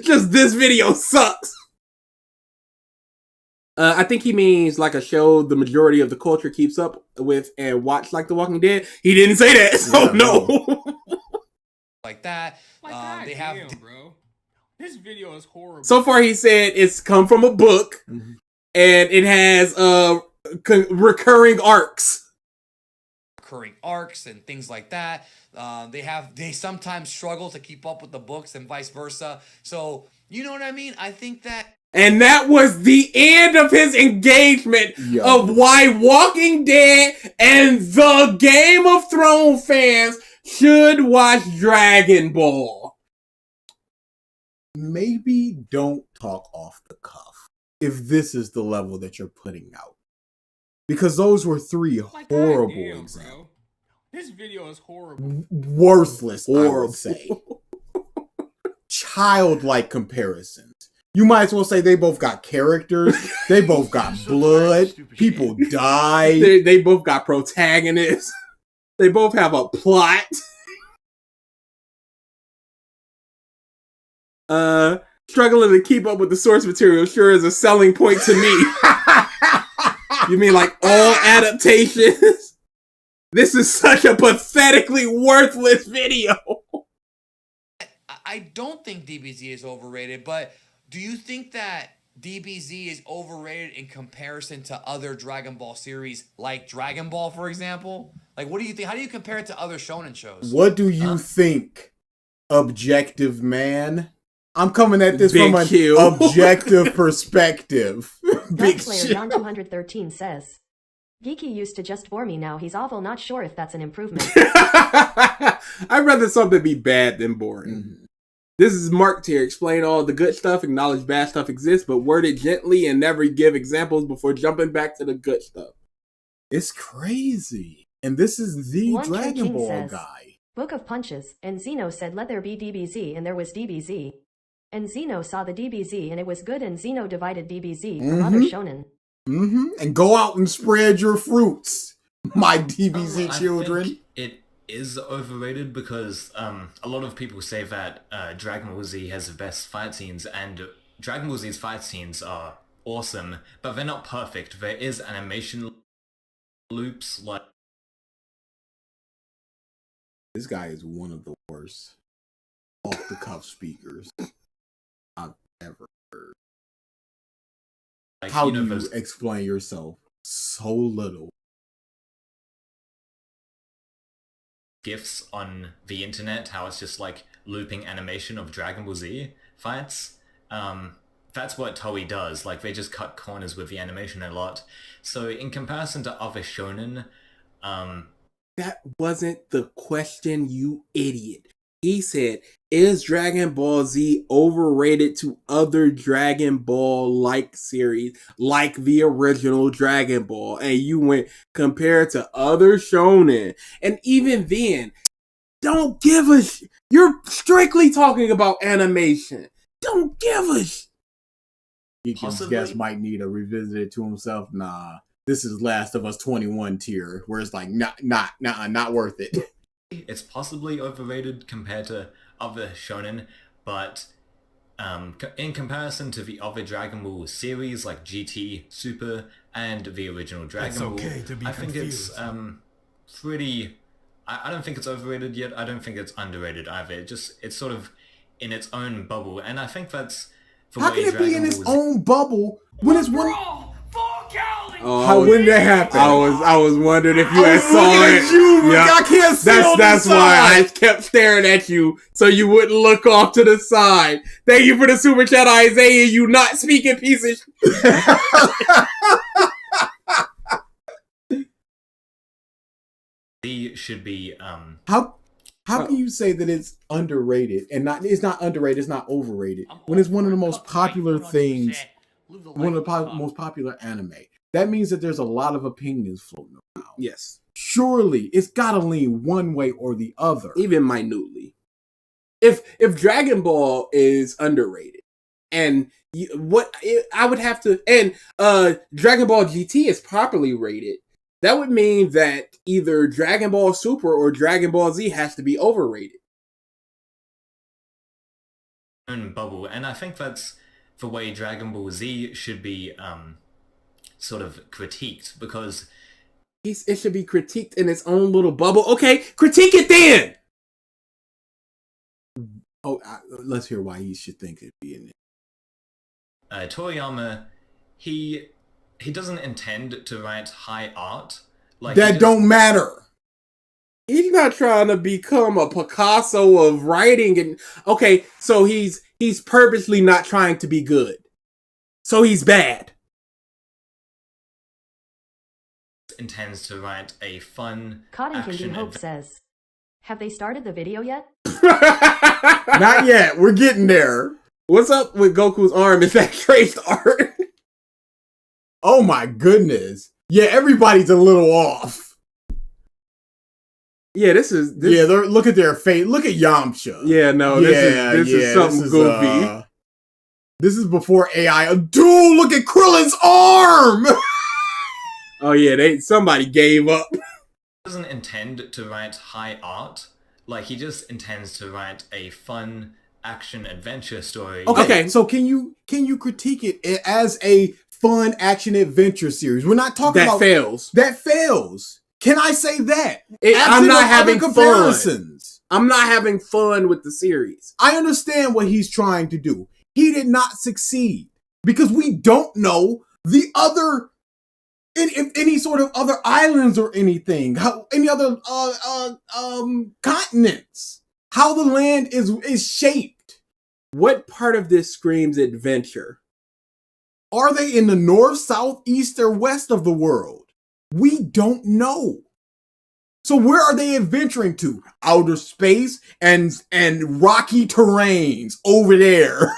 Just this video sucks. I think he means like a show the majority of the culture keeps up with and watch, like The Walking Dead. He didn't say that, so no. Like that. They have... Damn, bro. This video is horrible. So far he said it's come from a book, and it has recurring arcs. Recurring arcs and things like that. They sometimes struggle to keep up with the books and vice versa. So, you know what I mean? I think that... And that was the end of his engagement of why Walking Dead and the Game of Thrones fans should watch Dragon Ball. Maybe don't talk off the cuff if this is the level that you're putting out. Because those were three horrible examples. Bro. This video is horrible. Worthless, I would say. Childlike comparisons. You might as well say they both got characters. They both got blood. People die. They both got protagonists. They both have a plot. Struggling to keep up with the source material sure is a selling point to me. You mean like all adaptations? This is such a pathetically worthless video. I don't think DBZ is overrated, but do you think that DBZ is overrated in comparison to other Dragon Ball series, like Dragon Ball, for example? Like, what do you think? How do you compare it to other shonen shows? What do you think, objective man? I'm coming at this from an objective perspective. Big Slayer John 213 says, Geeky used to just bore me, now he's awful not sure if that's an improvement. I'd rather something be bad than boring. This is Mark Tier. Explain all the good stuff, acknowledge bad stuff exists, but word it gently and never give examples before jumping back to the good stuff. It's crazy. And this is the One Dragon King Ball says, guy. Book of Punches, and Zeno said let there be DBZ, and there was DBZ. And Zeno saw the DBZ, and it was good, and Zeno divided DBZ from other shonen. And go out and spread your fruits, my DBZ children. I think it is overrated because a lot of people say that Dragon Ball Z has the best fight scenes, and Dragon Ball Z's fight scenes are awesome, but they're not perfect. There is animation loops like... This guy is one of the worst off-the-cuff speakers I've ever heard. Like, how do you explain yourself so little? GIFs on the internet, how it's just like looping animation of Dragon Ball Z fights. that's what Toei does. Like, they just cut corners with the animation a lot. So in comparison to other shonen, that wasn't the question, you idiot. He said, is Dragon Ball Z overrated to other Dragon Ball-like series, like the original Dragon Ball? And you went, compared to other shonen. And even then, don't give a You're strictly talking about animation. Don't give a Geek's guess might need a revisit to himself. Nah, this is Last of Us 21 tier, where it's like, not worth it. It's possibly overrated compared to other shonen, but in comparison to the other Dragon Ball series like GT, Super, and the original Dragon Ball, I think it's pretty... I don't think it's overrated yet. I don't think it's underrated either. It's sort of in its own bubble, and I think that's the How way can it be in its own bubble when it's one? Oh, when did that happen? I was wondering if you had saw it. I can't see that's why I kept staring at you so you wouldn't look off to the side. Thank you for the super chat, Isaiah. You not speaking piece of should be How can you say that it's underrated and it's not underrated, it's not overrated when it's one of the most popular things, one of the most popular anime? That means that there's a lot of opinions floating around. Yes. Surely it's gotta lean one way or the other. Even minutely. If Dragon Ball is underrated, and I would have to, and Dragon Ball GT is properly rated, that would mean that either Dragon Ball Super or Dragon Ball Z has to be overrated. Bubble, and I think that's the way Dragon Ball Z should be sort of critiqued, because it should be critiqued in its own little bubble. Okay, critique it then. Let's hear why he should think it'd be in it. Toriyama, he doesn't intend to write high art. Like, that don't matter. He's not trying to become a Picasso of writing, and okay, so he's purposely not trying to be good. So he's bad. Intends to write a fun Cotton Candy Hope says, have they started the video yet? Not yet. We're getting there. What's up with Goku's arm? Is that traced art? Oh my goodness. Yeah, everybody's a little off. Yeah, this is... Yeah, look at their face. Look at Yamcha. Yeah, no, this is something goofy. This is before AI. Dude, look at Krillin's arm! Oh yeah, somebody gave up. He doesn't intend to write high art. Like, he just intends to write a fun action adventure story. Okay, so can you critique it as a fun action adventure series? We're not talking about that fails. Can I say that? I'm not having comparisons. I'm not having fun with the series. I understand what he's trying to do. He did not succeed because we don't know the other any sort of other islands or anything, any other continents, how the land is shaped. What part of this screams adventure? Are they in the north, south, east, or west of the world? We don't know. So where are they adventuring to? Outer space and rocky terrains over there.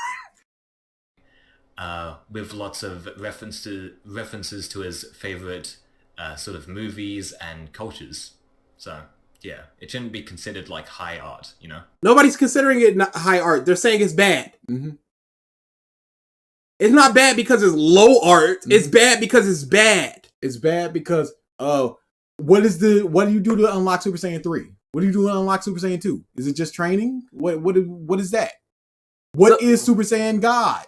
With lots of references to his favorite sort of movies and cultures. So yeah, it shouldn't be considered like high art, you know? Nobody's considering it high art. They're saying it's bad. Mm-hmm. It's not bad because it's low art. Mm-hmm. It's bad because it's bad. It's bad because what do you do to unlock Super Saiyan 3? What do you do to unlock Super Saiyan 2? Is it just training? What is that? What is Super Saiyan God?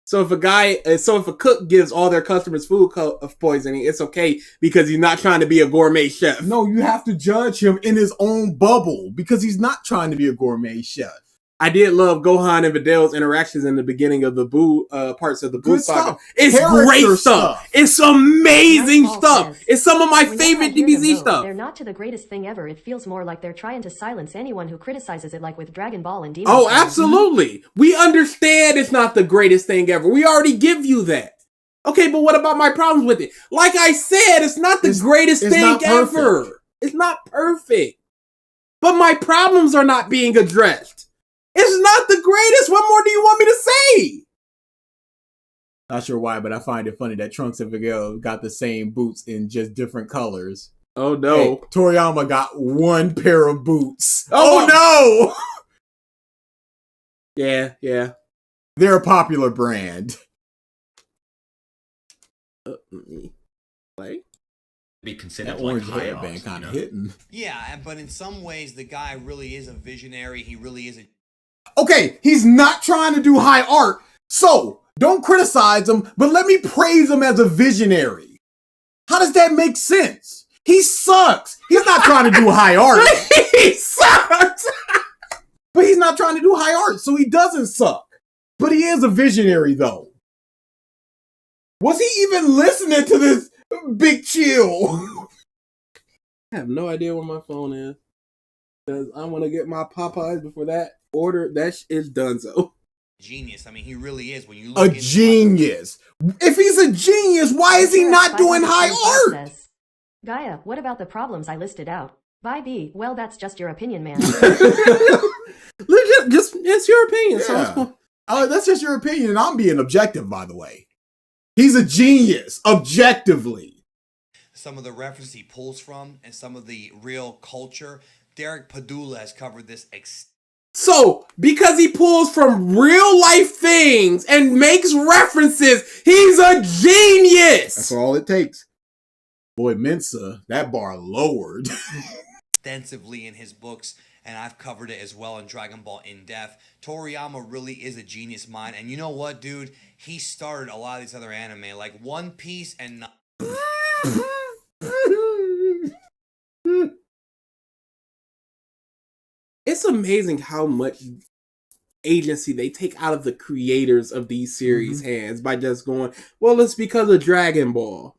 So if a cook gives all their customers food poisoning, it's okay because he's not trying to be a gourmet chef. No, you have to judge him in his own bubble because he's not trying to be a gourmet chef. I did love Gohan and Vidal's interactions in the beginning of the Boo parts of the Boo saga. It's great stuff. It's amazing stuff. It's some of my favorite DBZ stuff. They're not to the greatest thing ever. It feels more like they're trying to silence anyone who criticizes it, like with Dragon Ball and Demon Oh, Slayer. absolutely. We understand it's not the greatest thing ever. We already give you that. Okay, but what about my problems with it? Like I said, it's not the greatest thing ever. It's not perfect. But my problems are not being addressed. It's not the greatest. What more do you want me to say? Not sure why, but I find it funny that Trunks and Miguel got the same boots in just different colors. Oh no. Hey, Toriyama got one pair of boots. Oh no! Yeah. They're a popular brand. Let me play. Be considered that like orange high headband art, kind of you know? hitting. Yeah, but in some ways, the guy really is a visionary. He really is a... Okay, he's not trying to do high art, so don't criticize him, but let me praise him as a visionary. How does that make sense? He sucks. He's not trying to do high art. He sucks! But he's not trying to do high art, so he doesn't suck. But he is a visionary, though. Was he even listening to this Big Chill? I have no idea where my phone is. Because I want to get my Popeyes before that order. That is done so. Genius. I mean, he really is. When you look a genius. If he's a genius, why is he not doing high art? Gaia, what about the problems I listed out? By B, well, that's just your opinion, man. Just it's your opinion. Yeah. So it's cool. That's just your opinion, and I'm being objective, by the way. He's a genius, objectively. Some of the references he pulls from and some of the real culture. Derek Padula has covered this So, because he pulls from real life things and makes references, he's a genius! That's all it takes. Boy, Mensa, that bar lowered. extensively in his books, and I've covered it as well in Dragon Ball In Depth. Toriyama really is a genius mind, and you know what, dude? He started a lot of these other anime, like One Piece and... It's amazing how much agency they take out of the creators of these series' hands by just going, well, it's because of Dragon Ball.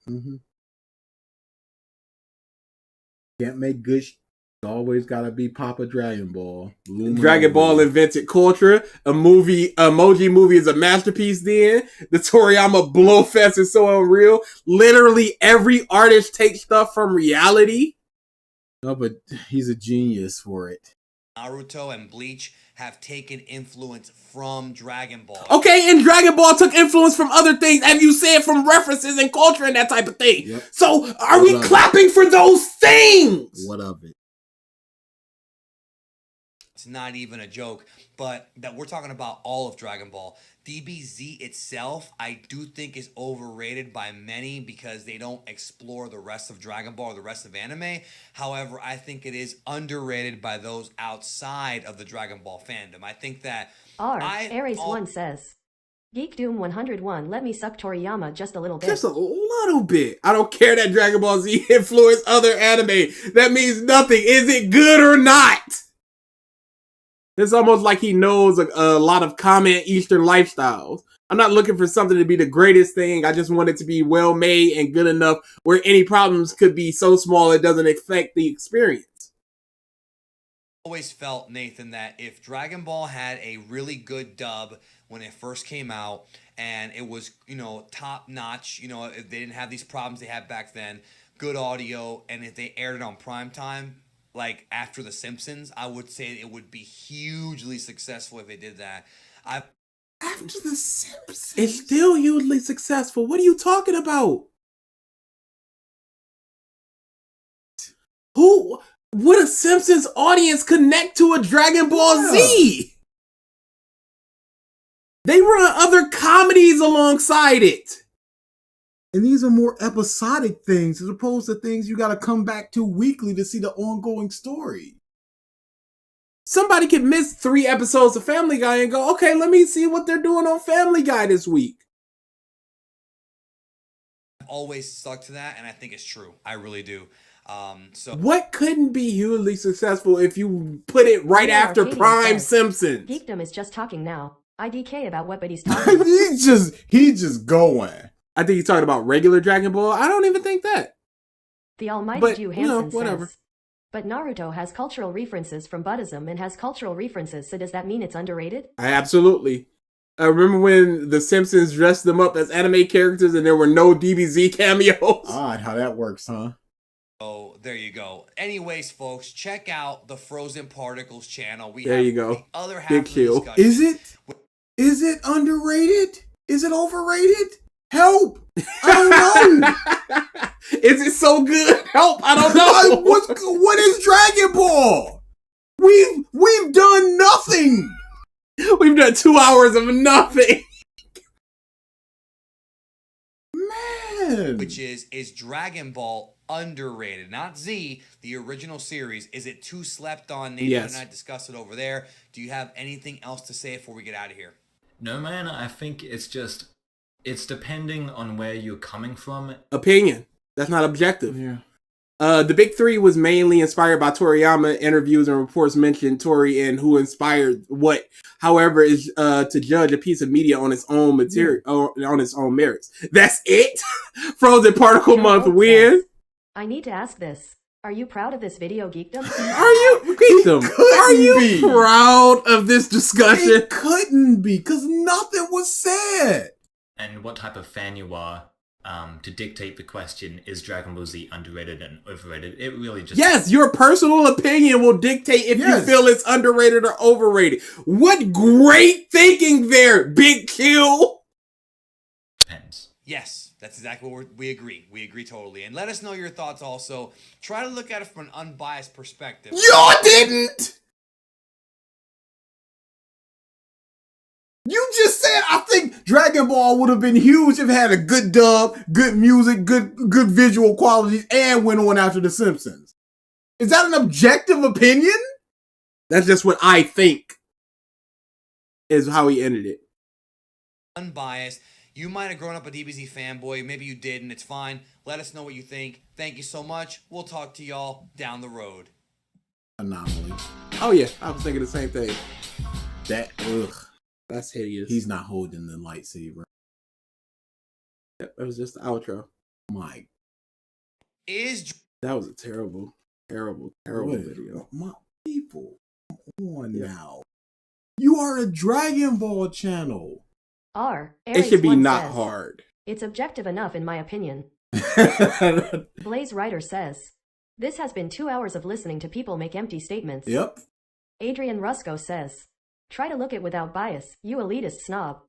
Can't make good always gotta be Papa Dragon Ball. Dragon Ball invented culture. Emoji movie is a masterpiece then. The Toriyama Blowfest is so unreal. Literally every artist takes stuff from reality. No, but he's a genius for it. Naruto and Bleach have taken influence from Dragon Ball. Okay, and Dragon Ball took influence from other things, as you said, from references and culture and that type of thing. Yep. So, are we clapping for those things? What of it? It's not even a joke, but that we're talking about all of Dragon Ball. DBZ itself, I do think is overrated by many because they don't explore the rest of Dragon Ball or the rest of anime. However, I think it is underrated by those outside of the Dragon Ball fandom. I think that... Aries1 says, Geek Doom 101, let me suck Toriyama just a little bit. Just a little bit. I don't care that Dragon Ball Z influenced other anime. That means nothing. Is it good or not? It's almost like he knows a lot of common Eastern lifestyles. I'm not looking for something to be the greatest thing. I just want it to be well made and good enough where any problems could be so small it doesn't affect the experience. Always felt, Nathan, that if Dragon Ball had a really good dub when it first came out and it was, top notch, if they didn't have these problems they had back then, good audio, and if they aired it on primetime, like after The Simpsons, I would say it would be hugely successful if they did that. After The Simpsons? It's still hugely successful. What are you talking about? Would a Simpsons audience connect to a Dragon Ball Z? They run other comedies alongside it. And these are more episodic things as opposed to things you gotta come back to weekly to see the ongoing story. Somebody could miss 3 episodes of Family Guy and go, okay, let me see what they're doing on Family Guy this week. I've always stuck to that, and I think it's true. I really do. So what couldn't be hugely successful if you put it right Peter after Arcadian Prime says, Simpsons? Geekdom is just talking now. IDK about what, but he's talking. He's just going. I think he's talking about regular Dragon Ball. I don't even think that. The almighty But, Jew you know, Hansen whatever. says. But Naruto has cultural references from Buddhism and has cultural references, so does that mean it's underrated? Absolutely. I remember when The Simpsons dressed them up as anime characters and there were no DBZ cameos. Odd how that works, huh? Oh, there you go. Anyways, folks, check out the Frozen Particles channel. There you go. The other half Big of the kill. discussion. Is it underrated? Is it overrated? Help! I don't know. Is it so good? Help! I don't know. What is Dragon Ball? We've done nothing. We've done 2 hours of nothing. Man. Which is Dragon Ball underrated? Not Z, the original series. Is it too slept on? Nathan Yes. and I discussed it over there. Do you have anything else to say before we get out of here? No, man, I think it's depending on where you're coming from. Opinion. That's not objective. Yeah. The Big Three was mainly inspired by Toriyama. Interviews and reports mentioned Tori and who inspired what. However, is to judge a piece of media on its own material, on its own merits. That's it. Frozen Particle Joe Month Hope win. says, I need to ask this. Are you proud of this video, Geekdom? Are you Geekdom? Are you be. proud of this discussion? It couldn't be, because nothing was said. And what type of fan you are to dictate the question, is Dragon Ball Z underrated and overrated? It really just... Yes, your personal opinion will dictate if you feel it's underrated or overrated. What great thinking there, Big Kill. Depends. Yes, that's exactly what we agree. We agree totally. And let us know your thoughts also. Try to look at it from an unbiased perspective. Y'all didn't! You just said, I think Dragon Ball would have been huge if it had a good dub, good music, good visual qualities, and went on after The Simpsons. Is that an objective opinion? That's just what I think is how he ended it. Unbiased. You might have grown up a DBZ fanboy. Maybe you didn't. It's fine. Let us know what you think. Thank you so much. We'll talk to y'all down the road. Anomaly. Oh yeah, I was thinking the same thing. Ugh. That's hideous. He's not holding the lightsaber. That was just the outro. My. That was a terrible video. My people, come on now. You are a Dragon Ball channel. It should be not hard. It's objective enough in my opinion. Blaze Ryder says, this has been 2 hours of listening to people make empty statements. Yep. Adrian Rusco says, try to look it without bias, you elitist snob.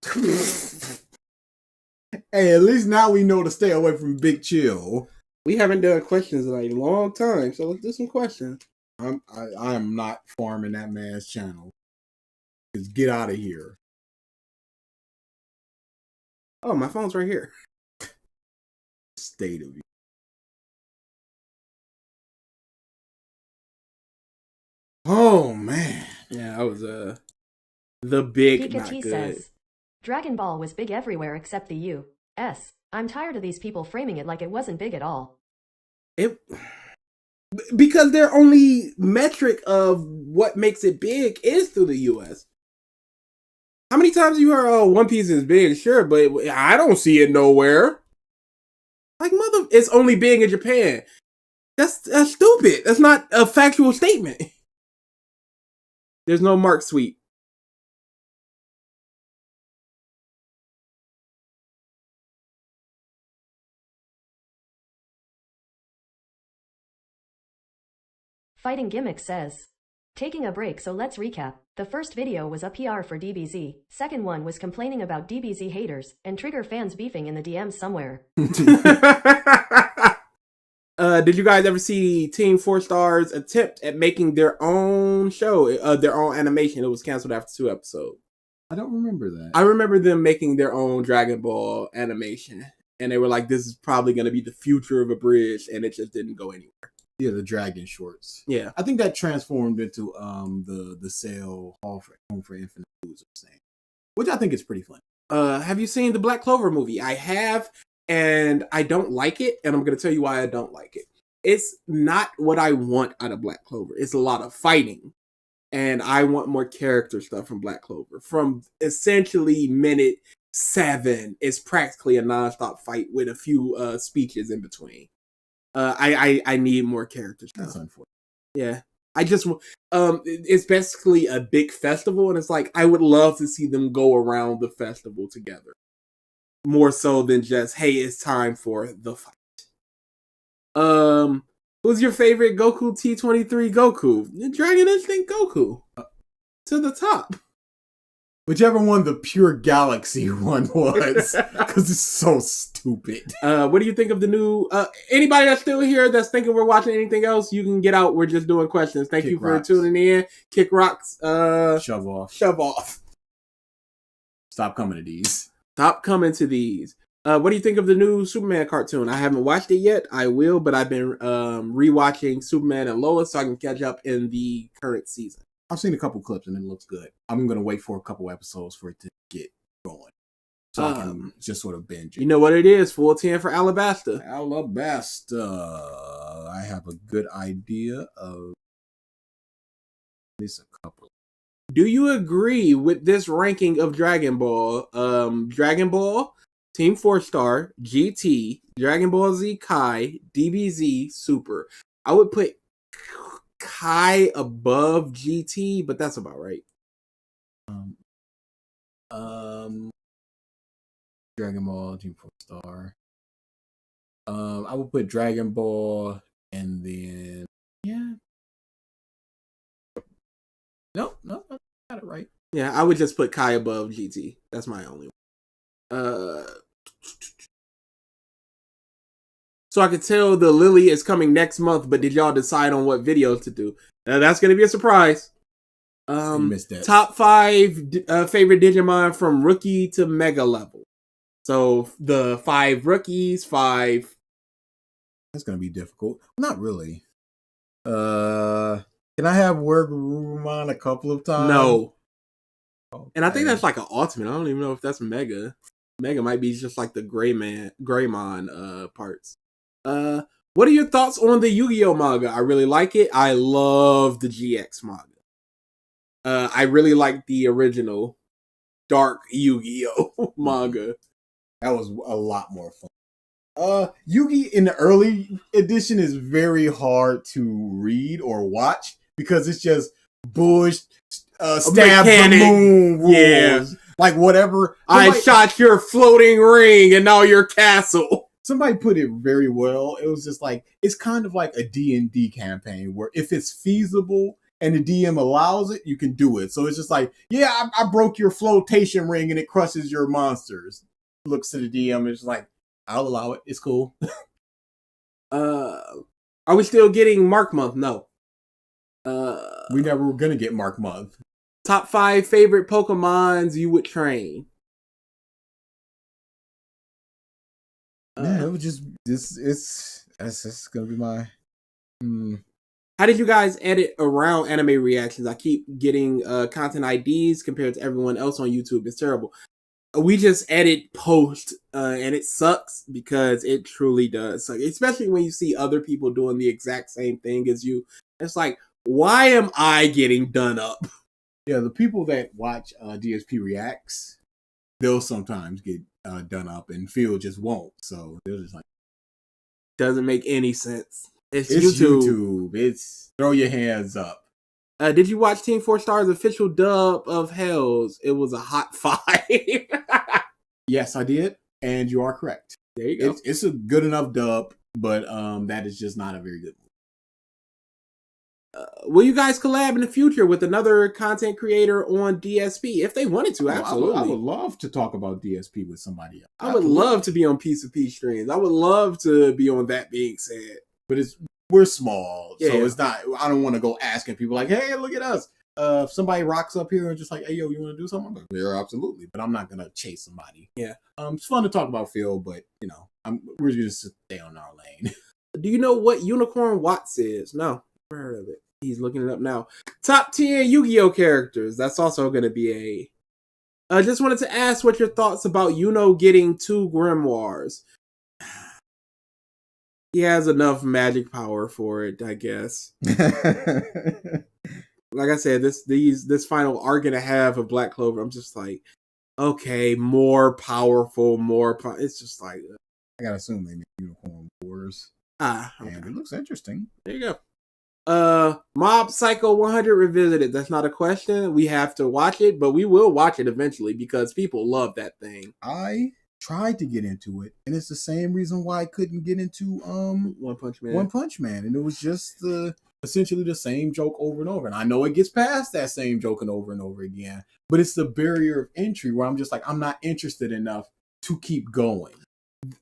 Hey, at least now we know to stay away from Big Chill. We haven't done questions in a long time, so let's do some questions. I am not farming that man's channel. Just get out of here. Oh, my phone's right here. State of you. Oh man. Yeah, I was the big Pikachu not good. says, Dragon Ball was big everywhere except the U.S. I'm tired of these people framing it like it wasn't big at all. Because their only metric of what makes it big is through the US. How many times have you heard, oh, One Piece is big? Sure, but I don't see it nowhere. Like, it's only big in Japan. That's stupid. That's not a factual statement. There's no Mark Sweet. Fighting Gimmick says, taking a break, so let's recap. The first video was a PR for DBZ, second one was complaining about DBZ haters, and Trigger fans beefing in the DMs somewhere. Did you guys ever see Team 4 Star's attempt at making their own show, their own animation? It was canceled after 2 episodes. I don't remember that. I remember them making their own Dragon Ball animation, and they were like, this is probably going to be the future of a bridge, and it just didn't go anywhere. Yeah, the Dragon shorts. Yeah. I think that transformed into the sale Home for Infinite Foods, which I think is pretty fun. Have you seen the Black Clover movie? I have, and I don't like it, and I'm going to tell you why I don't like it. it's not what I want out of Black Clover. It's a lot of fighting. And I want more character stuff from Black Clover. From essentially minute 7, it's practically a nonstop fight with a few speeches in between. I need more character stuff. That's unfortunate. Yeah. I just it's basically a big festival, and it's like I would love to see them go around the festival together. More so than just, hey, it's time for the fight. Who's your favorite Goku T23 Goku? Dragon Instinct Goku. To the top. Whichever one the Pure Galaxy one was. Because it's so stupid. What do you think of the new... anybody that's still here that's thinking we're watching anything else, you can get out. We're just doing questions. Thank you for tuning in. Kick rocks. Shove off. Shove off. Stop coming to these. Stop coming to these. What do you think of the new Superman cartoon? I haven't watched it yet. I will, but I've been rewatching Superman and Lois so I can catch up in the current season. I've seen a couple clips and it looks good. I'm going to wait for a couple episodes for it to get going. So I can just sort of binge it. You know what it is. Full 10 for Alabasta. Alabasta. I have a good idea of at least a couple. Do you agree with this ranking of Dragon Ball? Dragon Ball, Team 4-Star, GT, Dragon Ball Z Kai, DBZ, Super. I would put Kai above GT, but that's about right. Dragon Ball, Team 4-Star. I would put Dragon Ball and then No, I got it right. Yeah, I would just put Kai above GT. That's my only one. So I could tell the Lily is coming next month, but did y'all decide on what videos to do? That's going to be a surprise. Missed that. Top 5 favorite Digimon from rookie to mega level. So the 5 rookies, 5... That's going to be difficult. Not really. Can I have Worgurumon a couple of times? No. Okay. And I think that's like an ultimate. I don't even know if that's mega. Mega might be just like the Greymon parts. What are your thoughts on the Yu-Gi-Oh manga? I really like it. I love the GX manga. I really like the original Dark Yu-Gi-Oh manga. That was a lot more fun. Yu-Gi in the early edition is very hard to read or watch because it's just bush, stab the moon rules. Yeah. Like whatever. I shot your floating ring and now your castle. Somebody put it very well. It was just like, it's kind of like a D&D campaign where if it's feasible and the DM allows it, you can do it. So it's just like, yeah, I broke your flotation ring and it crushes your monsters. Looks to the DM and it's like, I'll allow it. It's cool. Are we still getting Mark Month? No. We never were gonna get Mark Month. Top 5 favorite Pokemons you would train. Yeah, it was just it's gonna be my. How did you guys edit around anime reactions? I keep getting content IDs compared to everyone else on YouTube. It's terrible. We just edit post, and it sucks because it truly does suck. Especially when you see other people doing the exact same thing as you. It's like, why am I getting done up? Yeah, the people that watch DSP Reacts, they'll sometimes get done up, and Phil just won't. So they're just like, doesn't make any sense. It's YouTube. It's throw your hands up. Did you watch Team 4-Star's official dub of Hells? It was a hot 5. Yes, I did, and you are correct. There you go. It's a good enough dub, but that is just not a very good one. Will you guys collab in the future with another content creator on DSP? If they wanted to, absolutely. I would love to talk about DSP with somebody else. I would love to be on Piece of Peace streams. I would love to be on That Being Said. But we're small, yeah. So it's not. I don't want to go asking people like, "Hey, look at us." If somebody rocks up here and just like, "Hey, yo, you want to do something?" I'm like, yeah, absolutely. But I'm not gonna chase somebody. Yeah. It's fun to talk about Phil, but we're just stay on our lane. Do you know what Unicorn Watts is? No, never heard of it. He's looking it up now. Top 10 Yu-Gi-Oh characters. That's also going to be I just wanted to ask what your thoughts about Yuno getting 2 grimoires. He has enough magic power for it, I guess. Like I said, this final arc and a half of Black Clover, I'm just like, okay, more powerful, it's just like, I gotta assume they make Unicorn Wars. Okay. And it looks interesting. There you go. Mob Psycho 100 Revisited. That's not a question. We have to watch it, but we will watch it eventually because people love that thing. I tried to get into it, and it's the same reason why I couldn't get into One Punch Man. One Punch Man, and it was just essentially the same joke over and over. And I know it gets past that same joke and over again, but it's the barrier of entry where I'm just like, I'm not interested enough to keep going.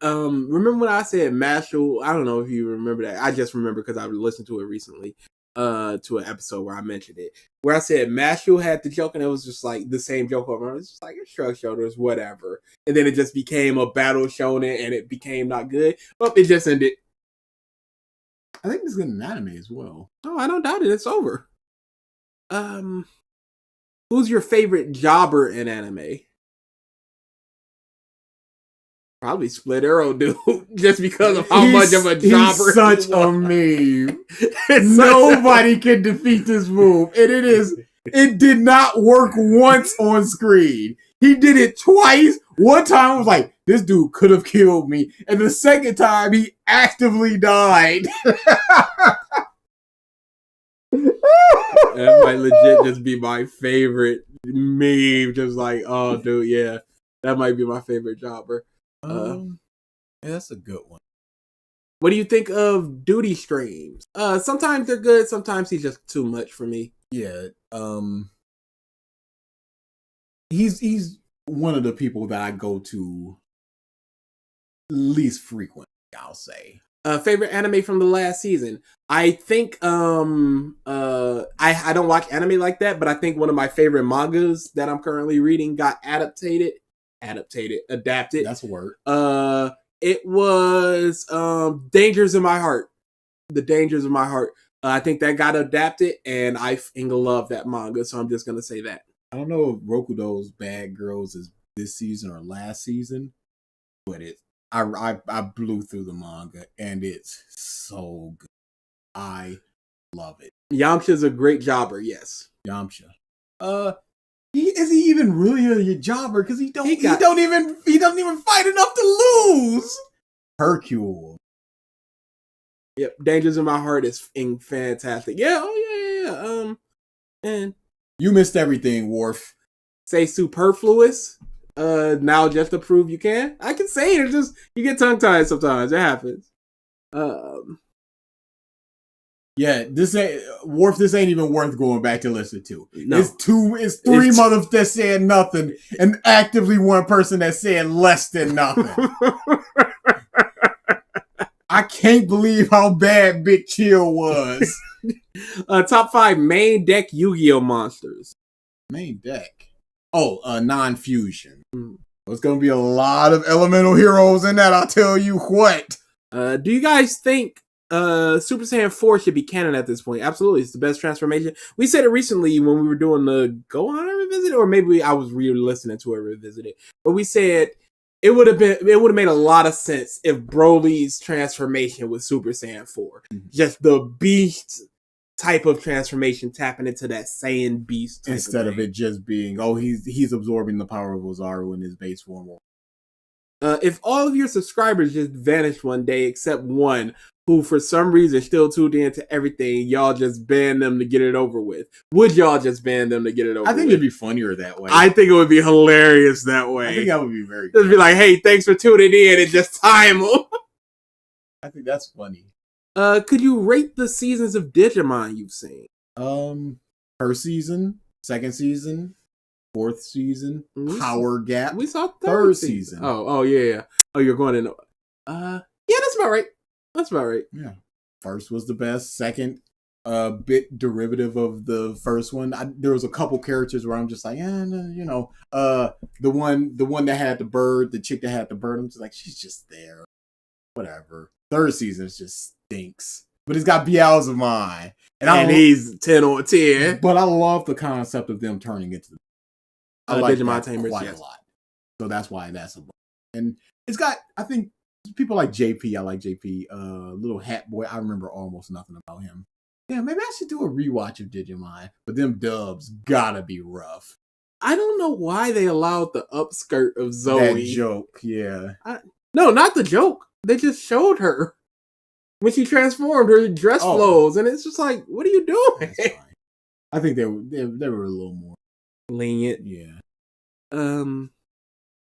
Remember when I said Mashal? I don't know if you remember that. I just remember because I listened to it recently, to an episode where I mentioned it, where I said Mashal had the joke and it was just like the same joke over. It was just like shrug shoulders, whatever. And then it just became a battle shonen and it became not good. But it just ended. I think it's good in anime as well. Oh, I don't doubt it. It's over. Who's your favorite jobber in anime? Probably Split Arrow dude, just because of how much of a jobber he's such a meme. Nobody can defeat this move, and it did not work once on screen. He did it twice. One time I was like, this dude could have killed me, and the second time he actively died. That might legit just be my favorite meme. Just like, oh, dude, yeah, that might be my favorite jobber. Yeah, that's a good one. What do you think of duty streams? Sometimes they're good. Sometimes he's just too much for me. Yeah. He's one of the people that I go to least frequently, I'll say. Favorite anime from the last season? I think I don't watch anime like that, but I think one of my favorite mangas that I'm currently reading got adapted. That's a word. It was Dangers in My Heart. The Dangers of My Heart. I think that got adapted, and I love that manga, so I'm just gonna say that. I don't know if Rokudo's Bad Girls is this season or last season, but I blew through the manga, and it's so good. I love it. Yamcha's a great jobber, yes. Yamcha. Is he even really a jobber? Because he don't even fight enough to lose. Hercule. Yep, Dangers in My Heart is fantastic. Yeah, and you missed everything, Worf. Say superfluous. Now just to prove you can. I can say it. It's just you get tongue tied sometimes. It happens. Yeah, this ain't even worth going back to listen to. No. It's three mothers that said nothing, and actively one person that said less than nothing. I can't believe how bad Big Chill was. Top 5 main deck Yu-Gi-Oh monsters. Main deck. Non-fusion. There's gonna be a lot of elemental heroes in that, I'll tell you what. Do you guys think Super Saiyan 4 should be canon at this point? Absolutely, it's the best transformation. We said it recently when we were doing the Gohan Revisited, or maybe I was re-listening to it Revisited. But we said it would have made a lot of sense if Broly's transformation was Super Saiyan 4. Mm-hmm. Just the beast type of transformation tapping into that Saiyan beast type instead of it just being, he's absorbing the power of Ozaru in his base form. If all of your subscribers just vanished one day except one who for some reason still tuned into everything, y'all just ban them to get it over with. Would y'all just ban them to get it over with? I think it'd be funnier that way. I think it would be hilarious that way. I think that would be very good. Just be like, hey, thanks for tuning in and just time them. I think that's funny. Could you rate the seasons of Digimon you've seen? First season, second season, fourth season, Power Gap. We saw third season. Oh yeah. Oh, you're going in. Yeah, that's about right. That's about right. Yeah. First was the best. Second, bit derivative of the first one. There was a couple characters where I'm just like, the one that had the bird, the chick that had the bird. I'm just like, she's just there. Whatever. Third season just stinks. But it's got Beelzebub. And he's 10 on 10. But I love the concept of them turning into I like Digimon that Tamers, quite a lot. So that's why that's a book. And it's got, I think, people like JP. I like JP. Little Hat Boy. I remember almost nothing about him. Yeah, maybe I should do a rewatch of Digimon. But them dubs gotta be rough. I don't know why they allowed the upskirt of Zoe. That joke, yeah. No, not the joke. They just showed her when she transformed, her dress flows, and it's just like, what are you doing? I think they were a little more lenient. Yeah.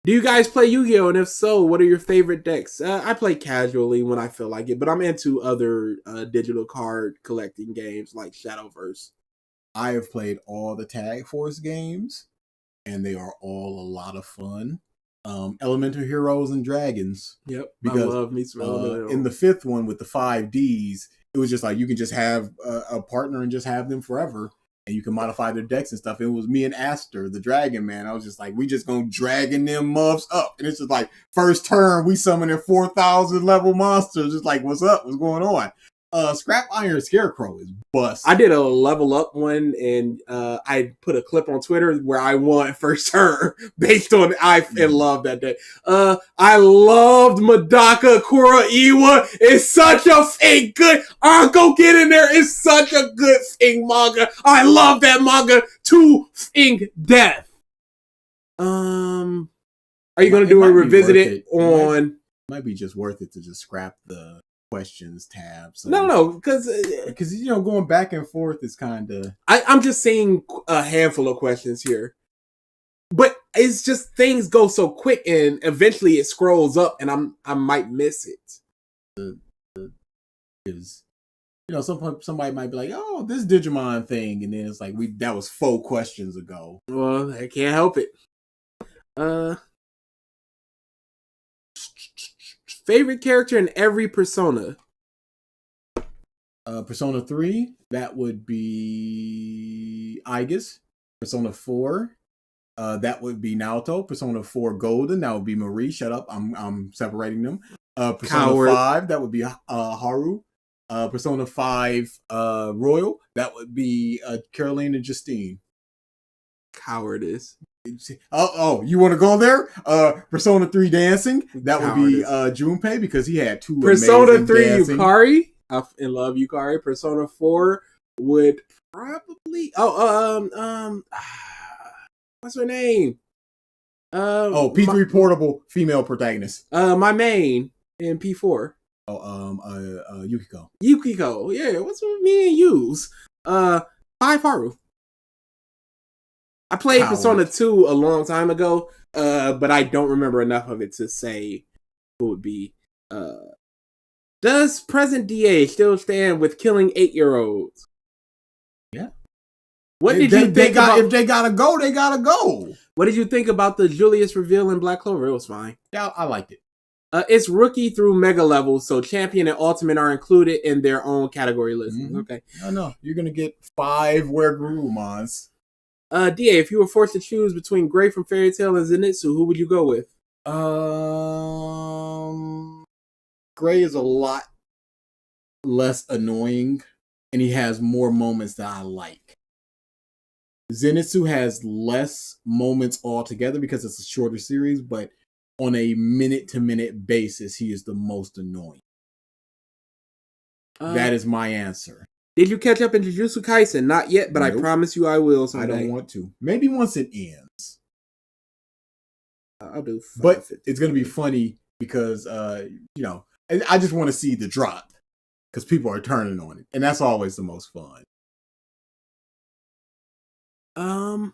Do you guys play Yu-Gi-Oh? And if so, what are your favorite decks? I play casually when I feel like it, but I'm into other digital card collecting games like Shadowverse. I have played all the Tag Force games, and they are all a lot of fun. Elemental Heroes and Dragons. Yep, because I love me some Elemental. In the 5th one with the 5Ds, it was just like you can just have a partner and just have them forever. And you can modify their decks and stuff. It was me and Aster, the Dragon Man. I was just like, we just gonna dragging them muffs up. And it's just like, first turn, we summoning 4,000 level monsters. Just like, what's up? What's going on? Scrap Iron Scarecrow is bust. I did a level up one, and I put a clip on Twitter where I won first turn based on love that day. I loved Madaka Kuraiwa. It's such a fake good. Go get in there. It's such a good thing manga. I love that manga to death. Are you gonna do a revisited on? Might be just worth it to just scrap the questions tab. So, no, because going back and forth is kind of. I'm just saying a handful of questions here, but it's just things go so quick, and eventually it scrolls up, and I might miss it. Is somebody might be like, oh, this Digimon thing, and then it's like that was 4 questions ago. Well, I can't help it. Favorite character in every Persona? Persona 3, that would be Aigis. Persona 4, that would be Naoto. Persona 4 Golden, that would be Marie. Shut up, I'm separating them. Persona Coward. 5, that would be Haru. Persona 5 Royal, that would be Caroline and Justine. Cowardice. Oh, you want to go there? Persona 3 Dancing, that would be Junpei, because he had 2 Persona 3 dancing. Yukari. I love Yukari. Persona 4 would probably what's her name? P3 Portable female protagonist. My main in P4. Yukiko. Yukiko. Yeah, what's with me and yous? 5 Haru. I played Persona 2 a long time ago, but I don't remember enough of it to say who would be. Does present DA still stand with killing 8-year-olds? Yeah. What did you think about? If they gotta go, they gotta go. What did you think about the Julius reveal in Black Clover? It was fine. Yeah, I liked it. It's rookie through mega levels, so champion and ultimate are included in their own category list. Mm-hmm. Okay. I know. You're gonna get 5 Wergurumons. DA, if you were forced to choose between Gray from Fairy Tail and Zenitsu, who would you go with? Gray is a lot less annoying, and he has more moments that I like. Zenitsu has less moments altogether because it's a shorter series, but on a minute-to-minute basis, he is the most annoying. That is my answer. Did you catch up in Jujutsu Kaisen? Not yet, but nope. I promise you I will someday. I don't want to. Maybe once it ends. I'll do 5, but it's going to be funny because, I just want to see the drop because people are turning on it. And that's always the most fun. Oh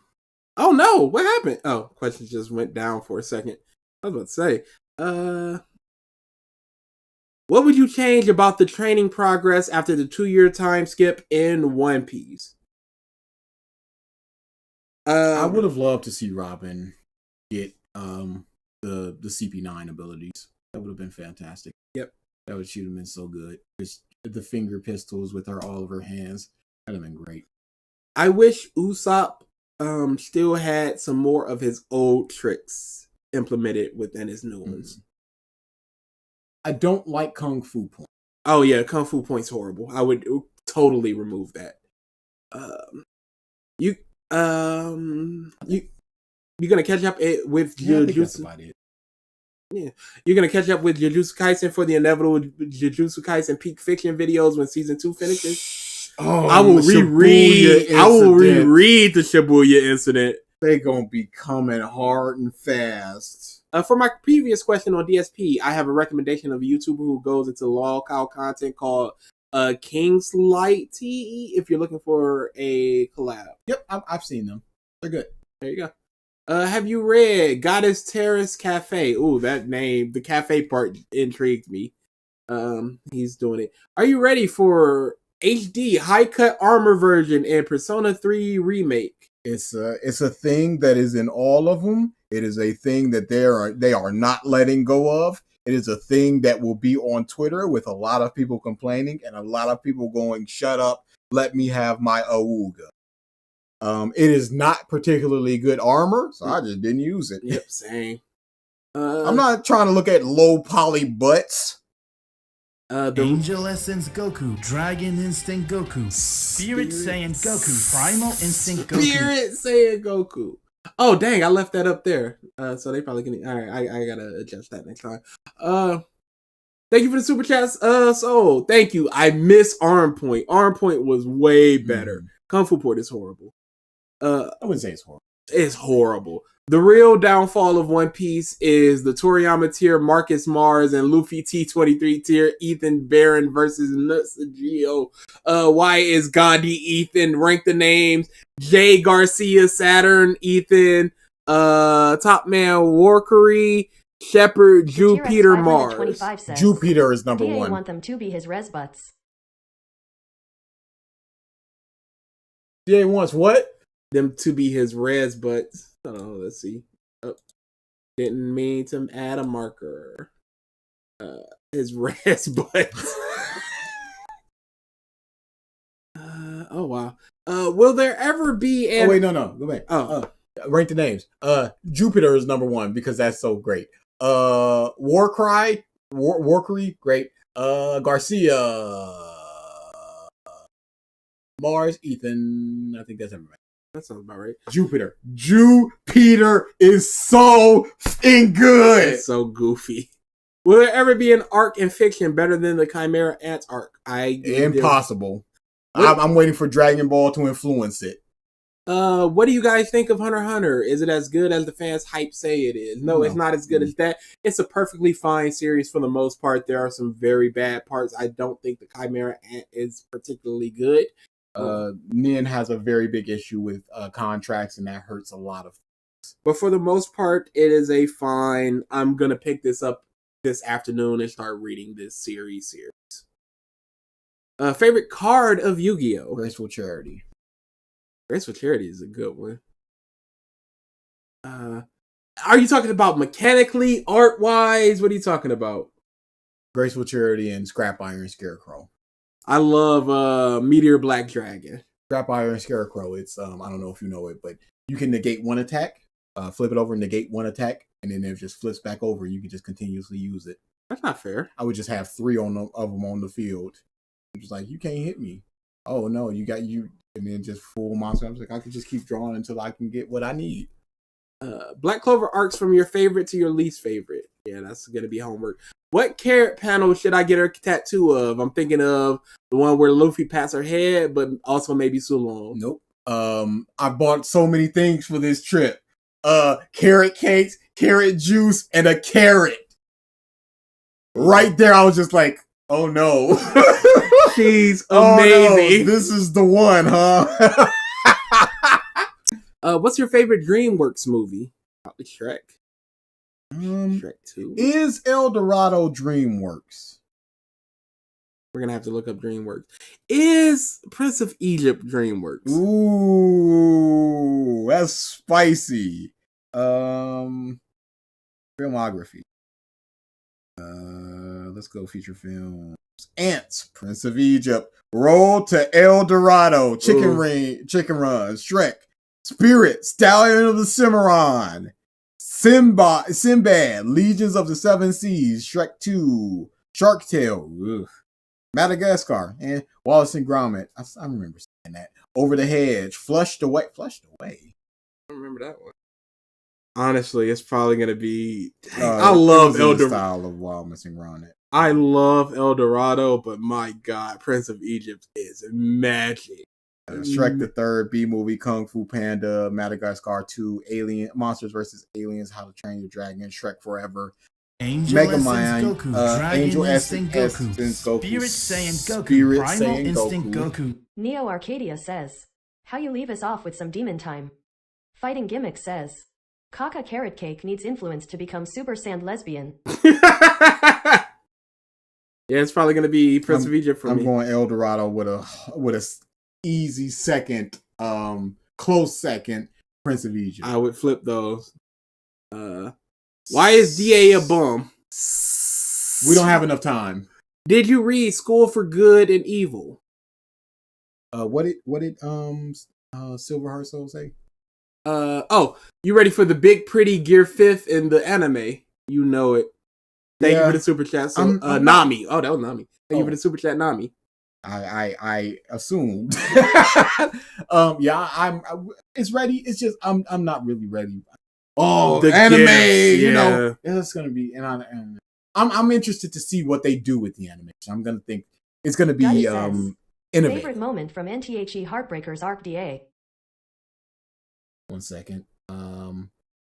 no, what happened? Oh, questions just went down for a second. I was about to say, what would you change about the training progress after the 2-year time skip in One Piece? I would have loved to see Robin get the CP9 abilities. That would have been fantastic. Yep. That would have been so good. Just the finger pistols with all of her hands. That would have been great. I wish Usopp still had some more of his old tricks implemented within his new ones. I don't like Kung Fu Point. Oh yeah, Kung Fu Point's horrible. I would totally remove that. You gonna catch up with Jujutsu? That's about it. Yeah. You're going to catch up with Jujutsu Kaisen for the inevitable Jujutsu Kaisen peak fiction videos when season 2 finishes. Oh, I will reread the Shibuya incident. They gonna be coming hard and fast. For my previous question on DSP, I have a recommendation of a YouTuber who goes into lol-cow content called King's Light TE if you're looking for a collab. Yep, I've seen them. They're good. There you go. Have you read Goddess Terrace Cafe? Ooh, that name, the cafe part intrigued me. He's doing it. Are you ready for HD high cut armor version and Persona 3 remake? It's a thing that is in all of them. It is a thing that they are not letting go of. It is a thing that will be on Twitter with a lot of people complaining and a lot of people going, "Shut up, let me have my Awuga." It is not particularly good armor, so I just didn't use it. Yep, same. I'm not trying to look at low poly butts. Angel Essence Goku, Dragon Instinct Goku, Spirit Saiyan Goku, Primal Instinct Goku. Spirit Saiyan Goku. Oh, dang, I left that up there. So they probably can... Alright, I gotta adjust that next time. Thank you for the super chats. So, thank you. I miss Arm Point. Arm Point was way better. Kung Fu Port is horrible. I wouldn't say it's horrible. It's horrible. The real downfall of One Piece is the Toriyama tier, Marcus Mars, and Luffy T23 tier, Ethan Barron versus Nutsugio. Why is Gandhi Ethan? Rank the names. Jay Garcia, Saturn, Ethan, Top Man Warkery, Shepard, Jupiter, Mars. Jupiter is number DA one. Want them to be his res butts. DA wants what? Them to be his res butts. Oh, let's see. Oh, didn't mean to add a marker. His res butts. Oh wow. Will there ever be an... Oh wait, no, go back. Rank the names. Jupiter is number one because that's so great. Warcry, great. Garcia, Mars, Ethan. I think that's everybody. That sounds about right. Jupiter is so f***ing good. It's so goofy. Will there ever be an arc in fiction better than the Chimera Ants arc? Impossible. I'm waiting for Dragon Ball to influence it. What do you guys think of Hunter x Hunter? Is it as good as the fans hype say it is? No, it's not as good as that. It's a perfectly fine series for the most part. There are some very bad parts. I don't think the Chimera Ant is particularly good. Nin has a very big issue with contracts, and that hurts a lot of things. But for the most part, it is a fine. I'm gonna pick this up this afternoon and start reading this series. Favorite card of Yu-Gi-Oh? Graceful Charity. Graceful Charity is a good one. Are you talking about mechanically, art-wise? What are you talking about? Graceful Charity and Scrap Iron Scarecrow. I love Meteor Black Dragon. Scrap Iron Scarecrow. It's I don't know if you know it, but you can negate one attack, flip it over, negate one attack, and then it just flips back over. You can just continuously use it. That's not fair. I would just have 3 of them on the field. It was like, you can't hit me. Oh no, you got you, and then just full monster. I was like, I could just keep drawing until I can get what I need. Black Clover arcs from your favorite to your least favorite. Yeah, that's gonna be homework. What carrot panel should I get her tattoo of? I'm thinking of the one where Luffy pats her head, but also maybe Sulong. Nope. I bought so many things for this trip. Carrot cakes, carrot juice, and a carrot. Right there, I was just like, oh no. She's amazing. Oh, no, this is the one, huh? What's your favorite DreamWorks movie? Probably Shrek. Shrek 2. Is El Dorado DreamWorks? We're gonna have to look up DreamWorks. Is Prince of Egypt DreamWorks? Ooh, that's spicy. Filmography. Let's go feature films. Ants, Prince of Egypt, Road to El Dorado, Chicken Run, Shrek, Spirit, Stallion of the Cimarron, Sinbad, Legions of the Seven Seas, Shrek 2, Shark Tale, Madagascar, and Wallace and Gromit. I remember saying that. Over the Hedge, Flushed Away. I don't remember that one. Honestly, it's probably gonna be. I love El Dorado style of Wild Missing Ron. I love El Dorado, but my God, Prince of Egypt is magic. Shrek the Third, B movie, Kung Fu Panda, Madagascar 2, Alien Monsters vs. Aliens, How to Train Your Dragon, Shrek Forever, Angel Mega Essence Man, Goku, Dragon Angel Instinct Essence Goku, Goku, Spirit Saiyan Goku, Spirit Primal Saiyan Instinct Goku. Goku. Neo Arcadia says, how you leave us off with some demon time. Fighting Gimmick says, Kaka Carrot Cake needs influence to become Super Sand Lesbian. Yeah, it's probably gonna be Prince of Egypt for me. I'm going El Dorado with a easy second, close second, Prince of Egypt. I would flip those. Why is DA a bum? We don't have enough time. Did you read School for Good and Evil? What did Silverheart Soul say? You ready for the big pretty gear fifth in the anime? You know it. Thank you for the super chat. So, Nami. Oh, that was Nami. Thank you for the super chat, Nami. I assumed. It's ready. It's just I'm not really ready. Oh, the anime, gifts, you know, it's gonna be, and I'm interested to see what they do with the animation. I'm gonna think it's gonna be innovative. Favorite moment from NTHE Heartbreakers Arc DA. 1 second.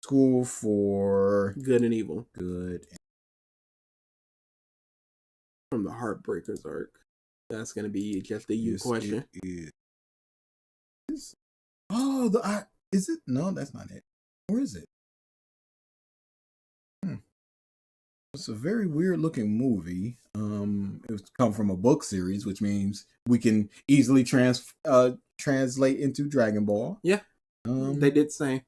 School for Good and Evil. Good. From the Heartbreakers arc. That's gonna be just a you question. Is it? No, that's not it. Where is it? It's a very weird looking movie. It was come from a book series, which means we can easily translate into Dragon Ball. Yeah. They did say.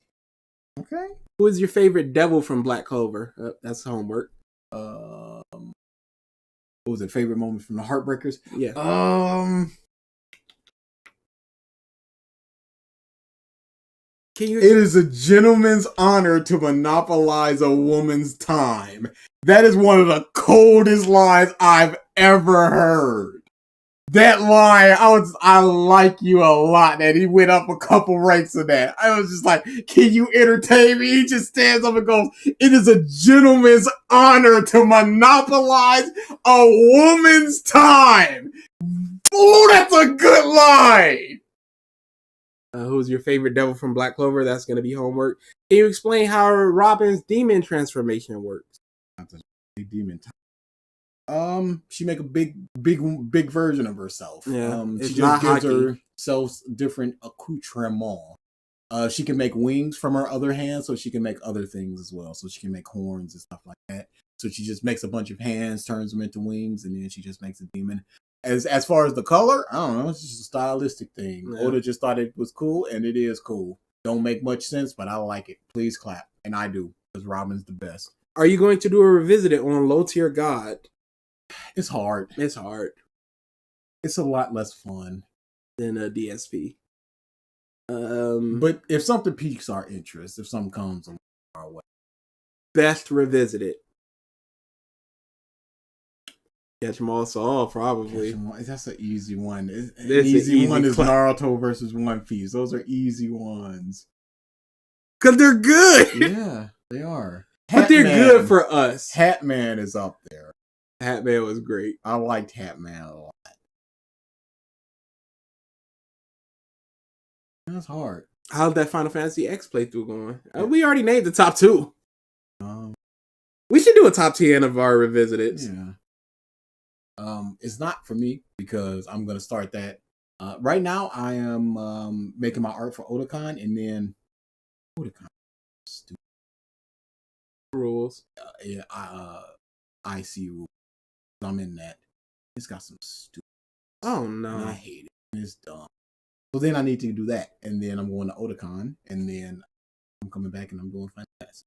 Okay. Who is your favorite devil from Black Clover? That's homework. What was it? Favorite moment from the Heartbreakers? Yeah. It is a gentleman's honor to monopolize a woman's time. That is one of the coldest lines I've ever heard. That line, I like you a lot. That he went up a couple ranks of that. I was just like, can you entertain me? He just stands up and goes, it is a gentleman's honor to monopolize a woman's time. Oh, that's a good line. Who's your favorite devil from Black Clover? That's going to be homework. Can you explain how Robin's demon transformation works? Not the demon time. She make a big version of herself. Yeah, she just gives herself different accoutrements. She can make wings from her other hand, so she can make other things as well. So she can make horns and stuff like that. So she just makes a bunch of hands, turns them into wings, and then she just makes a demon. As far as the color, I don't know. It's just a stylistic thing. Yeah. Oda just thought it was cool, and it is cool. Don't make much sense, but I like it. Please clap, and I do, because Robin's the best. Are you going to do a revisited on Low Tier God? It's hard. It's hard. It's a lot less fun than a DSP. But if something piques our interest, if something comes our way, best revisited. Catch 'em all Saul, probably. That's an easy one. An easy one is Naruto versus One Piece. Those are easy ones. Because they're good. Yeah, they are. But they're good for us. Hatman is up there. Hatman was great. I liked Hatman a lot. That's hard. How's that Final Fantasy X playthrough going? We already named the top 2. We should do a top 10 of our revisiteds. Yeah. It's not for me because I'm gonna start that. Right now, I am making my art for Otakon, and then Otakon. Stupid rules. I see rules. I'm in that. It's got some stupid. Oh no! And I hate it. It's dumb. So then I need to do that, and then I'm going to Otakon, and then I'm coming back and I'm doing Fantastic.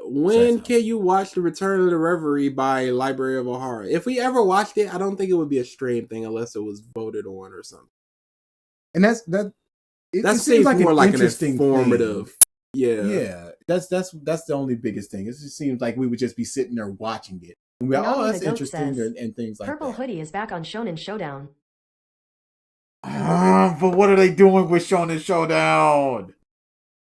When can you watch The Return of the Reverie by Library of Ohara? If we ever watched it, I don't think it would be a stream thing unless it was voted on or something. And that seems like more like an informative thing. Yeah. That's the only biggest thing. It just seems like we would just be sitting there watching it. And we're like, oh, that's interesting, and things like Purple that. Hoodie is back on Shonen Showdown. But what are they doing with Shonen Showdown?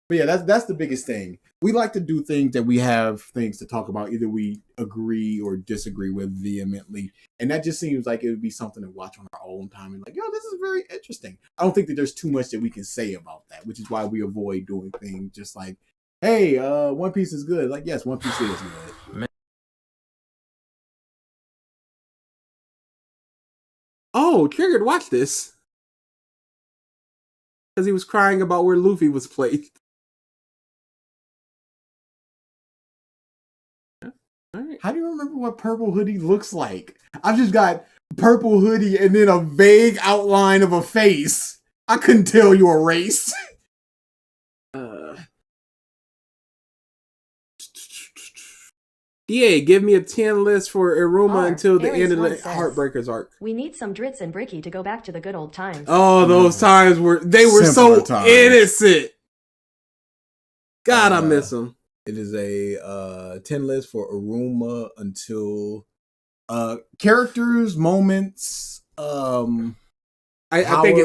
But yeah, that's the biggest thing. we like to do things that we have things to talk about. Either we agree or disagree with vehemently. And that just seems like it would be something to watch on our own time. And like, yo, this is very interesting. I don't think that there's too much that we can say about that, which is why we avoid doing things just like, hey, One Piece is good. Like, yes, One Piece is good. Oh, Triggered, watch this. Because he was crying about where Luffy was placed. Right. How do you remember what Purple Hoodie looks like? I've just got Purple Hoodie and then a vague outline of a face. I couldn't tell you a race. Yeah, give me a 10 list for Iruma until the end of the Heartbreakers arc. We need some Dritz and Bricky to go back to the good old times. Oh, those times were so innocent. God, I miss them. It is a 10 list for Iruma until characters, moments, I think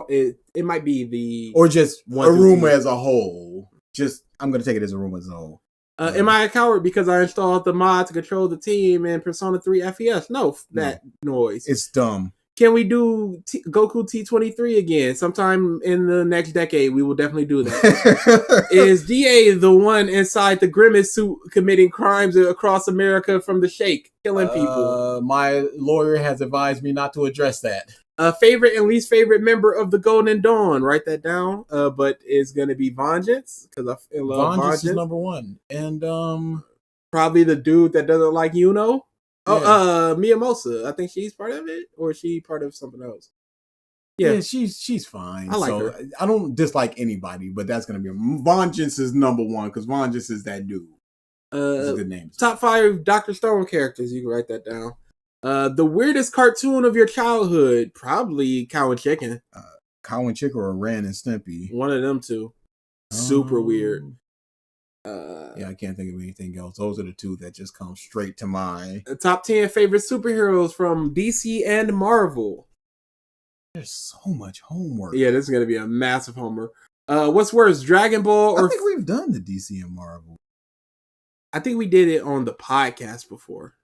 it might be the or just Iruma as a whole. Just I'm gonna take it as Iruma as a whole. Am I a coward because I installed the mod to control the team in Persona 3 FES? No, that noise. It's dumb. Can we do Goku T23 again? Sometime in the next decade, we will definitely do that. Is DA the one inside the Grimace suit committing crimes across America from the Shake, killing people? My lawyer has advised me not to address that. Favorite and least favorite member of the Golden Dawn. Write that down. But it's going to be Vengeance, because I love Vengeance. Is number one. And probably the dude that doesn't like Yuno. Yeah. Miyamosa. I think she's part of it, or is she part of something else? Yeah, she's fine. I like her. I don't dislike anybody, but that's gonna be Vengeance is number one because Vengeance is that dude. That's a good name. Top 5 Dr. Stone characters. You can write that down. The weirdest cartoon of your childhood, probably Cow and Chicken. Cow and Chicken or Ren and Stimpy. One of them two. Super weird. Yeah, I can't think of anything else. Those are the two that just come straight to mind. Top 10 favorite superheroes from DC and Marvel. There's so much homework. Yeah, this is going to be a massive homework. What's worse, Dragon Ball or... I think we've done the DC and Marvel. I think we did it on the podcast before.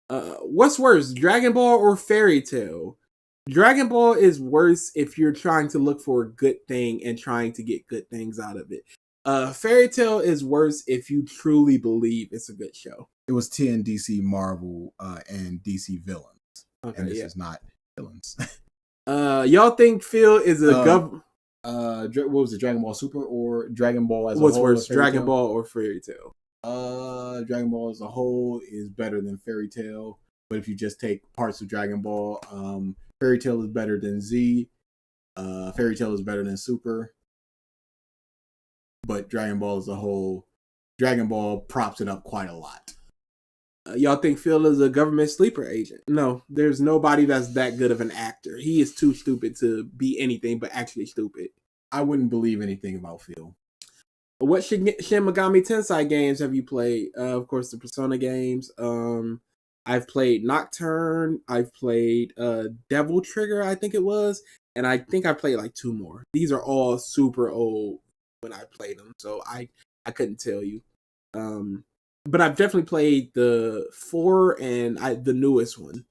What's worse, Dragon Ball or Fairy Tail? Dragon Ball is worse if you're trying to look for a good thing and trying to get good things out of it. Fairy Tail is worse if you truly believe it's a good show. It was 10 DC Marvel and DC villains. Okay, and this is not villains. Y'all think Phil is a what was it, Dragon Ball Super or Dragon Ball as a what's whole? What's worse, Dragon Ball or Fairy Tail? Dragon Ball as a whole is better than Fairy Tail. But if you just take parts of Dragon Ball, Fairy Tail is better than Z. Fairy Tail is better than Super. But Dragon Ball as a whole, Dragon Ball props it up quite a lot. Y'all think Phil is a government sleeper agent? No, there's nobody that's that good of an actor. He is too stupid to be anything but actually stupid. I wouldn't believe anything about Phil. What Shin Megami Tensei games have you played? Of course, the Persona games. I've played Nocturne. I've played Devil Trigger, I think it was. And I think I played like 2 more. These are all super old when I played them, so I couldn't tell you. But I've definitely played the 4 and the newest one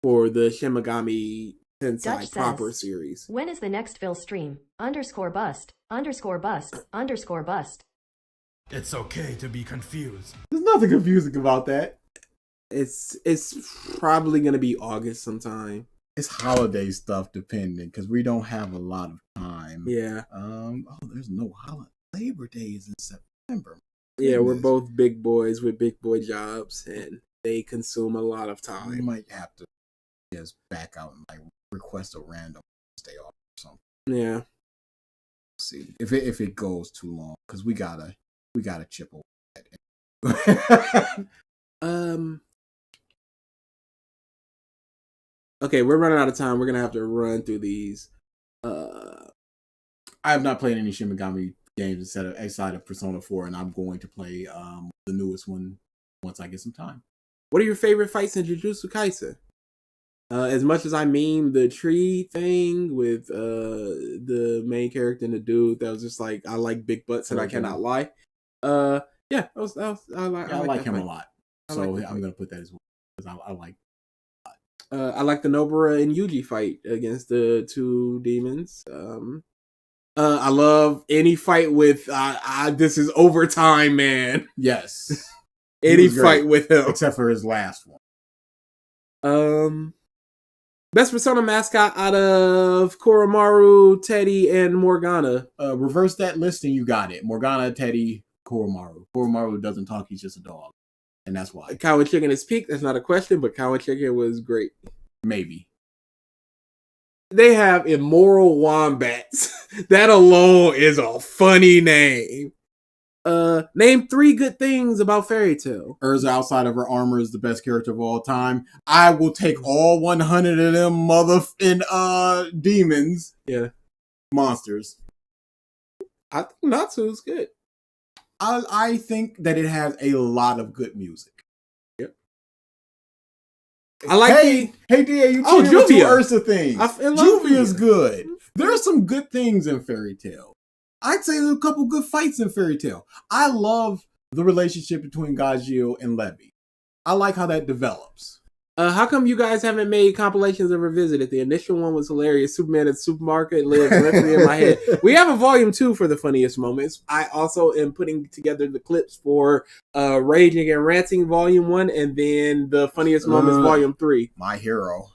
for the Shin Megami Tensei Dutch proper says, series. When is the next Phil stream? _bust, _bust, _bust. It's okay to be confused. There's nothing confusing about that. It's probably gonna be August sometime. It's holiday stuff depending because we don't have a lot of time. Yeah. There's no holiday. Labor Day is in September. Yeah, we're both big boys with big boy jobs, and they consume a lot of time. We might have to just back out and like request a random stay off or something. Yeah. See if it goes too long because we gotta chip away at it. Okay, we're running out of time. We're gonna have to run through these. I have not played any Shin Megami games outside of Persona 4, and I'm going to play the newest one once I get some time. What are your favorite fights in Jujutsu Kaisen? As much as I meme the tree thing with the main character and the dude that was just like, I like big butts and I cannot lie. I like him a lot. So like I'm gonna put that as well because I like. I like the Nobara and Yuji fight against the two demons. I love any fight with this is overtime, man. Yes, any fight with him except for his last one. Best Persona mascot out of Koromaru, Teddy, and Morgana. Reverse that list and you got it. Morgana, Teddy, Koromaru. Koromaru doesn't talk; he's just a dog, and that's why. Cow and Chicken is peak. That's not a question, but Cow and Chicken was great. Maybe. They have immoral wombats. That alone is a funny name. Name 3 good things about Fairy Tail. Urza outside of her armor is the best character of all time. I will take all 100 of them motherfucking demons. Yeah. Monsters. I think Natsu's good. I think that it has a lot of good music. Yep. I like Hey DA, you cheated with 2 Ursa things. Juvia's good. There are some good things in Fairy Tail. I'd say there's a couple good fights in Fairy Tail. I love the relationship between Gajeel and Levy. I like how that develops. How come you guys haven't made compilations of Revisited? The initial one was hilarious. Superman at the supermarket lives directly in my head. We have a volume 2 for the funniest moments. I also am putting together the clips for Raging and Ranting volume 1 and then the funniest moments volume 3. My hero.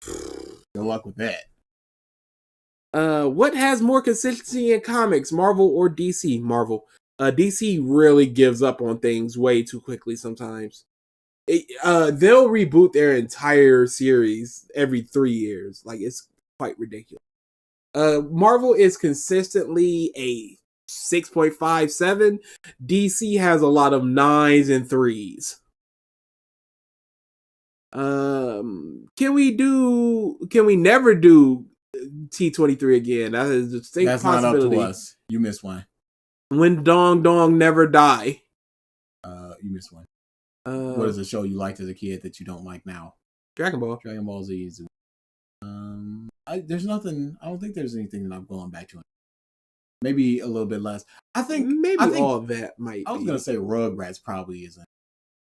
Good luck with that. What has more consistency in comics, Marvel or DC? Marvel. DC really gives up on things way too quickly sometimes. They'll reboot their entire series every 3 years. Like, it's quite ridiculous. Marvel is consistently a 6.57. DC has a lot of 9s and 3s. Can we never do T23 again? That is a distinct That's possibility. not up to us. You missed one. When Dong Dong Never Die. You missed one. What is a show you liked as a kid that you don't like now? Dragon Ball. Dragon Ball Z is. There's nothing. I don't think there's anything that I'm going back to. Maybe a little bit less. I think all of that might. I was gonna say Rugrats probably isn't.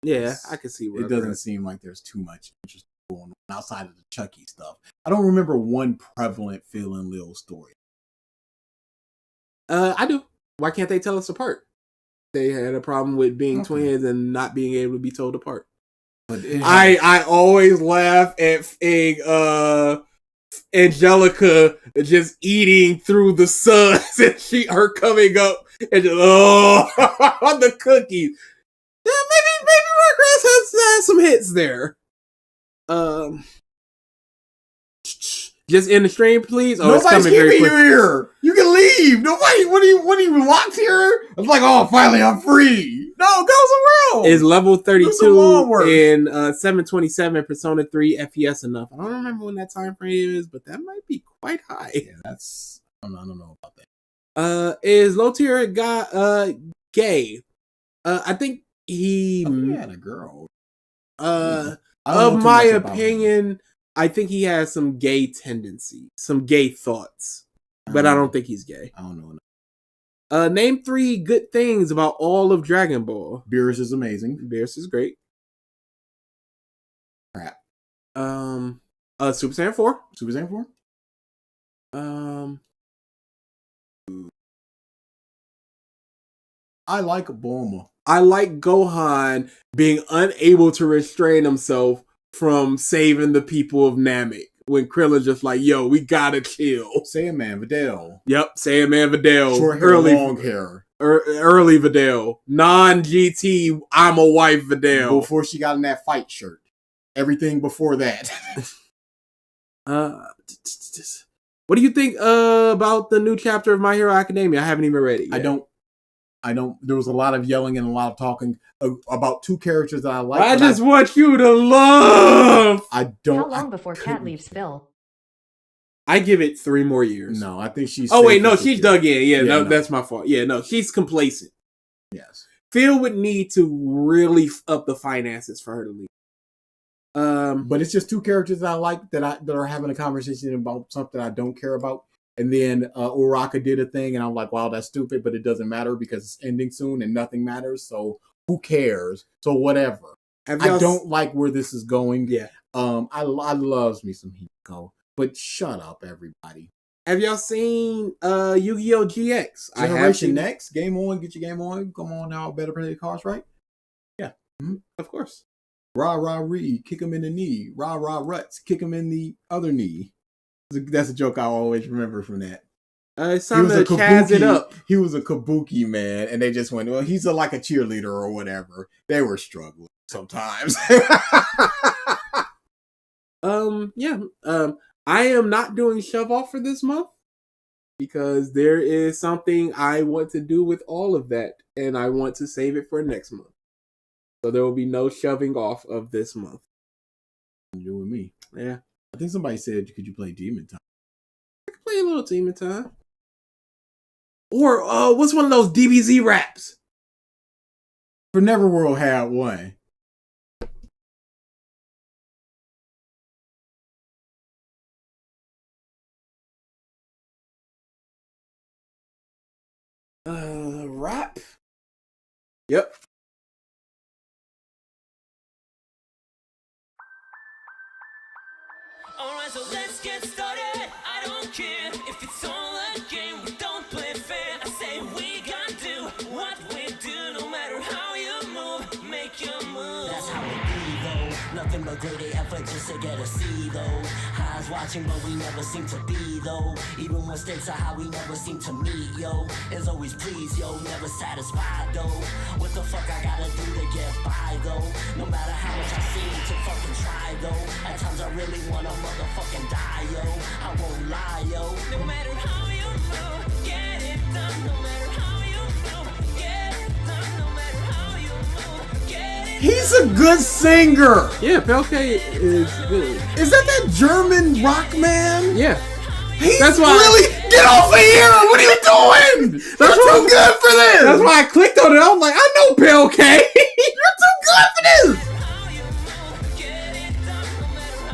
Yeah, I can see. It doesn't seem like there's too much interest going on outside of the Chucky stuff. I don't remember one prevalent Phil and Lil story. I do. Why can't they tell us apart? They had a problem with being twins and not being able to be told apart. But I always laugh at Angelica just eating through the suds and her coming up and just the cookies. Yeah, maybe Rugrats has some hits there. Just in the stream, please. Oh, nobody's keeping you here. You can leave. Nobody. What are you locked here? It's like, oh, finally I'm free. No, go somewhere else. Is level 32 in 727 Persona 3 FPS enough? I don't remember when that time frame is, but that might be quite high. Yeah, that's. I don't know about that. Is low tier guy gay? I think he had a girl. Of my opinion, I think he has some gay tendency, some gay thoughts, but I don't think he's gay. I don't know. Name 3 good things about all of Dragon Ball. Beerus is amazing. Beerus is great. Crap. Super Saiyan 4. Super Saiyan 4. I like Bulma. I like Gohan being unable to restrain himself from saving the people of Namek. When Krillin's just like, yo, we gotta chill. Saiyaman Videl. Yep, Saiyaman Videl. Short hair, long hair. Early Videl. Non-GT, I'm a wife Videl. Before she got in that fight shirt. Everything before that. What do you think about the new chapter of My Hero Academia? I haven't even read it yet. I don't. There was a lot of yelling and a lot of talking about 2 characters that I like. I just want you to love. I don't. How long before Kat leaves Phil? I give it 3 more years. No, I think she's. Oh wait, no, she's dug in. Yeah, no, that's my fault. Yeah, no, she's complacent. Yes. Phil would need to really up the finances for her to leave. But it's just two characters that I like that are having a conversation about something I don't care about. And then Uraka did a thing, and I'm like, wow, that's stupid, but it doesn't matter because it's ending soon and nothing matters. So who cares? So whatever. I don't like where this is going. Yeah. I loves me some Hiko, but shut up, everybody. Have y'all seen Yu-Gi-Oh! GX? Generation Next, game on, get your game on. Come on now, better play the cards, right? Yeah, of course. Rah rah ree, kick him in the knee. Rah rah ruts, kick him in the other knee. That's a joke I always remember from that. It's time to chaz it up. He was a kabuki man, and they just went, well, he's like a cheerleader or whatever. They were struggling sometimes. I am not doing shove off for this month because there is something I want to do with all of that, and I want to save it for next month. So there will be no shoving off of this month. You with me? Yeah. I think somebody said, could you play Demon Time? I can play a little Demon Time. Or what's one of those DBZ raps? For Neverworld had one. Rap? Yep. Alright, so let's get started. I don't care if it's all a game. We don't play fair. I say we gotta do what we do, no matter how you move. Make your move. That's how it be, though. Nothing but great effort just to get a C, though. Eyes watching, but we never seem to be, though. Even when stakes are high, we never seem to meet, yo. It's always please, yo. Never satisfied, though. What the fuck I gotta do to get by, though? No matter how much I seem to fucking try, though. At times I really wanna motherfucking die, yo. I won't lie, yo. No matter how you move, get it done. No matter how you move, get it done. No matter how you move, get it done. He's a good singer. Yeah, Pelke is good. Is that German rock man? Yeah. That's why really get off of here! What are you doing? That's too good for this. That's why I clicked on it. I was like, I know Pelke. You're too good for this.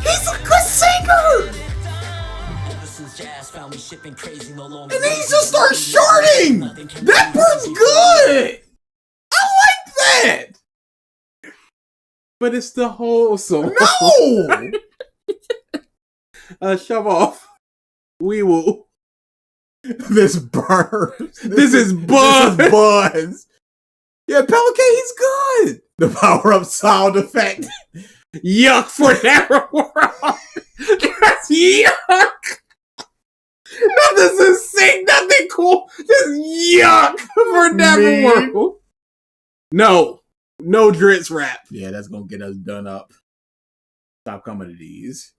He's a good singer. And then he just starts shorting. That part's good. I like that. But it's the whole song. No. Shove off. We will. This burns. This is Buzz. This is Buzz. Yeah, Pelke, he's good. The power-up sound effect. Yuck for Neverworld. That's yuck. Nothing sick, nothing cool. Just yuck for Neverworld. No Dritz rap. Yeah, that's gonna get us done up. Stop coming to these.